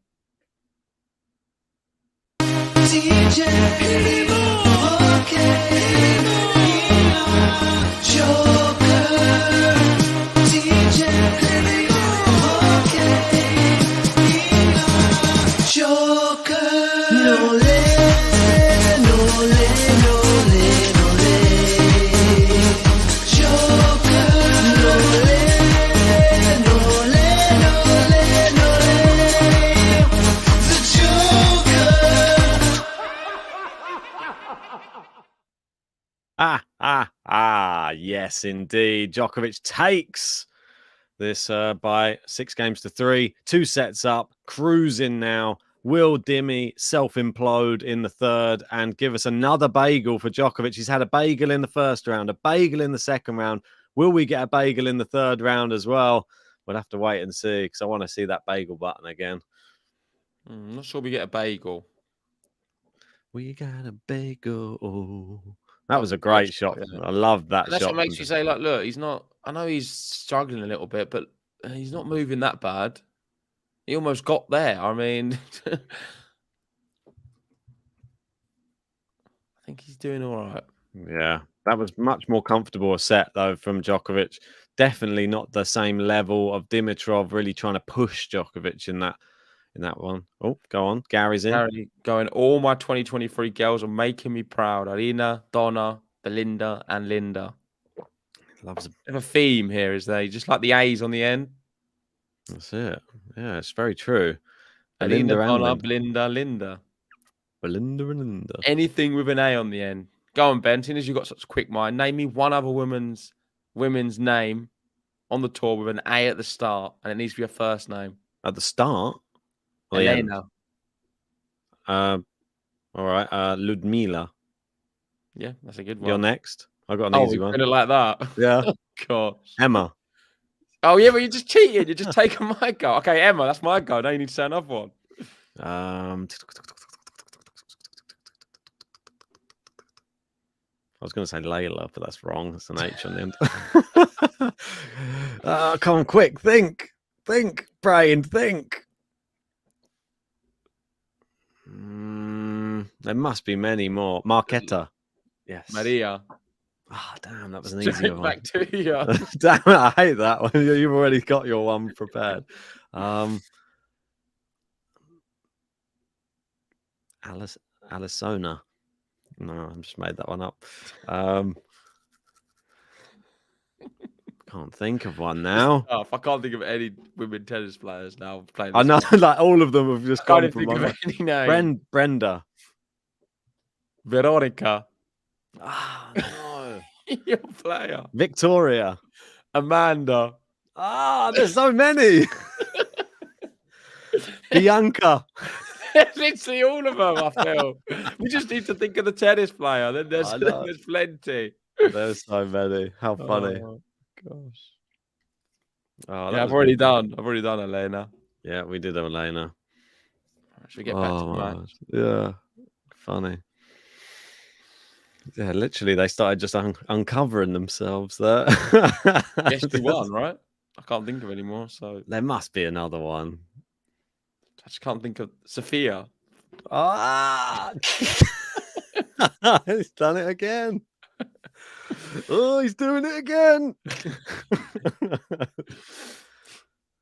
Yes, indeed. Djokovic takes this by 6-3, 2 sets up, cruising now. Will Dimmy self-implode in the third and give us another bagel for Djokovic? He's had a bagel in the first round, a bagel in the second round. Will we get a bagel in the third round as well? We'll have to wait and see because I want to see that bagel button again. I'm not sure we get a bagel. We got a bagel. That was a great shot. I loved that shot. That's what makes you say, like, look, he's not... I know he's struggling a little bit, but he's not moving that bad. He almost got there. I mean... I think he's doing all right. Yeah, that was much more comfortable a set, though, from Djokovic. Definitely not the same level of Dimitrov really trying to push Djokovic in that one. Oh, go on. Gary's in. Gary going, all my 2023 girls are making me proud. Arina, Donna, Belinda, and Linda. Loves a theme here, is there? Just like the A's on the end. That's it. Yeah, it's very true. Belinda, Donna, Belinda, Linda. Belinda and Linda. Anything with an A on the end. Go on, Ben. Seeing as you've got such a quick mind, name me one other women's name on the tour with an A at the start, and it needs to be a first name. At the start? Elena. All right. Ludmila. Yeah, that's a good one. You're next. I got an easy one. Like that. Yeah. Gosh. Emma. Oh yeah, but you just cheated. You're just taking my go. Okay, Emma, that's my go. Now you need to say another one. I was going to say Layla, but that's wrong. That's an H on the end. Come on, quick. Think, brain, think. There must be many more. Marketa. Yes. Maria. Damn, that was an easy one. Back to you. Damn it, I hate that one. You've already got your one prepared. Alisona. No, I just made that one up. Can't think of one now. I can't think of any women tennis players now playing. I know, like all of them have just gone from think of any name. Brenda. Veronica. No. Your player. Victoria. Amanda. There's so many. Bianca. Literally all of them, I feel. We just need to think of the tennis player. Then there's plenty. There's so many. How funny. Oh, gosh. Yeah, I've already done Elena. Yeah, we did Elena. Should we get back to the match? Yeah. Funny. Yeah, literally, they started just uncovering themselves there. Guess who won, right? I can't think of any more. So there must be another one. I just can't think of Sophia. Ah, he's done it again. Oh, he's doing it again.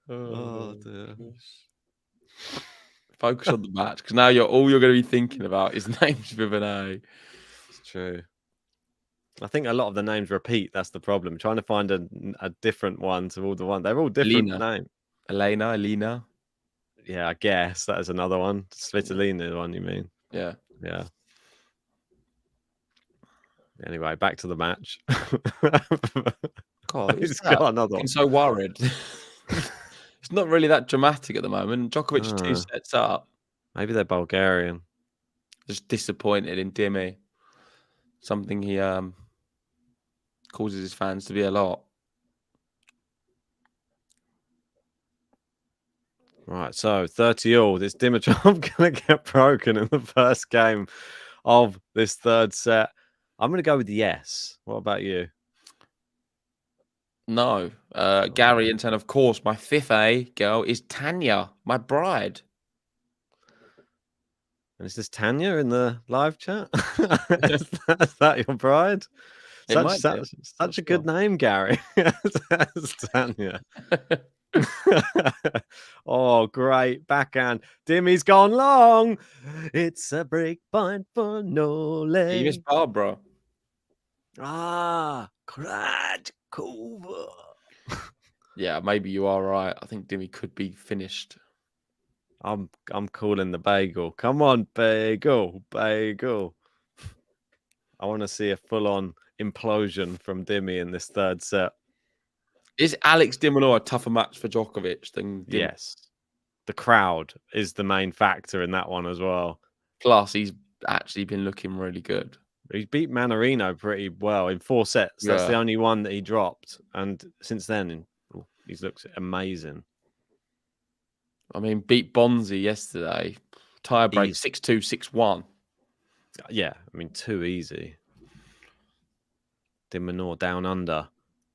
Oh dear. Focus on the match, because now all you're going to be thinking about is names with an A. It's true. I think a lot of the names repeat. That's the problem. Trying to find a different one to all the ones. They're all different names. Elena. Yeah, I guess that is another one. Svitolina, one you mean? Yeah. Yeah. Anyway, back to the match. God, he's got another one. I'm so worried. It's not really that dramatic at the moment. Djokovic 2 sets up. Maybe they're Bulgarian. Just disappointed in Dimi. Something he causes his fans to be a lot. Right, so 30-all. This Dimitrov going to get broken in the first game of this third set. I'm going to go with yes. What about you? No. Gary, and of course, my 5th A girl is Tanya, my bride. And is this Tanya in the live chat? Is that your bride? Such a good name, Gary. That's Tanya. Oh, great backhand. Dimmy's gone long. It's a break point for Nole. You missed Barbara. Ah, Krajkova. Yeah, maybe you are right. I think Dimmy could be finished. I'm calling the bagel. Come on, bagel. I want to see a full-on implosion from Dimmy in this third set. Is Alex de Minaur a tougher match for Djokovic than Dimmy? Yes. The crowd is the main factor in that one as well. Plus, he's actually been looking really good. He beat Manarino pretty well in 4 sets. That's the only one that he dropped. And since then, he's looked amazing. I mean, beat Bonzi yesterday. Tiebreak 6-2, 6-1. Yeah, I mean, too easy. De Minaur down under.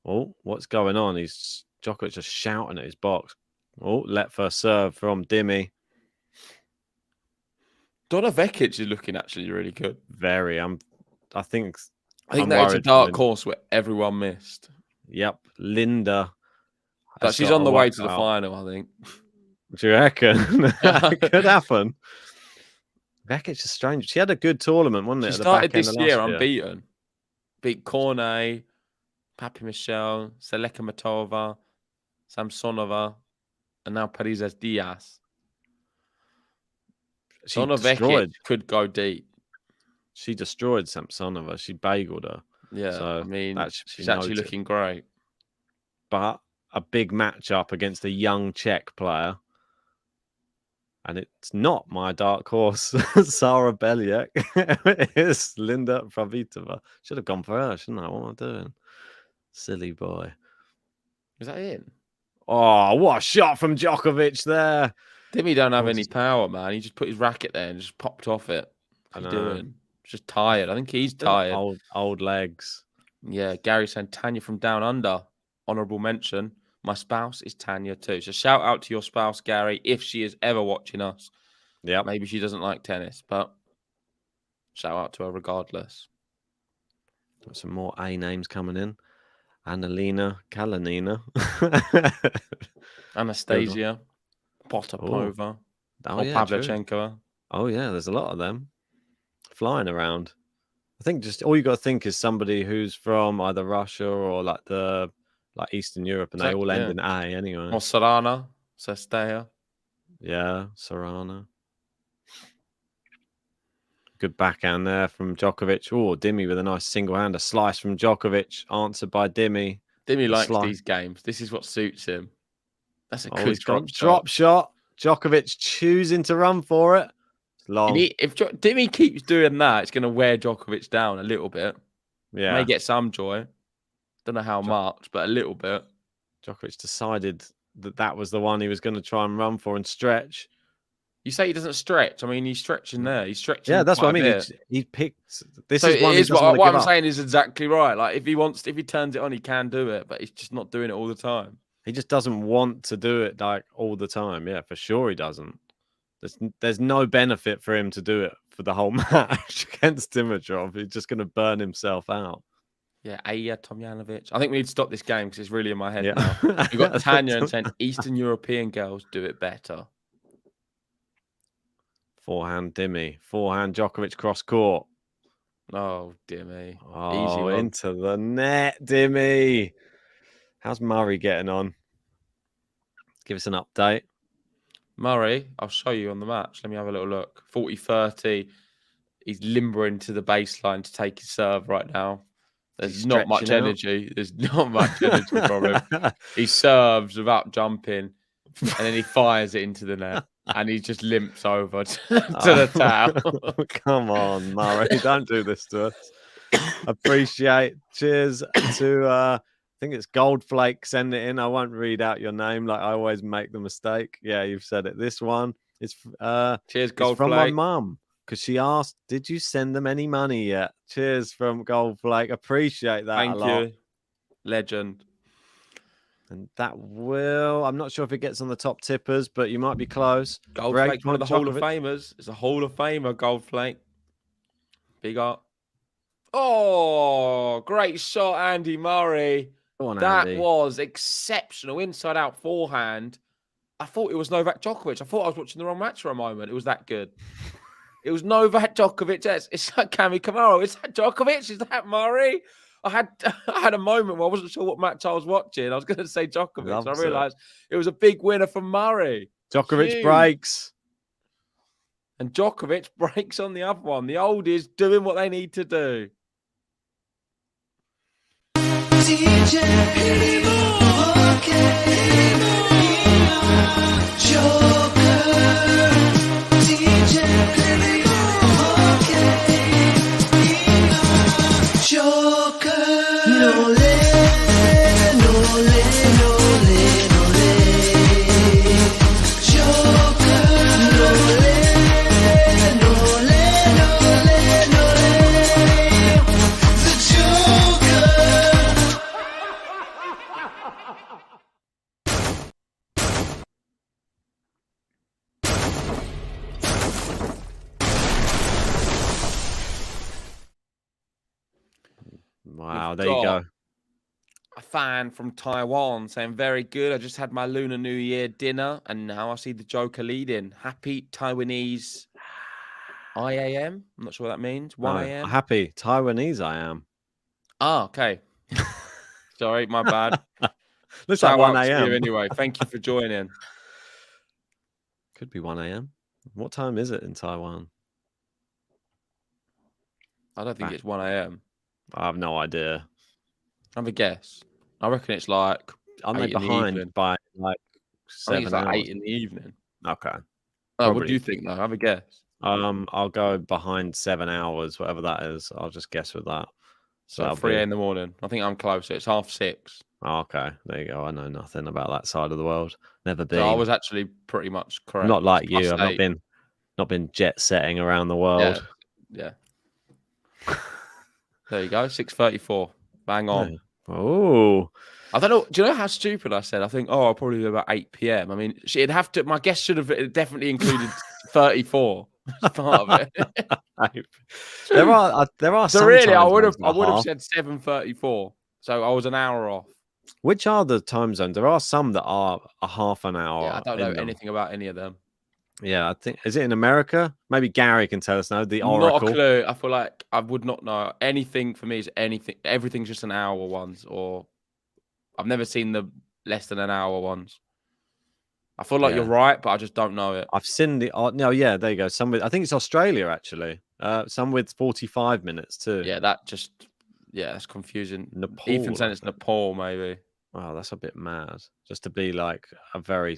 Oh, what's going on? Djokovic just shouting at his box. Oh, let first serve from Dimmy. Donna Vekic is looking actually really good. Very. I think that's a dark horse where everyone missed. Yep. Linda. But she's on the way to the final, I think. Do you reckon? It could happen. Vekic is strange. She had a good tournament, wasn't it? She started this year unbeaten. Beat Cornet, Papi Michel, Seleka Matova, Samsonova, and now Parizes Diaz. Donna Vekic could go deep. She destroyed Samsonova. She bageled her. Yeah, so I mean, she's actually looking great. But a big matchup against a young Czech player. And it's not my dark horse, Sarah Beliek. It is Linda Pravitova. Should have gone for her, shouldn't I? What am I doing? Silly boy. Is that in? Oh, what a shot from Djokovic there. Dimmy don't have any power, man. He just put his racket there and just popped off it. What's he doing? Just tired. I think he's tired. Old legs. Yeah, Gary saying Tanya from Down Under. Honourable mention. My spouse is Tanya too. So shout out to your spouse, Gary, if she is ever watching us. Yeah. Maybe she doesn't like tennis, but shout out to her regardless. Got some more A names coming in. Annalena Kalinina. Anastasia. Potapova. Pavlyuchenkova. Oh, yeah, there's a lot of them flying around. I think just all you got to think is somebody who's from either Russia or like Eastern Europe, and they all end in A anyway. Or Sarana, Sestea. Yeah, Sarana. Good backhand there from Djokovic. Oh, Dimmy with a nice single-hander slice from Djokovic, answered by Dimmy. Dimmy likes these games. This is what suits him. That's a good drop shot. Djokovic choosing to run for it. Long. If Dimmy keeps doing that, it's going to wear Djokovic down a little bit. Yeah. May get some joy. Don't know how much, but a little bit. Djokovic decided that was the one he was going to try and run for and stretch. You say he doesn't stretch. I mean, he's stretching there. He's stretching. Yeah, that's what I mean. He picked. This is one. What I'm saying is exactly right. Like if he turns it on, he can do it, but he's just not doing it all the time. He just doesn't want to do it like all the time. Yeah, for sure he doesn't. There's no benefit for him to do it for the whole match against Dimitrov. He's just going to burn himself out. Yeah, Tomjanovic. I think we need to stop this game because it's really in my head Yeah. now. We've got Tanya and saying Eastern European girls do it better. Forehand Dimmy. Forehand Djokovic cross court. Oh, Dimmy. Oh, Easy one. into the net, Dimmy. How's Murray getting on? Give us an update. Murray, I'll show you on the match. Let me have a little look. 40-30. He's limbering to the baseline to take his serve right now. There's not much energy. There's not much energy from him. He serves without jumping, and then he fires it into the net, and he just limps over to the towel. Come on, Murray. Don't do this to us. Appreciate. Cheers to, I think it's Goldflake. Send it in. I won't read out your name like I always make the mistake. Yeah, you've said it. This one is cheers, Goldflake. From my mum. Because she asked, did you send them any money yet? Cheers from Goldflake. Appreciate that. Thank you. Legend. And that will, I'm not sure if it gets on the top tippers, but you might be close. Goldflake's one of the Hall of Famers. It's a Hall of Famer, Goldflake. Big up. Oh, great shot, Andy Murray. Go on, that Andy. was exceptional. Inside out forehand. I thought it was Novak Djokovic. I thought I was watching the wrong match for a moment. It was that good. It was Novak Djokovic. It's like Cami Kamara. Is that Djokovic? Is that Murray? I had a moment where I wasn't sure what match I was watching. I was going to say Djokovic. So I realised it was a big winner for Murray. Djokovic Huge. breaks. And Djokovic breaks on the other one. The oldies doing what they need to do. Wow, there you go. A fan from Taiwan saying, very good. I just had my Lunar New Year dinner and now I see the Joker leading. Happy Taiwanese IAM. I'm not sure what that means. 1 a.m. Happy Taiwanese I am. Ah, okay. Sorry, my bad. Looks like 1 a.m. Anyway, thank you for joining. Could be 1 a.m. What time is it in Taiwan? I don't think it's 1 a.m. I have no idea. Have a guess. I reckon it's like I'm behind by like 7 I think it's like hours. 8 in the evening. Okay. Oh, what do you think though? Have a guess. I'll go behind 7 hours, whatever that is. I'll just guess with that. So 3 in the morning. I think I'm closer. It's 6:30. Oh, okay, there you go. I know nothing about that side of the world. Never been. So I was actually pretty much correct. Not like you. I've +8. not been jet setting around the world. Yeah. There you go. 6:34. Bang on. Oh. I don't know. Do you know how stupid I said? I think, I'll probably be about 8 p.m. I mean, it'd have to. My guess should have definitely included 34 as part of it. there are. So really, I would have said 7:34. So I was an hour off. Which are the time zones? There are some that are a half an hour. Yeah, I don't know anything about any of them. Yeah, I think, is it in America? Maybe Gary can tell us now. The Oracle. Not a clue. I feel like I would not know. Anything for me is anything. Everything's just an hour ones, or I've never seen the less than an hour ones. I feel like you're right, but I just don't know it. I've seen the no, yeah, there you go. Some with, I think it's Australia actually. Some with 45 minutes too. Yeah, that's confusing. Nepal, Ethan said it's Nepal, maybe. Oh, that's a bit mad. Just to be like a very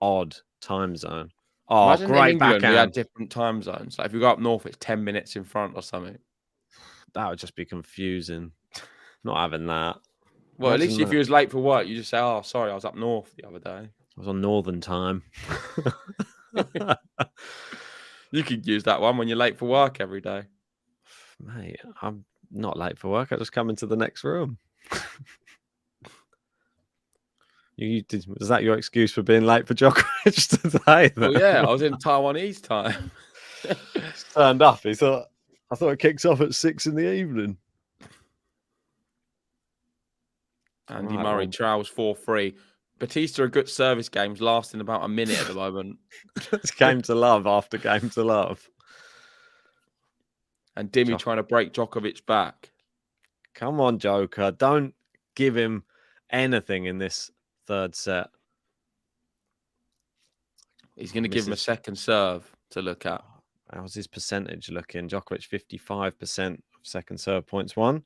odd time zone. Oh, imagine great in England, backhand. we had different time zones. Like if you go up north, it's 10 minutes in front or something. That would just be confusing. Not having that. Well, at least if you was late for work, you just say, "Oh, sorry, I was up north the other day. I was on Northern time." You could use that one when you're late for work every day. Mate, I'm not late for work. I just come into the next room. Was that your excuse for being late for Djokovic today? Oh yeah, I was in Taiwanese time. Turned up. I thought it kicks off at 6 in the evening. Andy Murray trails 4-3. Batista are good service games lasting about a minute at the moment. It's game to love after game to love. And Dimi trying to break Djokovic back. Come on, Joker. Don't give him anything in this third set. He's going to give him a second serve to look at. How's his percentage looking? Djokovic 55% of second serve points won.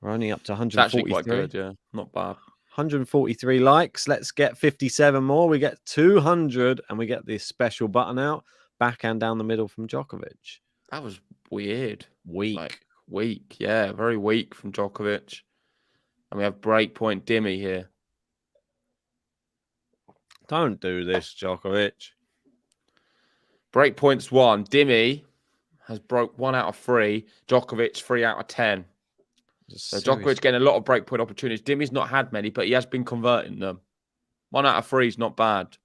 We're only up to 143. It's actually quite good, yeah. Not bad. 143 likes. Let's get 57 more. We get 200 and we get this special button out. Backhand down the middle from Djokovic. That was weird. Weak. Weak, yeah. Very weak from Djokovic. And we have breakpoint Dimi here. Don't do this, Djokovic. Breakpoint's 1. Dimi has broke 1 out of 3. Djokovic 3 out of 10. So Djokovic getting a lot of breakpoint opportunities. Dimi's not had many, but he has been converting them. 1 out of 3 is not bad.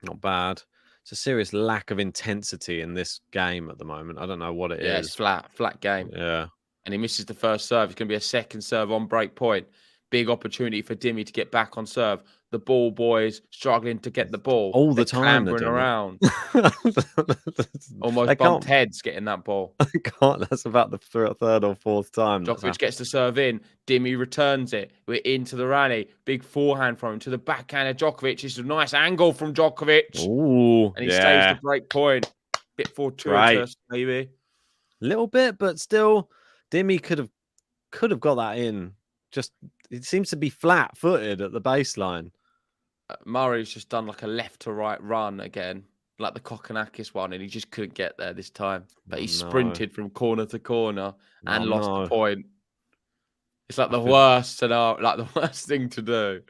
Not bad. It's a serious lack of intensity in this game at the moment. I don't know what it is. Yeah, it's flat game. Yeah. And he misses the first serve. It's going to be a second serve on breakpoint. Big opportunity for Dimi to get back on serve. The ball boys struggling to get the ball. All the time. Clambering around. Almost bumped heads getting that ball. That's about the third or fourth time. Djokovic gets the serve in. Dimi returns it. We're into the rally. Big forehand from him to the backhand of Djokovic. It's a nice angle from Djokovic. Ooh, and he stays the break point. Bit fortuitous, maybe. A little bit, but still, Dimi could have got that in. Just it seems to be flat-footed at the baseline. Murray's just done like a left to right run again, like the Kokkinakis one, and he just couldn't get there this time. But he sprinted from corner to corner and lost the point. It's like the worst scenario, like the worst thing to do.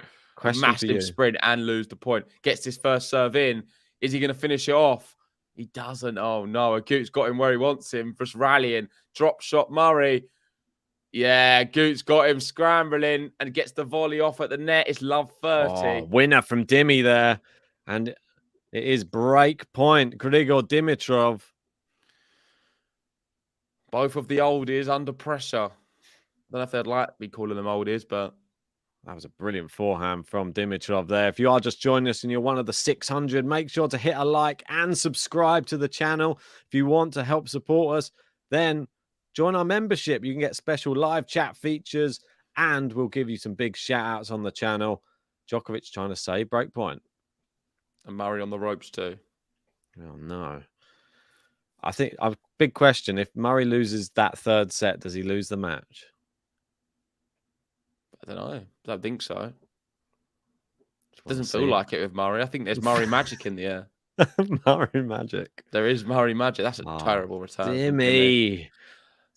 Massive sprint and lose the point. Gets his first serve in. Is he going to finish it off? He doesn't. Oh no, Agut's got him where he wants him. Just rallying. Drop shot Murray. Yeah, Goot's got him scrambling and gets the volley off at the net. It's love 30. Oh, winner from Dimi there. And it is break point. Grigor Dimitrov. Both of the oldies under pressure. Don't know if they'd like me calling them oldies, but that was a brilliant forehand from Dimitrov there. If you are just joining us and you're one of the 600, make sure to hit a like and subscribe to the channel. If you want to help support us, then join our membership. You can get special live chat features and we'll give you some big shout outs on the channel. Djokovic trying to save breakpoint. And Murray on the ropes too. Oh, no. I think a big question. If Murray loses that third set, does he lose the match? I don't know. I don't think so. Doesn't feel like it with Murray. I think there's Murray magic in the air. Murray magic. There is Murray magic. That's a terrible return. Dimi.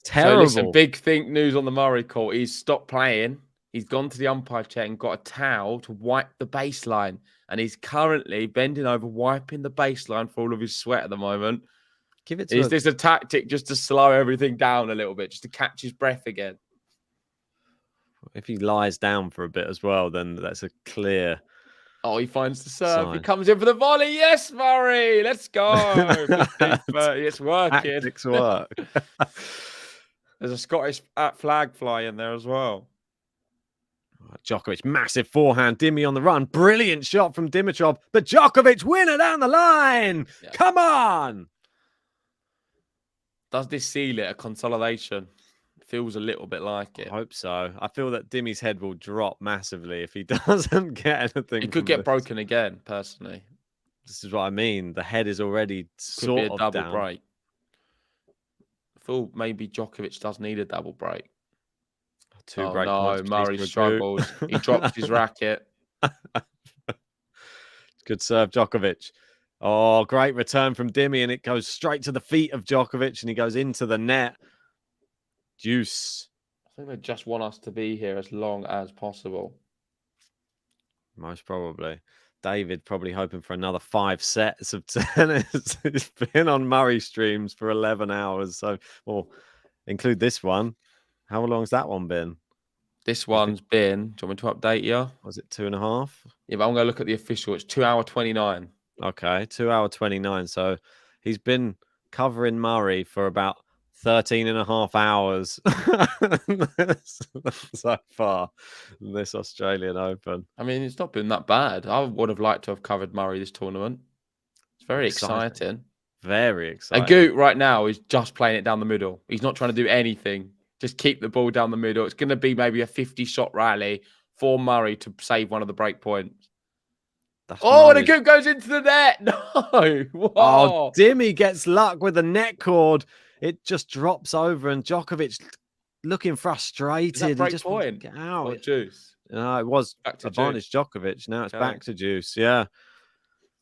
Terrible. So listen, big news on the Murray court. He's stopped playing. He's gone to the umpire chair and got a towel to wipe the baseline. And he's currently bending over, wiping the baseline for all of his sweat at the moment. Is this a tactic just to slow everything down a little bit, just to catch his breath again? If he lies down for a bit as well, then that's a clear... Oh, he finds the serve. Sign. He comes in for the volley. Yes, Murray. Let's go. 15-30. It's working. Tactics work. There's a Scottish flag fly in there as well. Djokovic, massive forehand. Dimi on the run. Brilliant shot from Dimitrov. But Djokovic, winner down the line. Yeah. Come on. Does this seal it a consolidation? Feels a little bit like it. I hope so. I feel that Dimi's head will drop massively if he doesn't get anything. It could get broken again, personally. This is what I mean. The head is already sort of double down. Break. I feel maybe Djokovic does need a double break. Two break points, Murray struggles. He drops his racket. Good serve, Djokovic. Oh, great return from Dimi, and it goes straight to the feet of Djokovic, and he goes into the net. Deuce. I think they just want us to be here as long as possible. Most probably. David probably hoping for another 5 sets of tennis. It's been on Murray streams for 11 hours. So, well, include this one. How long's that one been? This one's been, do you want me to update you? Was it 2.5? Yeah, but I'm going to look at the official. It's 2 hour 29. Okay, 2 hour 29. So he's been covering Murray for about 13.5 hours so far in this Australian Open. I mean, it's not been that bad. I would have liked to have covered Murray this tournament. It's very exciting. Very exciting. And Goot right now is just playing it down the middle. He's not trying to do anything. Just keep the ball down the middle. It's going to be maybe a 50-shot rally for Murray to save one of the break points. And a Goot goes into the net. No. Whoa. Oh, Dimi gets luck with the net cord. It just drops over, and Djokovic looking frustrated. Is that break he just point? wants to get out. Or juice? No, it was back to advantage juice. Djokovic. Now it's back to juice. Yeah.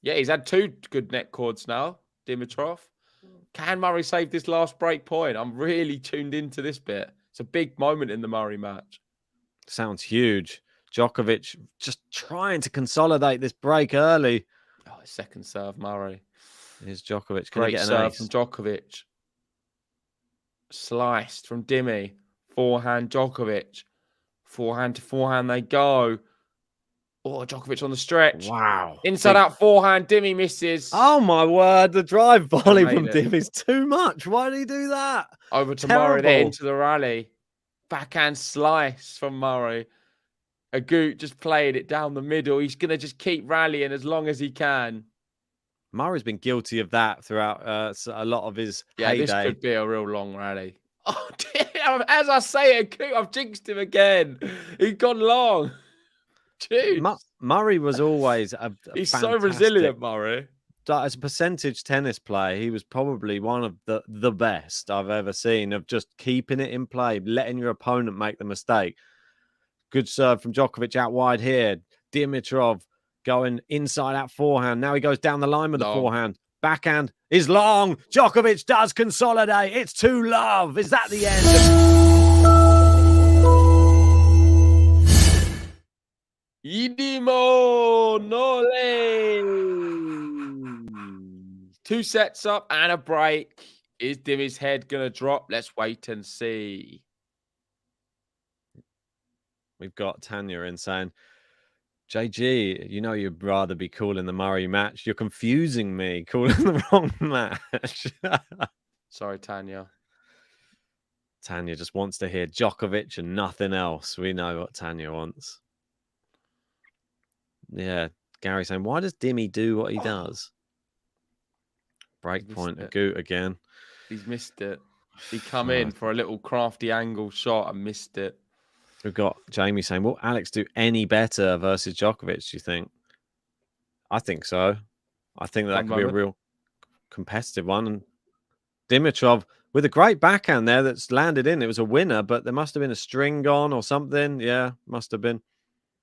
Yeah, he's had 2 good net cords now, Dimitrov. Can Murray save this last break point? I'm really tuned into this bit. It's a big moment in the Murray match. Sounds huge. Djokovic just trying to consolidate this break early. Oh, second serve, Murray. Here's Djokovic. Great get an serve ace? from Djokovic. Sliced from Dimi. Forehand, Djokovic. Forehand to forehand they go. Oh, Djokovic on the stretch. Wow. Inside out forehand. Dimi misses. Oh, my word. The drive volley Made from it. Dim is too much. Why did he do that? Over to Murray, then Terrible. into the rally. Backhand slice from Murray. Agut just played it down the middle. He's going to just keep rallying as long as he can. Murray's been guilty of that throughout a lot of his Yeah, this heyday. could be a real long rally. Oh, damn. As I say it, Agut, I've jinxed him again. He's gone long. Jeez. Murray was always a He's so fantastic- resilient, Murray. As a percentage tennis player, he was probably one of the best I've ever seen of just keeping it in play, letting your opponent make the mistake. Good serve from Djokovic out wide here. Dimitrov going inside out forehand. Now he goes down the line with the forehand. Backhand is long. Djokovic does consolidate. It's 2-love. Is that the end? Idimo Nole. 2 sets up and a break. Is Dimi's head going to drop? Let's wait and see. We've got Tanya in saying, JG, you know you'd rather be calling the Murray match. You're confusing me, calling the wrong match. Sorry, Tanya. Tanya just wants to hear Djokovic and nothing else. We know what Tanya wants. Yeah, Gary saying, why does Dimi do what he does? Break point, Agut again. He's missed it. He come in for a little crafty angle shot and missed it. We've got Jamie saying, will Alex do any better versus Djokovic, do you think? I think so. I think that could be a real competitive one. And Dimitrov with a great backhand there that's landed in. It was a winner, but there must have been a string gone or something. Yeah, must have been.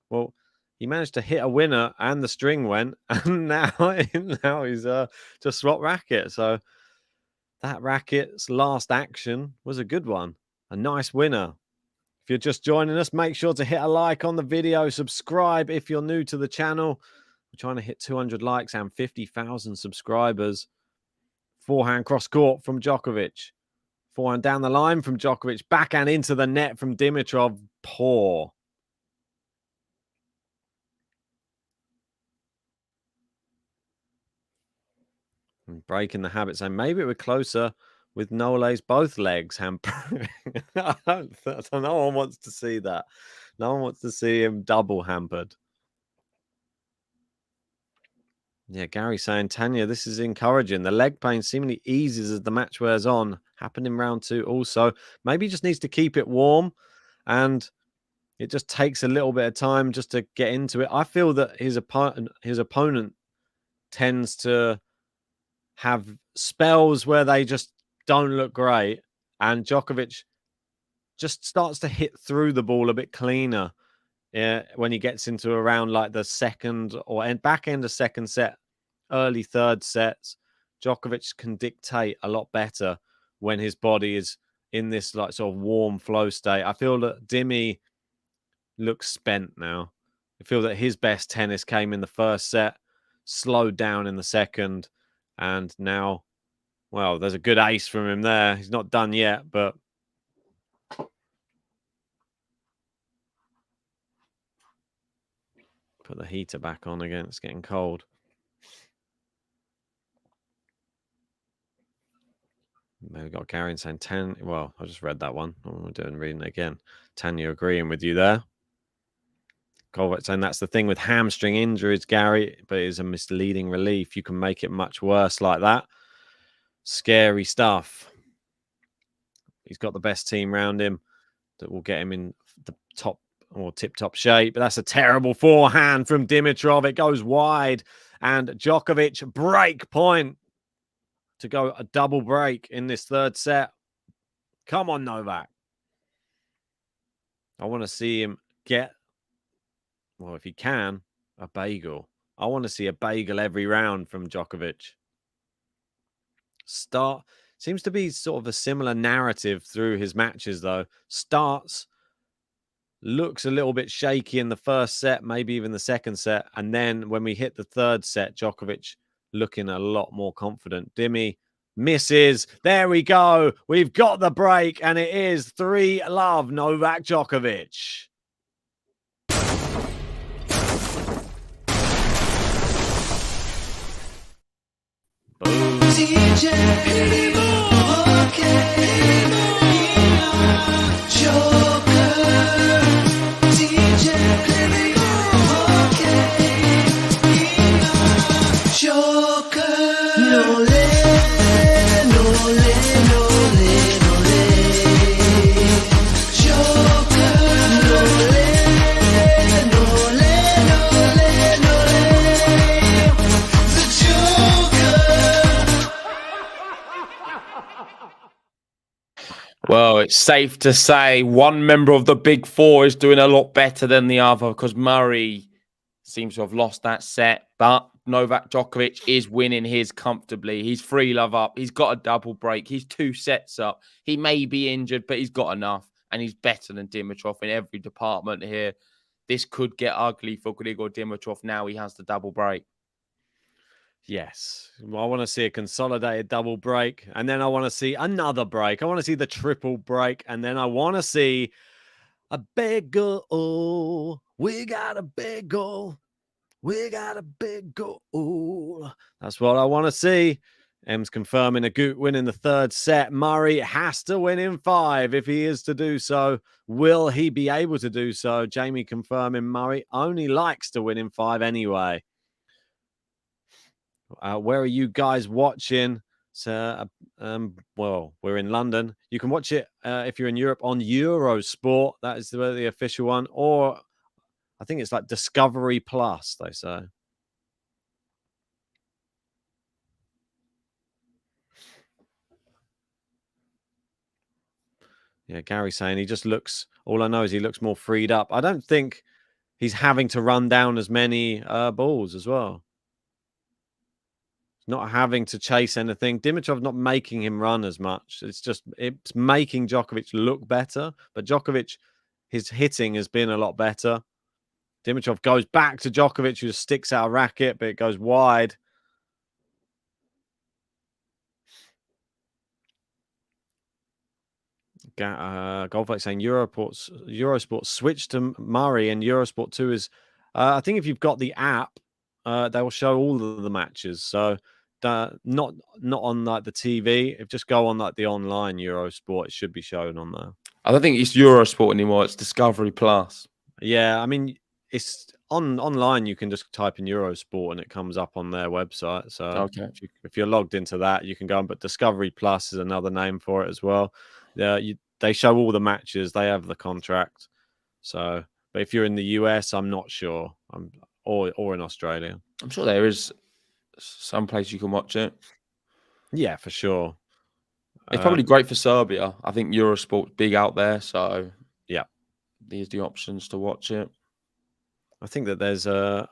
Well, he managed to hit a winner and the string went. And now he's just swapped racket. So that racket's last action was a good one. A nice winner. If you're just joining us, make sure to hit a like on the video. Subscribe if you're new to the channel. We're trying to hit 200 likes and 50,000 subscribers. Forehand cross court from Djokovic. Forehand down the line from Djokovic. Backhand into the net from Dimitrov. Poor. And breaking the habit, saying maybe it were closer with Nole's both legs hampering. No one wants to see that. No one wants to see him double hampered. Yeah, Gary saying, Tanya, this is encouraging. The leg pain seemingly eases as the match wears on. Happened in round 2 also. Maybe he just needs to keep it warm and it just takes a little bit of time just to get into it. I feel that his opponent tends to have spells where they just don't look great, and Djokovic just starts to hit through the ball a bit cleaner when he gets into around like the second or back end of second set, early third sets. Djokovic can dictate a lot better when his body is in this like sort of warm flow state. I feel that Dimi looks spent now. I feel that his best tennis came in the first set, slowed down in the second, and now, well, there's a good ace from him there. He's not done yet, but put the heater back on again. It's getting cold. We've got Gary saying 10. Well, I just read that one. I'm reading it again. Tanya agreeing with you there. Kovac saying that's the thing with hamstring injuries, Gary, but it is a misleading relief. You can make it much worse like that. Scary stuff. He's got the best team around him that will get him in the top or tip-top shape. But that's a terrible forehand from Dimitrov. It goes wide. And Djokovic break point to go a double break in this third set. Come on, Novak. I want to see him get, well, if he can, a bagel. I want to see a bagel every round from Djokovic. Seems to be sort of a similar narrative through his matches, though. Starts, looks a little bit shaky in the first set, maybe even the second set. And then when we hit the third set, Djokovic looking a lot more confident. Dimi misses. There we go. We've got the break, and it is 3-love Novak Djokovic. Boom. Well, it's safe to say one member of the Big Four is doing a lot better than the other because Murray seems to have lost that set. But Novak Djokovic is winning his comfortably. He's 3-love up. He's got a double break. He's 2 sets up. He may be injured, but he's got enough. And he's better than Dimitrov in every department here. This could get ugly for Grigor Dimitrov now he has the double break. Yes. I want to see a consolidated double break. And then I want to see another break. I want to see the triple break. And then I want to see a big goal. We got a big goal. We got a big goal. That's what I want to see. M's confirming Agut win in the third set. Murray has to win in 5 if he is to do so. Will he be able to do so? Jamie confirming Murray only likes to win in 5 anyway. Where are you guys watching? So, well, we're in London. You can watch it if you're in Europe on Eurosport. That is the official one. Or I think it's like Discovery Plus, they say. Yeah, Gary's saying he just looks, all I know is he looks more freed up. I don't think he's having to run down as many balls as well. Not having to chase anything. Dimitrov's not making him run as much. It's making Djokovic look better. But Djokovic, his hitting has been a lot better. Dimitrov goes back to Djokovic, who sticks out a racket, but it goes wide. Goldflex saying Eurosport switched to Murray, and Eurosport 2 is... I think if you've got the app, they will show all of the matches. So not on like the TV. If just go on like the online Eurosport, it should be shown on there. I don't think it's Eurosport anymore. It's Discovery Plus. Yeah, I mean, it's online. You can just type in Eurosport and it comes up on their website. So okay, if you're logged into that, you can go on. But Discovery Plus is another name for it as well. They show all the matches. They have the contract. So, but if you're in the US, I'm not sure. Or in Australia. I'm sure there is some place you can watch it. Yeah, for sure. It's probably great for Serbia. I think Eurosport's big out there, so yeah, these are the options to watch it. I think that there's I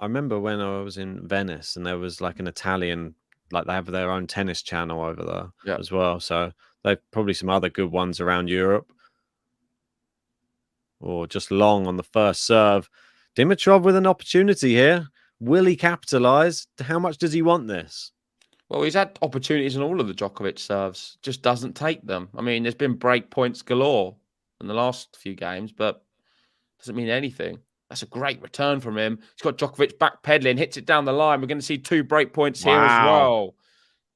remember when I was in Venice and there was like an Italian, like they have their own tennis channel over there as well. So they've probably some other good ones around Europe. Or just Long on the first serve. Dimitrov with an opportunity here. Will he capitalise? How much does he want this? Well, he's had opportunities in all of the Djokovic serves, just doesn't take them. I mean, there's been break points galore in the last few games, but doesn't mean anything. That's a great return from him. He's got Djokovic backpedaling, hits it down the line. We're going to see 2 break points here as well.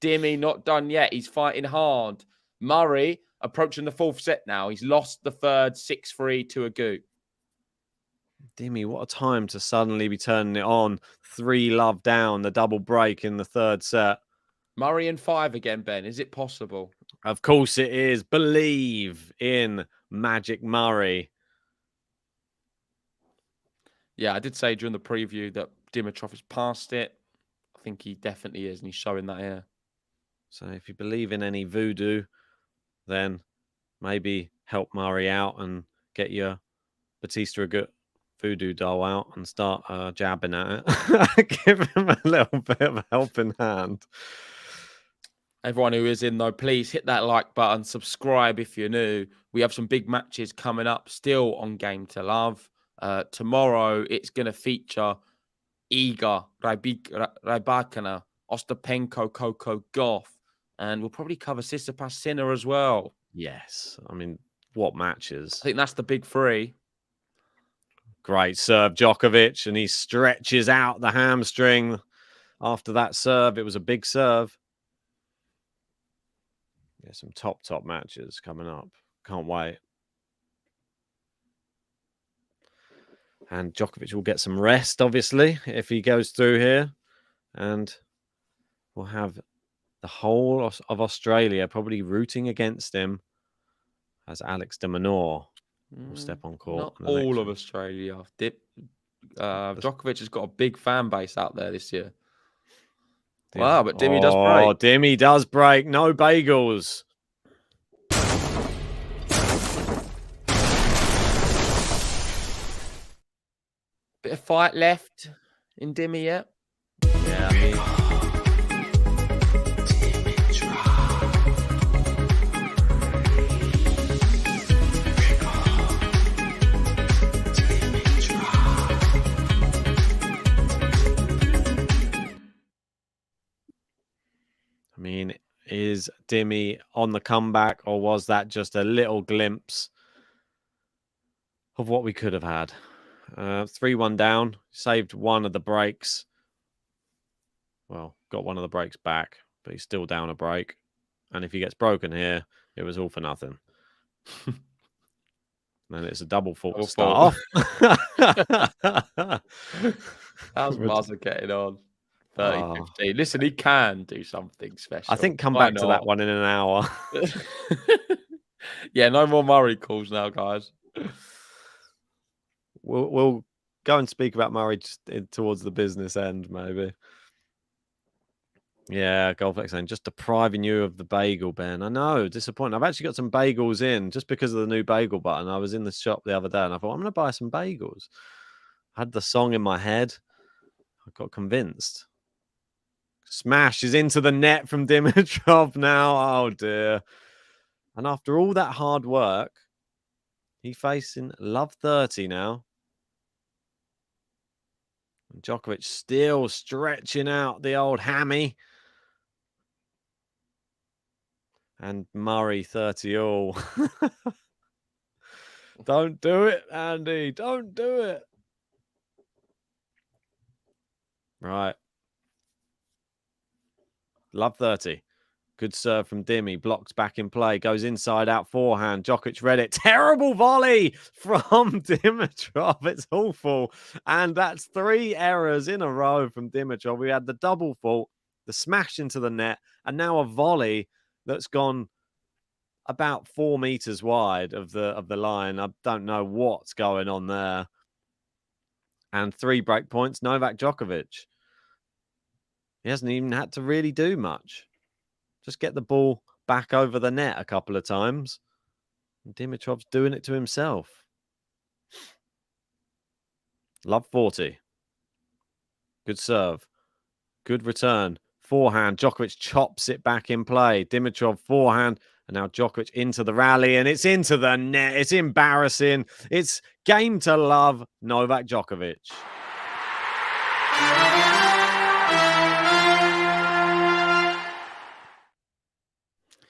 Dimi not done yet. He's fighting hard. Murray approaching the 4th set now. He's lost the 3rd 6-3 to a goot. Dimi, what a time to suddenly be turning it on. 3-love down, the double break in the 3rd set. Murray in 5 again, Ben. Is it possible? Of course it is. Believe in Magic Murray. Yeah, I did say during the preview that Dimitrov is past it. I think he definitely is, and he's showing that here. So if you believe in any voodoo, then maybe help Murray out and get your Batista a good voodoo doll out and start jabbing at it. Give him a little bit of a helping hand. Everyone who is in, though, please hit that like button. Subscribe if you're new. We have some big matches coming up still on Game to Love. Tomorrow, it's going to feature Iga, Rybakina, Ostapenko, Coco Gauff, and we'll probably cover Tsitsipas Sinner as well. Yes. I mean, what matches? I think that's the big 3. Great serve, Djokovic, and he stretches out the hamstring after that serve. It was a big serve. Yeah, some top matches coming up. Can't wait. And Djokovic will get some rest, obviously, if he goes through here. And we'll have the whole of Australia probably rooting against him as Alex de Minaur will step on court. Not all of Australia. Djokovic has got a big fan base out there this year. Wow, but Dimi does break. Oh, Dimi does break. No bagels. Bit of fight left in Dimi yet? Yeah, I mean... is Dimi on the comeback, or was that just a little glimpse of what we could have had? 3-1 down, saved one of the breaks. Well, got one of the breaks back, but he's still down a break. And if he gets broken here, it was all for nothing. And it's a double fault to start off. How's Mazza getting on? 30-15. Listen, he can do something special. I think come back to that one in an hour. Yeah, no more Murray calls now, guys. We'll go and speak about Murray just towards the business end, maybe. Yeah, Golflex saying, just depriving you of the bagel, Ben. I know, disappointing. I've actually got some bagels in just because of the new bagel button. I was in the shop the other day and I thought, I'm going to buy some bagels. I had the song in my head. I got convinced. Smash is into the net from Dimitrov now. Oh, dear. And after all that hard work, he's facing love 30 now. And Djokovic still stretching out the old hammy. And Murray 30 all. Don't do it, Andy. Don't do it. Right. Love 30. Good serve from Dimi. Blocked back in play. Goes inside out forehand. Djokovic read it. Terrible volley from Dimitrov. It's awful. And that's 3 errors in a row from Dimitrov. We had the double fault, the smash into the net, and now a volley that's gone about 4 meters wide of the line. I don't know what's going on there. And 3 break points. Novak Djokovic. He hasn't even had to really do much. Just get the ball back over the net a couple of times. And Dimitrov's doing it to himself. Love 40. Good serve. Good return. Forehand. Djokovic chops it back in play. Dimitrov forehand. And now Djokovic into the rally, and it's into the net. It's embarrassing. It's game to love Novak Djokovic.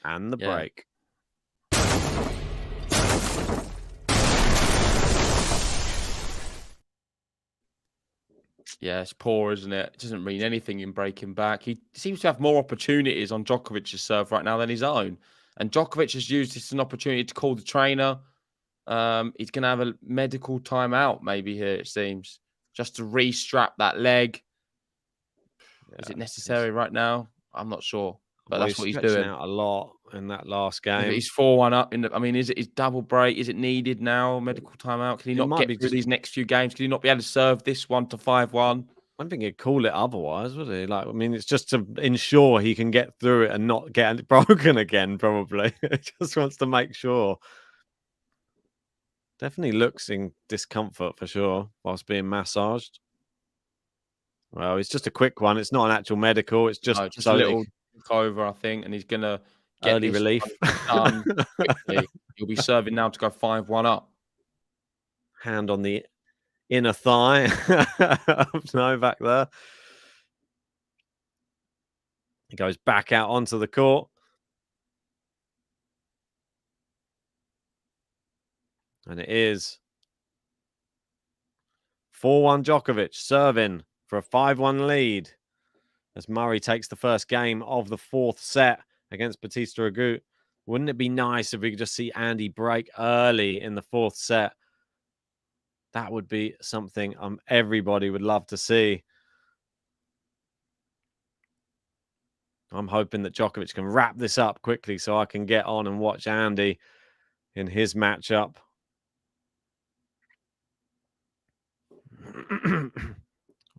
And the break. Yeah, it's poor, isn't it? It doesn't mean anything in breaking back. He seems to have more opportunities on Djokovic's serve right now than his own. And Djokovic has used this as an opportunity to call the trainer. He's going to have a medical timeout maybe here, it seems, just to re-strap that leg. Yeah, is it necessary right now? I'm not sure. But that's what he's doing. Out a lot in that last game. He's 4-1 up. Is it his double break? Is it needed now? Medical timeout? Can he not get through these next few games? Can he not be able to serve this one to 5-1? I don't think he'd call it otherwise, would he? It's just to ensure he can get through it and not get it broken again, probably. He just wants to make sure. Definitely looks in discomfort for sure whilst being massaged. Well, it's just a quick one. It's not an actual medical. It's just a little over, I think, and he's going to get early relief done quickly. He'll be serving now to go 5-1 up. Hand on the inner thigh of Novak there. He goes back out onto the court. And it is 4-1 Djokovic serving for a 5-1 lead as Murray takes the first game of the fourth set against Bautista Agut. Wouldn't it be nice if we could just see Andy break early in the fourth set? That would be something everybody would love to see. I'm hoping that Djokovic can wrap this up quickly so I can get on and watch Andy in his matchup.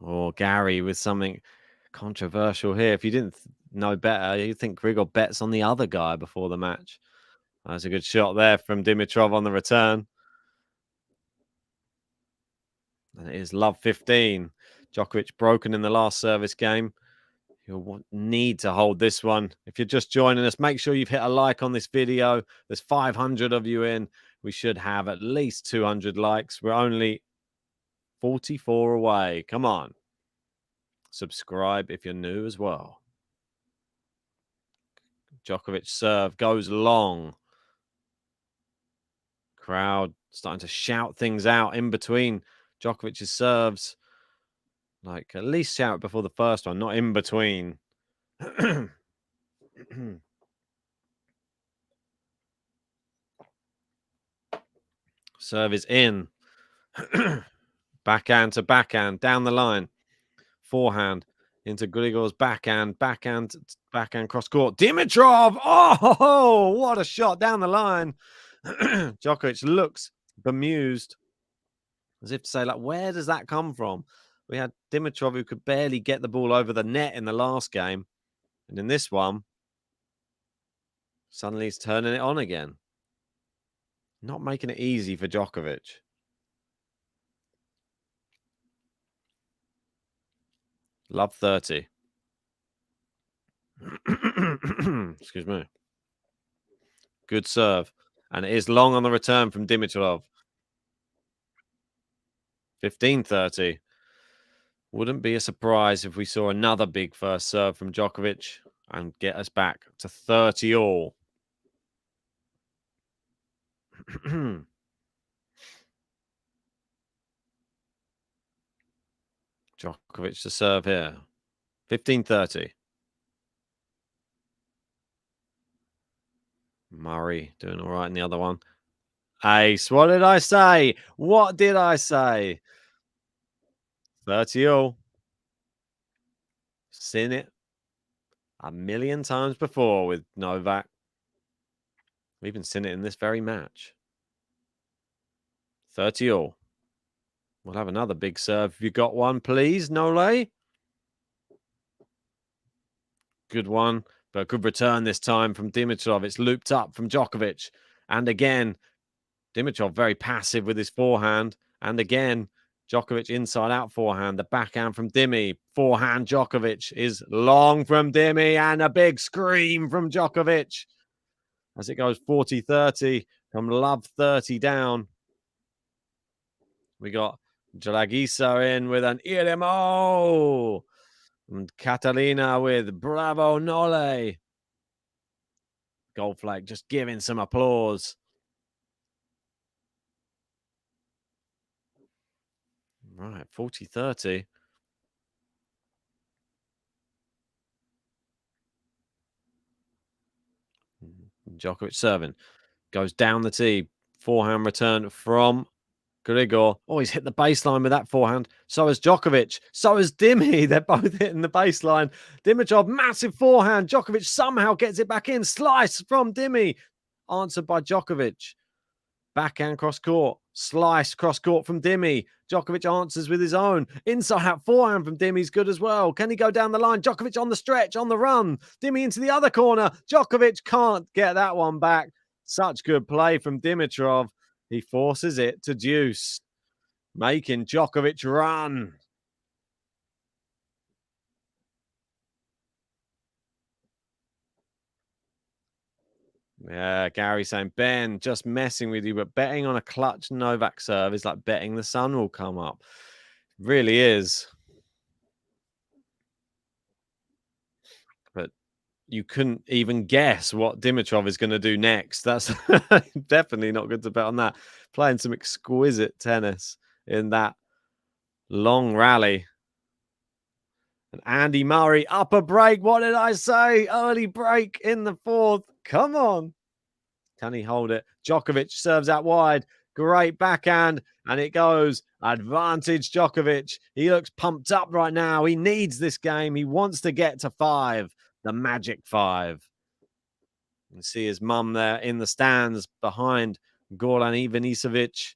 Or Gary with something controversial here. If you didn't know better, you'd think Grigor bets on the other guy before the match. That's a good shot there from Dimitrov on the return. And it is love 15. Djokovic broken in the last service game. You'll need to hold this one. If you're just joining us, make sure you've hit a like on this video. There's 500 of you in. We should have at least 200 likes. We're only 44 away. Come on. Subscribe if you're new as well. Djokovic serve goes long. Crowd starting to shout things out in between Djokovic's serves. Like, at least shout before the first one, not in between. Serve is in. Backhand to backhand, down the line. Forehand into Grigor's backhand cross court. Dimitrov! Oh, what a shot down the line. Djokovic looks bemused, as if to say, like, where does that come from? We had Dimitrov who could barely get the ball over the net in the last game. And in this one, suddenly he's turning it on again. Not making it easy for Djokovic. Love 30. Excuse me. Good serve. And it is long on the return from Dimitrov. 15-30. Wouldn't be a surprise if we saw another big first serve from Djokovic and get us back to 30 all. Djokovic to serve here. 15-30. Murray doing all right in the other one. Ace. What did I say? What did I say? 30 all. Seen it a million times before with Novak. We've even seen it in this very match. 30 all. We'll have another big serve. If you got one, please, Nole. Good one, but good return this time from Dimitrov. It's looped up from Djokovic. And again, Dimitrov very passive with his forehand. And again, Djokovic inside out forehand. The backhand from Dimi. Forehand Djokovic is long from Dimi. And a big scream from Djokovic. as it goes 40-30 from love 30 down. We got Jalagisa in with an Iremo. And Catalina with Bravo Nole. Goldflake just giving some applause. Right, 40-30. Djokovic serving. Goes down the tee. Forehand return from Grigor. Oh, he's hit the baseline with that forehand. So has Djokovic. So has Dimi. They're both hitting the baseline. Dimitrov, massive forehand. Djokovic somehow gets it back in. Slice from Dimi. Answered by Djokovic. Backhand cross court. Slice cross court from Dimi. Djokovic answers with his own. Inside out forehand from Dimi's good as well. Can he go down the line? Djokovic on the stretch, on the run. Dimi into the other corner. Djokovic can't get that one back. Such good play from Dimitrov. He forces it to deuce, making Djokovic run. Yeah, Gary saying, Ben, just messing with you, but betting on a clutch Novak serve is like betting the sun will come up. It really is. But you couldn't even guess what Dimitrov is going to do next. That's definitely not good to bet on that. Playing some exquisite tennis in that long rally. And Andy Murray, upper break. What did I say? Early break in the fourth. Come on. Can he hold it? Djokovic serves out wide. Great backhand. And it goes. Advantage Djokovic. He looks pumped up right now. He needs this game. He wants to get to 5. The magic 5. You can see his mum there in the stands behind Goran Ivanisevic.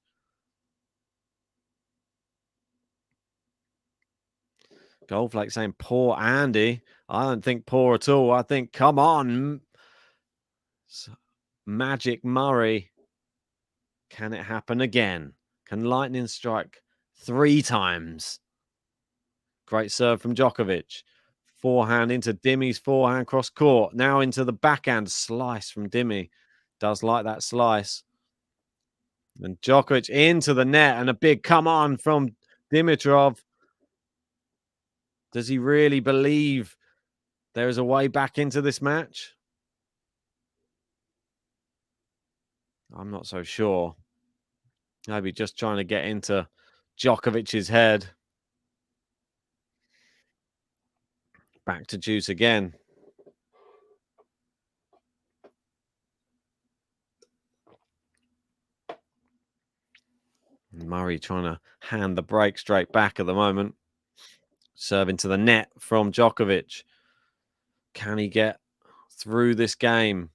Goldflake saying, poor Andy. I don't think poor at all. I think, come on. Magic Murray. Can it happen again? Can lightning strike 3 times? Great serve from Djokovic. Forehand into Dimi's forehand cross court. Now into the backhand slice from Dimi. Does like that slice. And Djokovic into the net and a big come on from Dimitrov. Does he really believe there is a way back into this match? I'm not so sure. Maybe just trying to get into Djokovic's head. Back to deuce again. Murray trying to hand the break straight back at the moment. Serve into the net from Djokovic. Can he get through this game?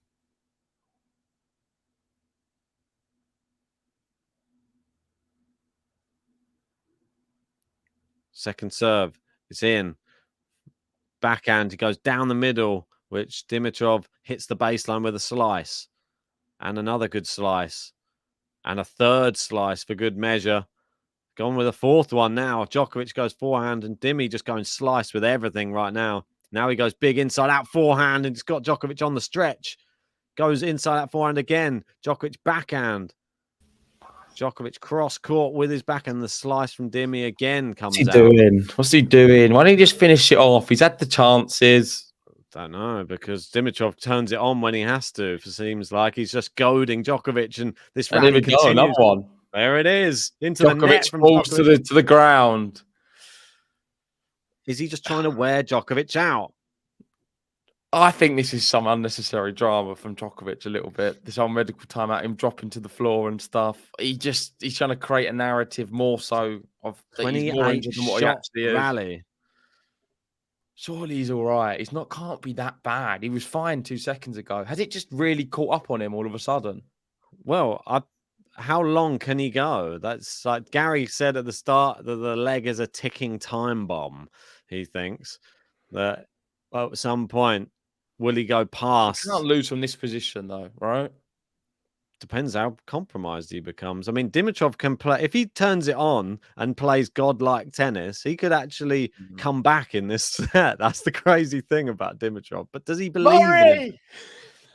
Second serve. It's in. Backhand. He goes down the middle, which Dimitrov hits the baseline with a slice. And another good slice. And a third slice for good measure. Gone with a fourth one now. Djokovic goes forehand and Dimi just going slice with everything right now. Now he goes big inside out forehand and it's got Djokovic on the stretch. Goes inside out forehand again. Djokovic backhand. Djokovic cross court with his backhand. The slice from Dimi again comes out. What's he doing? What's he doing? Why don't he just finish it off? He's had the chances. Don't know, because Dimitrov turns it on when he has to. It seems like he's just goading Djokovic and this rally continues. Another one. There it is. Into the net from falls Djokovic. to the ground. Is he just trying to wear Djokovic out? I think this is some unnecessary drama from Djokovic a little bit. This whole medical timeout, him dropping to the floor and stuff. He's trying to create a narrative more so of that he's more injured than what he actually is. Rally. Surely he's all right. He's not. Can't be that bad. He was fine 2 seconds ago. Has it just really caught up on him all of a sudden? Well, how long can he go? That's like Gary said at the start that the leg is a ticking time bomb. He thinks that at some point, will he go past? He can't lose from this position though, right? Depends how compromised he becomes. I mean, Dimitrov can play. If he turns it on and plays godlike tennis, he could actually come back in this set. That's the crazy thing about Dimitrov. But does he believe in it?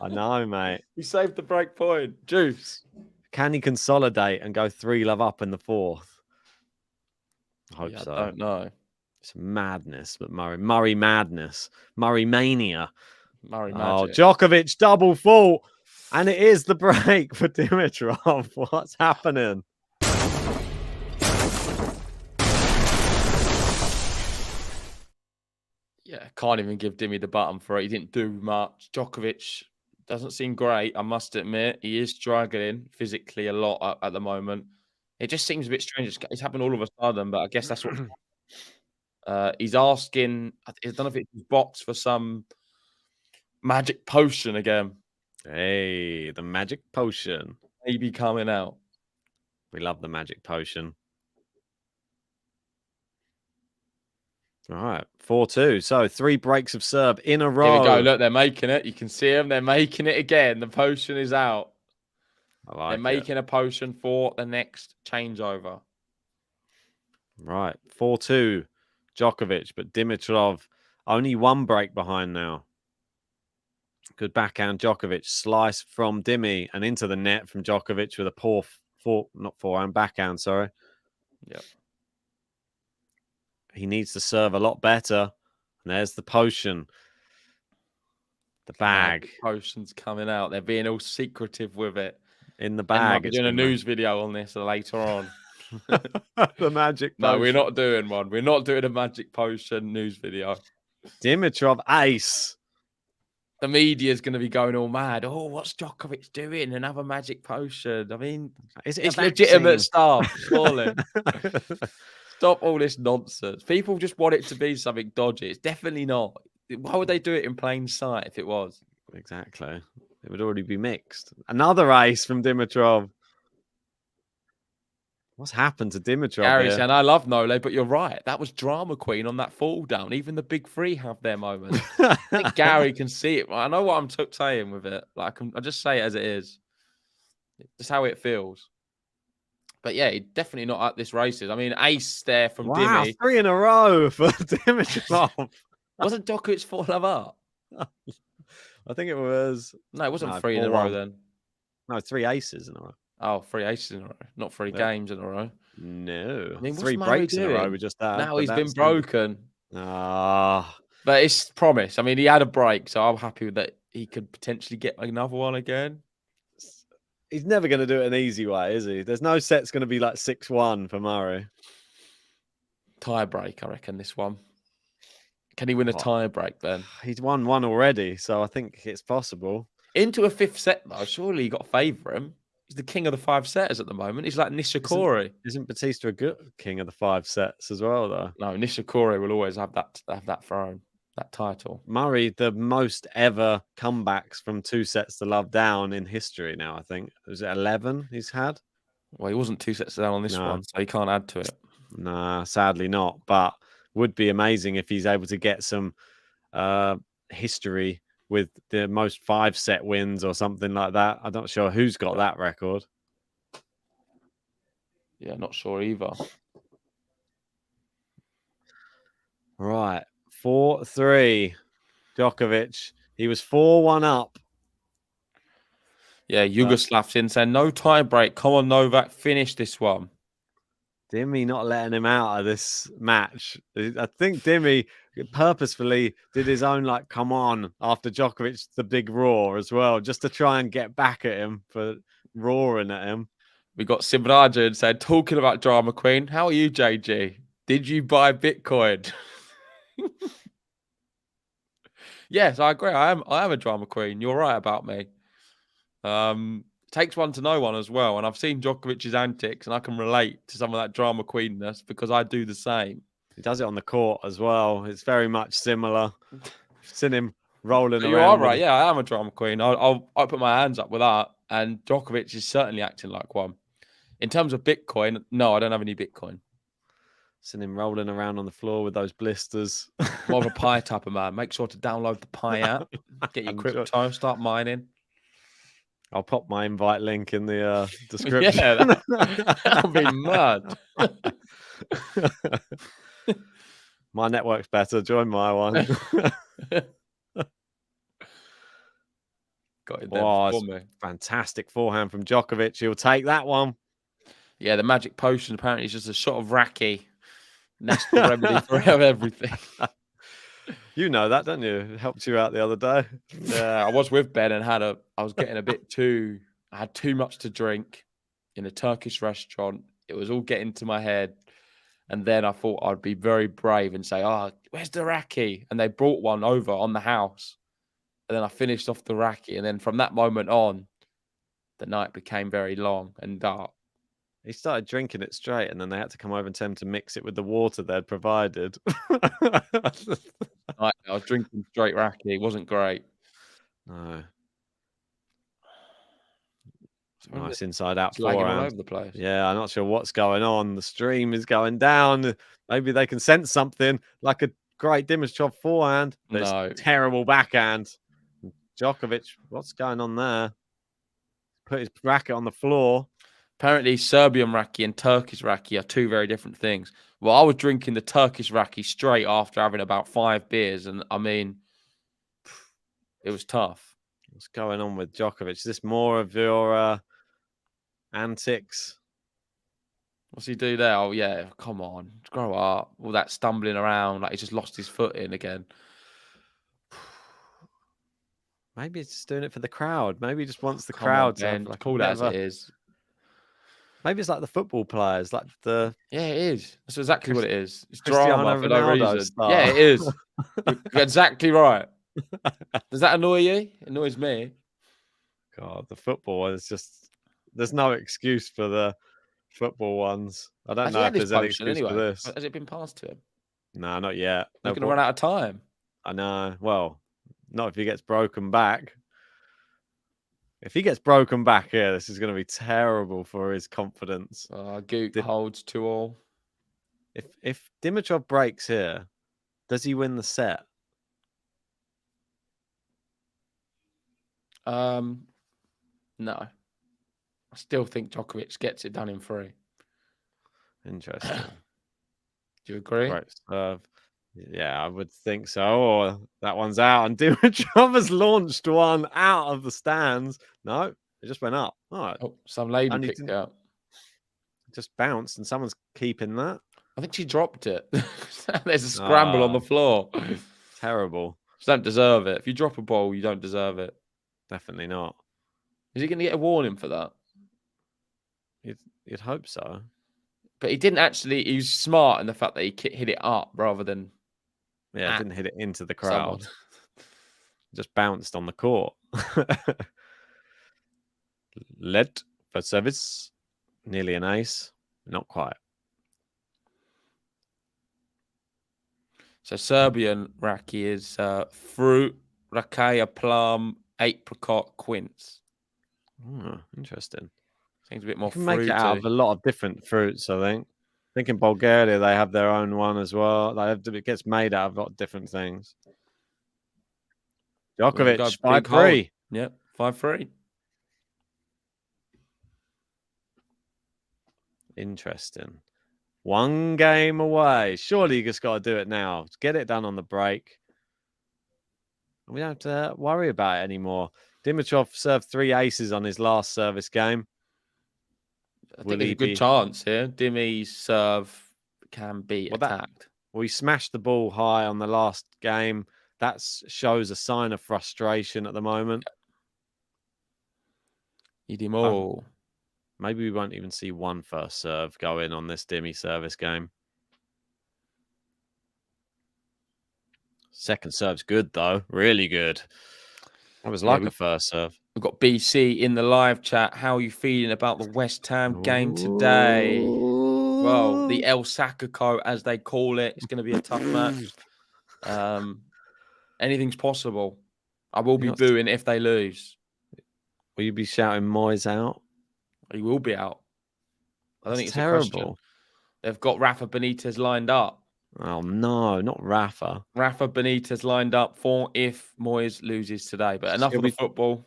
I know, mate. He saved the break point. Juice. Can he consolidate and go 3-love up in the fourth? I hope so. I don't know. It's madness, but Murray madness. Murray mania. Murray Oh, magic. Djokovic double fault. And it is the break for Dimitrov. What's happening? Yeah, can't even give Dimmy the button for it. He didn't do much. Djokovic doesn't seem great, I must admit. He is struggling physically a lot at the moment. It just seems a bit strange. It's happened all of a sudden, but I guess that's what he's asking. I don't know if it's box for some magic potion again. Hey, the magic potion. Maybe coming out. We love the magic potion. All right, 4-2. So 3 breaks of serve in a row. Here we go. Look, they're making it. You can see them. They're making it again. The potion is out. They're making a potion for the next changeover. Right, 4-2 Djokovic, but Dimitrov only 1 break behind now. Good backhand Djokovic. Slice from Dimi and into the net from Djokovic with a not forehand, backhand, sorry. Yep. He needs to serve a lot better. And there's the potion. The bag. Potion's coming out. They're being all secretive with it. In the bag. We're doing a news video on this later on. The magic potion. No, we're not doing one. We're not doing a magic potion news video. Dimitrov ace. The media is going to be going all mad. Oh, what's Djokovic doing? Another magic potion. I mean, it's legitimate stuff, surely. Stop all this nonsense. People just want it to be something dodgy. It's definitely not. Why would they do it in plain sight if it was? Exactly. It would already be mixed. Another ace from Dimitrov. What's happened to Dimitrov? Gary saying, I love Nole, but you're right. That was drama queen on that fall down. Even the big three have their moments. I think Gary can see it. I know what I'm saying with it. Like I just say it as it is. Just how it feels. But yeah, he definitely not at this races. I mean, ace there from Dimmy. 3 in a row for Dimitrov. Wasn't Djokovic 4-love up? I think it was. No, it wasn't 3 in a row then. No, 3 aces in a row. Oh, 3 aces in a row, not 3 games in a row. No, I mean, 3 breaks in a row. We just had. Now he's been broken. But it's promise. I mean, he had a break, so I'm happy that he could potentially get another one again. He's never going to do it an easy way, is he? There's no set's going to be like 6-1 for Murray. Tie break, I reckon, this one. Can he win a tie break then? He's won 1 already, so I think it's possible. Into a 5th set, though, surely you got to favour him. He's the king of the 5 setters at the moment. He's like Nishikori. Isn't Batista a good king of the 5 sets as well, though? No, Nishikori will always have that throne, that title. Murray, the most ever comebacks from 2 sets to love down in history now, I think. Was it 11 he's had? Well, he wasn't 2 sets down on this one, so he can't add to it. Nah, sadly not. But would be amazing if he's able to get some history with the most 5-set wins or something like that. I'm not sure who's got that record. Yeah, not sure either. Right. 4-3. Djokovic. He was 4-1 up. Yeah, Yugoslav's in saying, no tie break. Come on, Novak, finish this one. Dimmy not letting him out of this match. I think Dimmy purposefully did his own, like, come on, after Djokovic, the big roar as well, just to try and get back at him for roaring at him. We got Simraja said, talking about drama queen. How are you, JG? Did you buy Bitcoin? Yes, I agree. I am a drama queen. You're right about me. Takes one to know one as well. And I've seen Djokovic's antics and I can relate to some of that drama queenness because I do the same. He does it on the court as well. It's very much similar. Seen him rolling around. You are right. Yeah, I am a drama queen. I'll put my hands up with that. And Djokovic is certainly acting like one. In terms of Bitcoin, no, I don't have any Bitcoin. Seen him rolling around on the floor with those blisters. More of a Pi type of man. Make sure to download the Pi app. Get your crypto. Start mining. I'll pop my invite link in the description. Yeah, that'll be mad. My network's better. Join my one. Got it there Oh, before me. fantastic forehand from Djokovic. He'll take that one. Yeah, the magic potion apparently is just a shot of raki. And that's the remedy for everything. You know that, don't you? It helped you out the other day. Yeah, I was with Ben and I was getting I had too much to drink in a Turkish restaurant. It was all getting to my head. And then I thought I'd be very brave and say, "Oh, where's the raki?" And they brought one over on the house. And then I finished off the raki. And then from that moment on, the night became very long and dark. He started drinking it straight, and then they had to come over and tell him to mix it with the water they'd provided. I was drinking straight raki. It wasn't great. No. Nice inside out lagging all forehand. over the place. Yeah, I'm not sure what's going on. The stream is going down. Maybe they can sense something like a great Dimitrov forehand. But No. it's terrible backhand. Djokovic, what's going on there? Put his racket on the floor. Apparently, Serbian raki and Turkish raki are two very different things. Well, I was drinking the Turkish raki straight after having about 5 beers. And I mean, it was tough. What's going on with Djokovic? Is this more of your antics? What's he do there? Oh, yeah, come on. Grow up. All that stumbling around. Like, he's just lost his foot in again. Maybe he's just doing it for the crowd. Maybe he just wants the Come crowd on, to Ben. have like Call it as it is. Maybe it's like the football players, like the Yeah, it is. That's exactly what it is. It's Cristiano drama for no Ronaldo reason. style. Yeah, it is. You're exactly right. Does that annoy you? It annoys me. God, the football is just. There's no excuse for the football ones. I don't Has he know had if this there's any potion excuse for anyway? this. Has it been passed to him? No, not yet. He's going to run out of time. I know. Well, not if he gets broken back. If he gets broken back here, this is going to be terrible for his confidence. Goot holds 2-all. If Dimitrov breaks here, does he win the set? No. I still think Djokovic gets it done in 3. Interesting. Do you agree? Right. Yeah, I would think so. Or that one's out, and Dimitrov has launched one out of the stands. No, it just went up. All right. Oh, some lady picked it up. Just bounced, and someone's keeping that. I think she dropped it. There's a scramble on the floor. Terrible. You don't deserve it. If you drop a ball, you don't deserve it. Definitely not. Is he going to get a warning for that? You'd hope so. But he didn't actually. He was smart in the fact that he hit it up rather than. Yeah, didn't hit it into the crowd. Someone. Just bounced on the court. Led for service. Nearly an ace. Not quite. So Serbian raki is fruit, racaia, plum, apricot, quince. Interesting. Seems a bit more You can make it out of fruity. a lot of different fruits, I think. I think in Bulgaria they have their own one as well. It gets made out of a lot of different things. Djokovic, 5-3. Yep, 5-3. Interesting. 1 game away. Surely you just got to do it now. Get it done on the break. We don't have to worry about it anymore. Dimitrov served 3 aces on his last service game. I think there's a good chance here. Dimi's serve can be attacked. He smashed the ball high on the last game. That shows a sign of frustration at the moment. Eat him all. Maybe we won't even see 1 first serve go in on this Dimi service game. Second serve's good, though. Really good. That was like a first serve. We've got BC in the live chat. How are you feeling about the West Ham game today? Well, the El Sacco, as they call it. It's going to be a tough match. Anything's possible. I will be booing if they lose. Will you be shouting Moyes out? He will be out. I don't think it's terrible. a question. They've got Rafa Benitez lined up. Oh, no, not Rafa. Rafa Benitez lined up for if Moyes loses today. But enough of the football.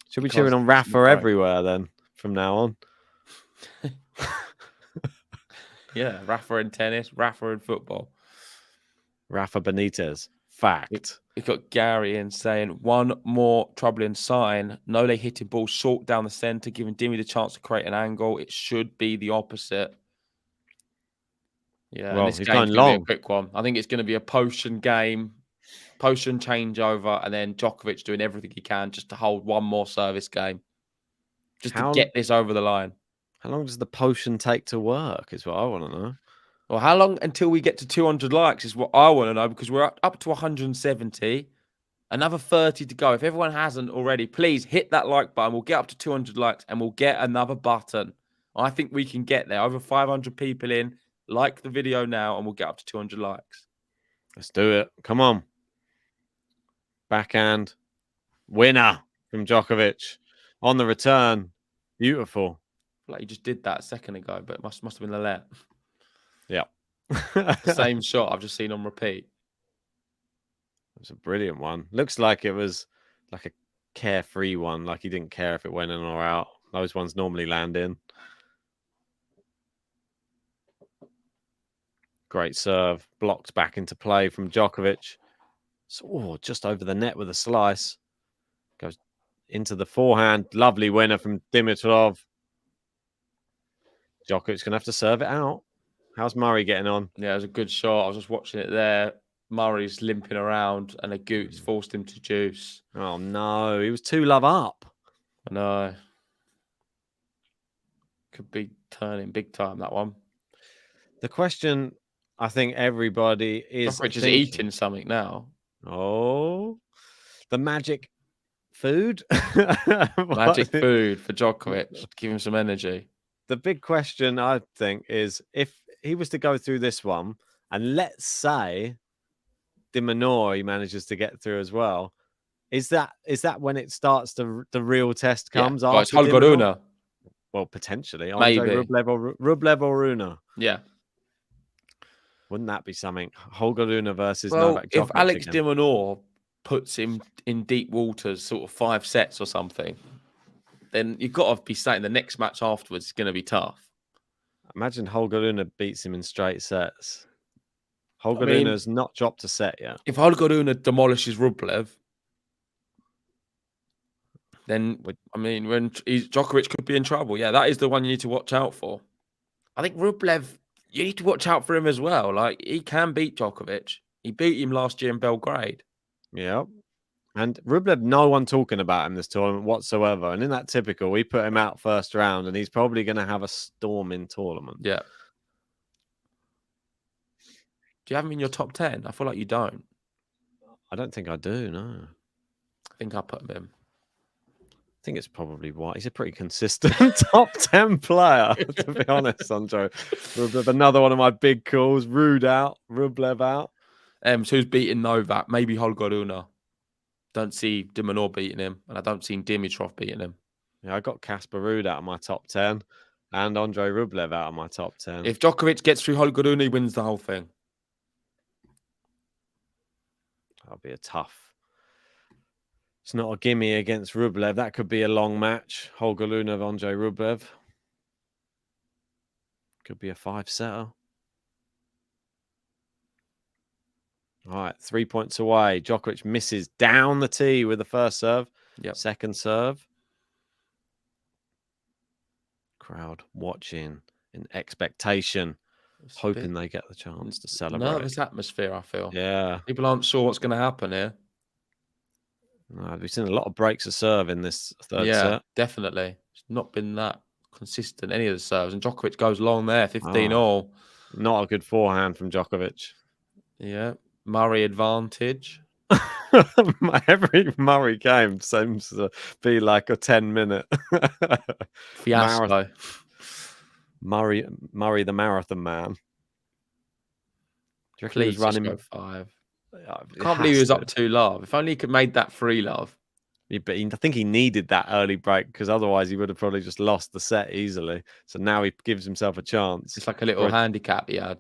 Should we be cheering on Rafa everywhere then from now on? Yeah, Rafa in tennis, Rafa in football. Rafa Benitez. Fact. We've got Gary in saying one more troubling sign. Nole hitting ball short down the centre, giving Dimmy the chance to create an angle. It should be the opposite. Yeah, Well, this he's game's going going to be long. a quick one. I think it's going to be a potion game, potion changeover, and then Djokovic doing everything he can just to hold one more service game, just to get this over the line. How long does the potion take to work is what I want to know. Well, how long until we get to 200 likes is what I want to know, because we're up to 170. Another 30 to go. If everyone hasn't already, please hit that like button. We'll get up to 200 likes and we'll get another button. I think we can get there. Over 500 people in. Like the video now and we'll get up to 200 likes. Let's do it. Come on. Backhand. Winner from Djokovic. On the return. Beautiful. Like you just did that a second ago, but it must have been the let. Yeah. The same shot I've just seen on repeat. It was a brilliant one. Looks like it was like a carefree one. Like he didn't care if it went in or out. Those ones normally land in. Great serve. Blocked back into play from Djokovic. So, just over the net with a slice. Goes into the forehand. Lovely winner from Dimitrov. Djokovic's going to have to serve it out. How's Murray getting on? Yeah, it was a good shot. I was just watching it there. Murray's limping around and a goot's forced him to juice. Oh, no. He was 2-love up. I know. Could be turning big time, that one. The question I think everybody is... Djokovic is eating something now. Oh. The magic food? Magic food for Djokovic. Give him some energy. The big question, I think, is if he was to go through this one, and let's say De Minaur he manages to get through as well, is that when it starts the real test comes? Yeah. It's after Holger Rune. Well, potentially. Maybe. Rublev or Rune. Yeah. Wouldn't that be something? Holger Rune versus If Novak Djokovic Alex again. De Minaur puts him in deep waters, sort of 5 sets or something, then you've got to be saying the next match afterwards is going to be tough. Imagine Holger Rune beats him in straight sets. Holger Rune has not dropped a set yet. If Holger Rune demolishes Rublev, then, when Djokovic could be in trouble. Yeah, that is the one you need to watch out for. I think Rublev, you need to watch out for him as well. Like, he can beat Djokovic. He beat him last year in Belgrade. Yeah. And Rublev, no one talking about him this tournament whatsoever. And in that typical, we put him out first round and he's probably going to have a storming tournament. Yeah. Do you have him in your top 10? I feel like you don't. I don't think I do, no. I think I put him in. I think it's probably why. He's a pretty consistent top 10 player, to be honest, Andre. Rublev, another one of my big calls. Rude out, Rublev out. So who's beating Novak? Maybe Holger Rune. Don't see De Minaur beating him, and I don't see Dimitrov beating him. Yeah, I got Casper Ruud out of my top 10 and Andre Rublev out of my top 10. If Djokovic gets through Holger Rune, he wins the whole thing. That'll be a tough. It's not a gimme against Rublev. That could be a long match. Holger Rune of Andre Rublev. Could be a 5-setter. All right, 3 points away. Djokovic misses down the tee with the first serve. Yep. Second serve. Crowd watching in expectation, hoping they get the chance to celebrate. Nervous atmosphere, I feel. Yeah. People aren't sure what's going to happen here. No, we've seen a lot of breaks of serve in this third set. Yeah, definitely. It's not been that consistent, any of the serves. And Djokovic goes long there, 15-all. Not a good forehand from Djokovic. Yeah. Murray advantage. Every Murray game seems to be like a 10-minute fiasco. Murray, the marathon man. Do you reckon Please he was running just go 5? I can't believe he was up 2-love. If only he could made that 3-love. Yeah, but I think he needed that early break because otherwise he would have probably just lost the set easily. So now he gives himself a chance. It's like a little handicap he had.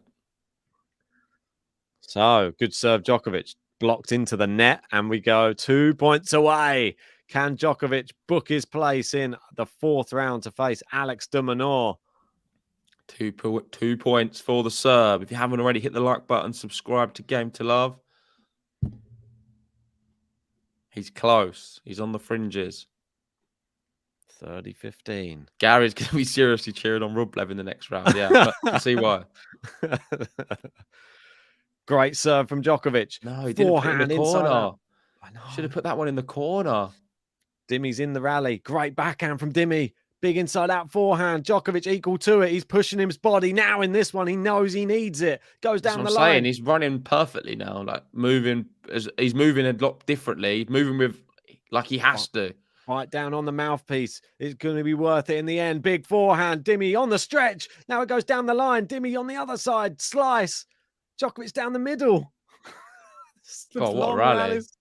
So, good serve, Djokovic. Blocked into the net, and we go 2 points away. Can Djokovic book his place in the 4th round to face Alex de Minaur? 2 points for the Serb. If you haven't already, hit the like button, subscribe to Game to Love. He's close. He's on the fringes. 30-15. Gary's going to be seriously cheering on Rublev in the next round. Yeah, I see why. Great serve from Djokovic. No, he didn't put it in the corner. I know. Should have put that one in the corner. Dimi's in the rally. Great backhand from Dimi. Big inside out forehand. Djokovic equal to it. He's pushing his body. Now in this one, he knows he needs it. Goes down the line. Saying. He's running perfectly now. Like moving, he's moving a lot differently. He's moving with like he has to. Right down on the mouthpiece. It's going to be worth it in the end. Big forehand. Dimi on the stretch. Now it goes down the line. Dimi on the other side. Slice. Djokovic down the middle. Oh, what a rally. Rallies.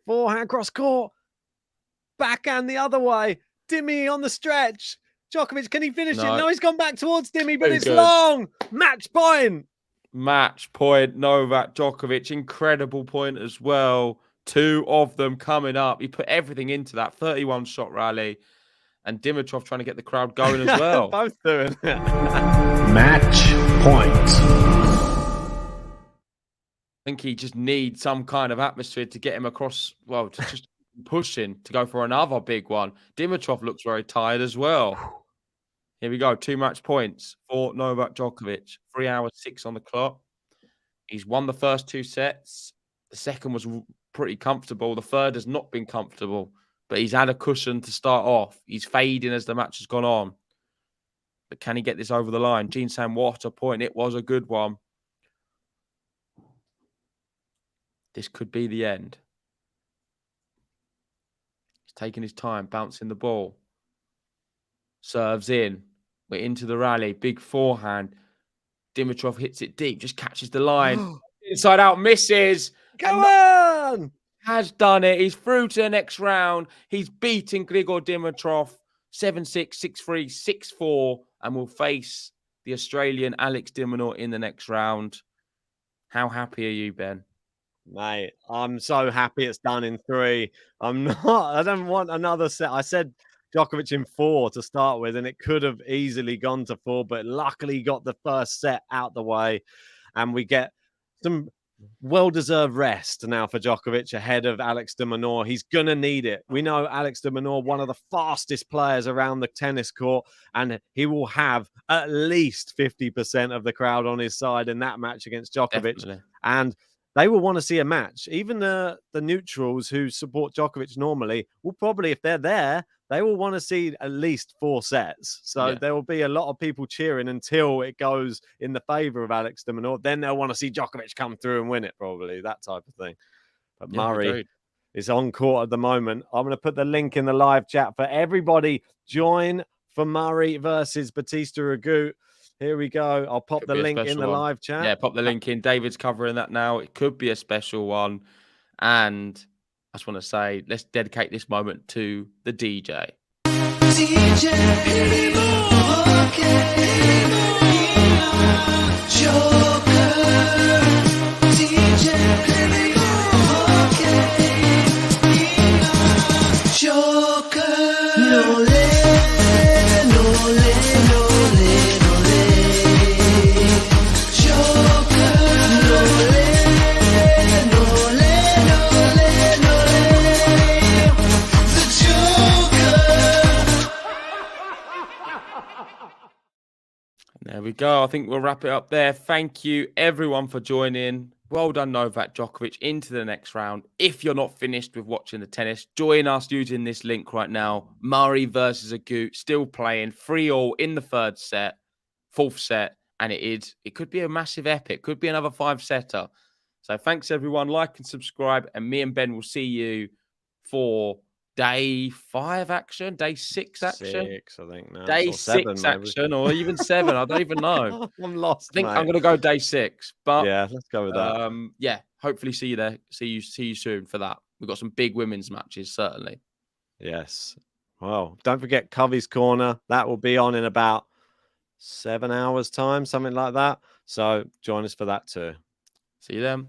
Forehand cross court. Backhand the other way. Dimi on the stretch. Djokovic, can he finish it? No, he's gone back towards Dimi, but it's long. Match point. Match point. Novak Djokovic. Incredible point as well. 2 of them coming up. He put everything into that 31-shot rally. And Dimitrov trying to get the crowd going as well. Both doing it. Match point. I think he just needs some kind of atmosphere to get him across, well, to just pushing to go for another big one. Dimitrov looks very tired as well. Here we go. 2 match points for Novak Djokovic. 3 hours 6 on the clock. He's won the first 2 sets. The second was pretty comfortable. The third has not been comfortable, but he's had a cushion to start off. He's fading as the match has gone on. But can he get this over the line? Gene Sam, what a point. It was a good one. This could be the end. He's taking his time, bouncing the ball. Serves in. We're into the rally. Big forehand. Dimitrov hits it deep, just catches the line. Inside out, misses. Come on! Has done it. He's through to the next round. He's beaten Grigor Dimitrov 7-6, 6-3, 6-4, and will face the Australian Alex de Minaur in the next round. How happy are you, Ben? Mate, I'm so happy it's done in 3. I don't want another set. I said Djokovic in 4 to start with, and it could have easily gone to 4, but luckily got the first set out the way, and we get some well-deserved rest now for Djokovic ahead of Alex de Minaur. He's going to need it. We know Alex de Minaur, one of the fastest players around the tennis court, and he will have at least 50% of the crowd on his side in that match against Djokovic. Definitely. And they will want to see a match. Even the neutrals who support Djokovic normally will probably, if they're there, they will want to see at least 4 sets. So there will be a lot of people cheering until it goes in the favour of Alex de Minaur. Then they'll want to see Djokovic come through and win it, probably, that type of thing. But Murray is on court at the moment. I'm going to put the link in the live chat for everybody. Join for Murray versus Bautista Agut. Here we go. I'll pop the link in the live chat. Yeah, pop the link in. David's covering that now. It could be a special one. And I just want to say, let's dedicate this moment to the DJ. There we go. I think we'll wrap it up there. Thank you, everyone, for joining. Well done, Novak Djokovic, into the next round. If you're not finished with watching the tennis, join us using this link right now. Murray versus Agut, still playing 3-3 in the 3rd set, 4th set, and it could be a massive epic. Could be another 5-setter. So thanks, everyone. Like and subscribe, and me and Ben will see you for day 5 action, day 6 action. 6, I think now. Day 6 action, or even 7. I don't even know. I'm lost. I think mate. I'm going to go day 6. But yeah, let's go with that. Yeah, hopefully see you there. See you soon for that. We've got some big women's matches, certainly. Yes. Well, don't forget Covey's Corner. That will be on in about 7 hours' time, something like that. So join us for that too. See you then.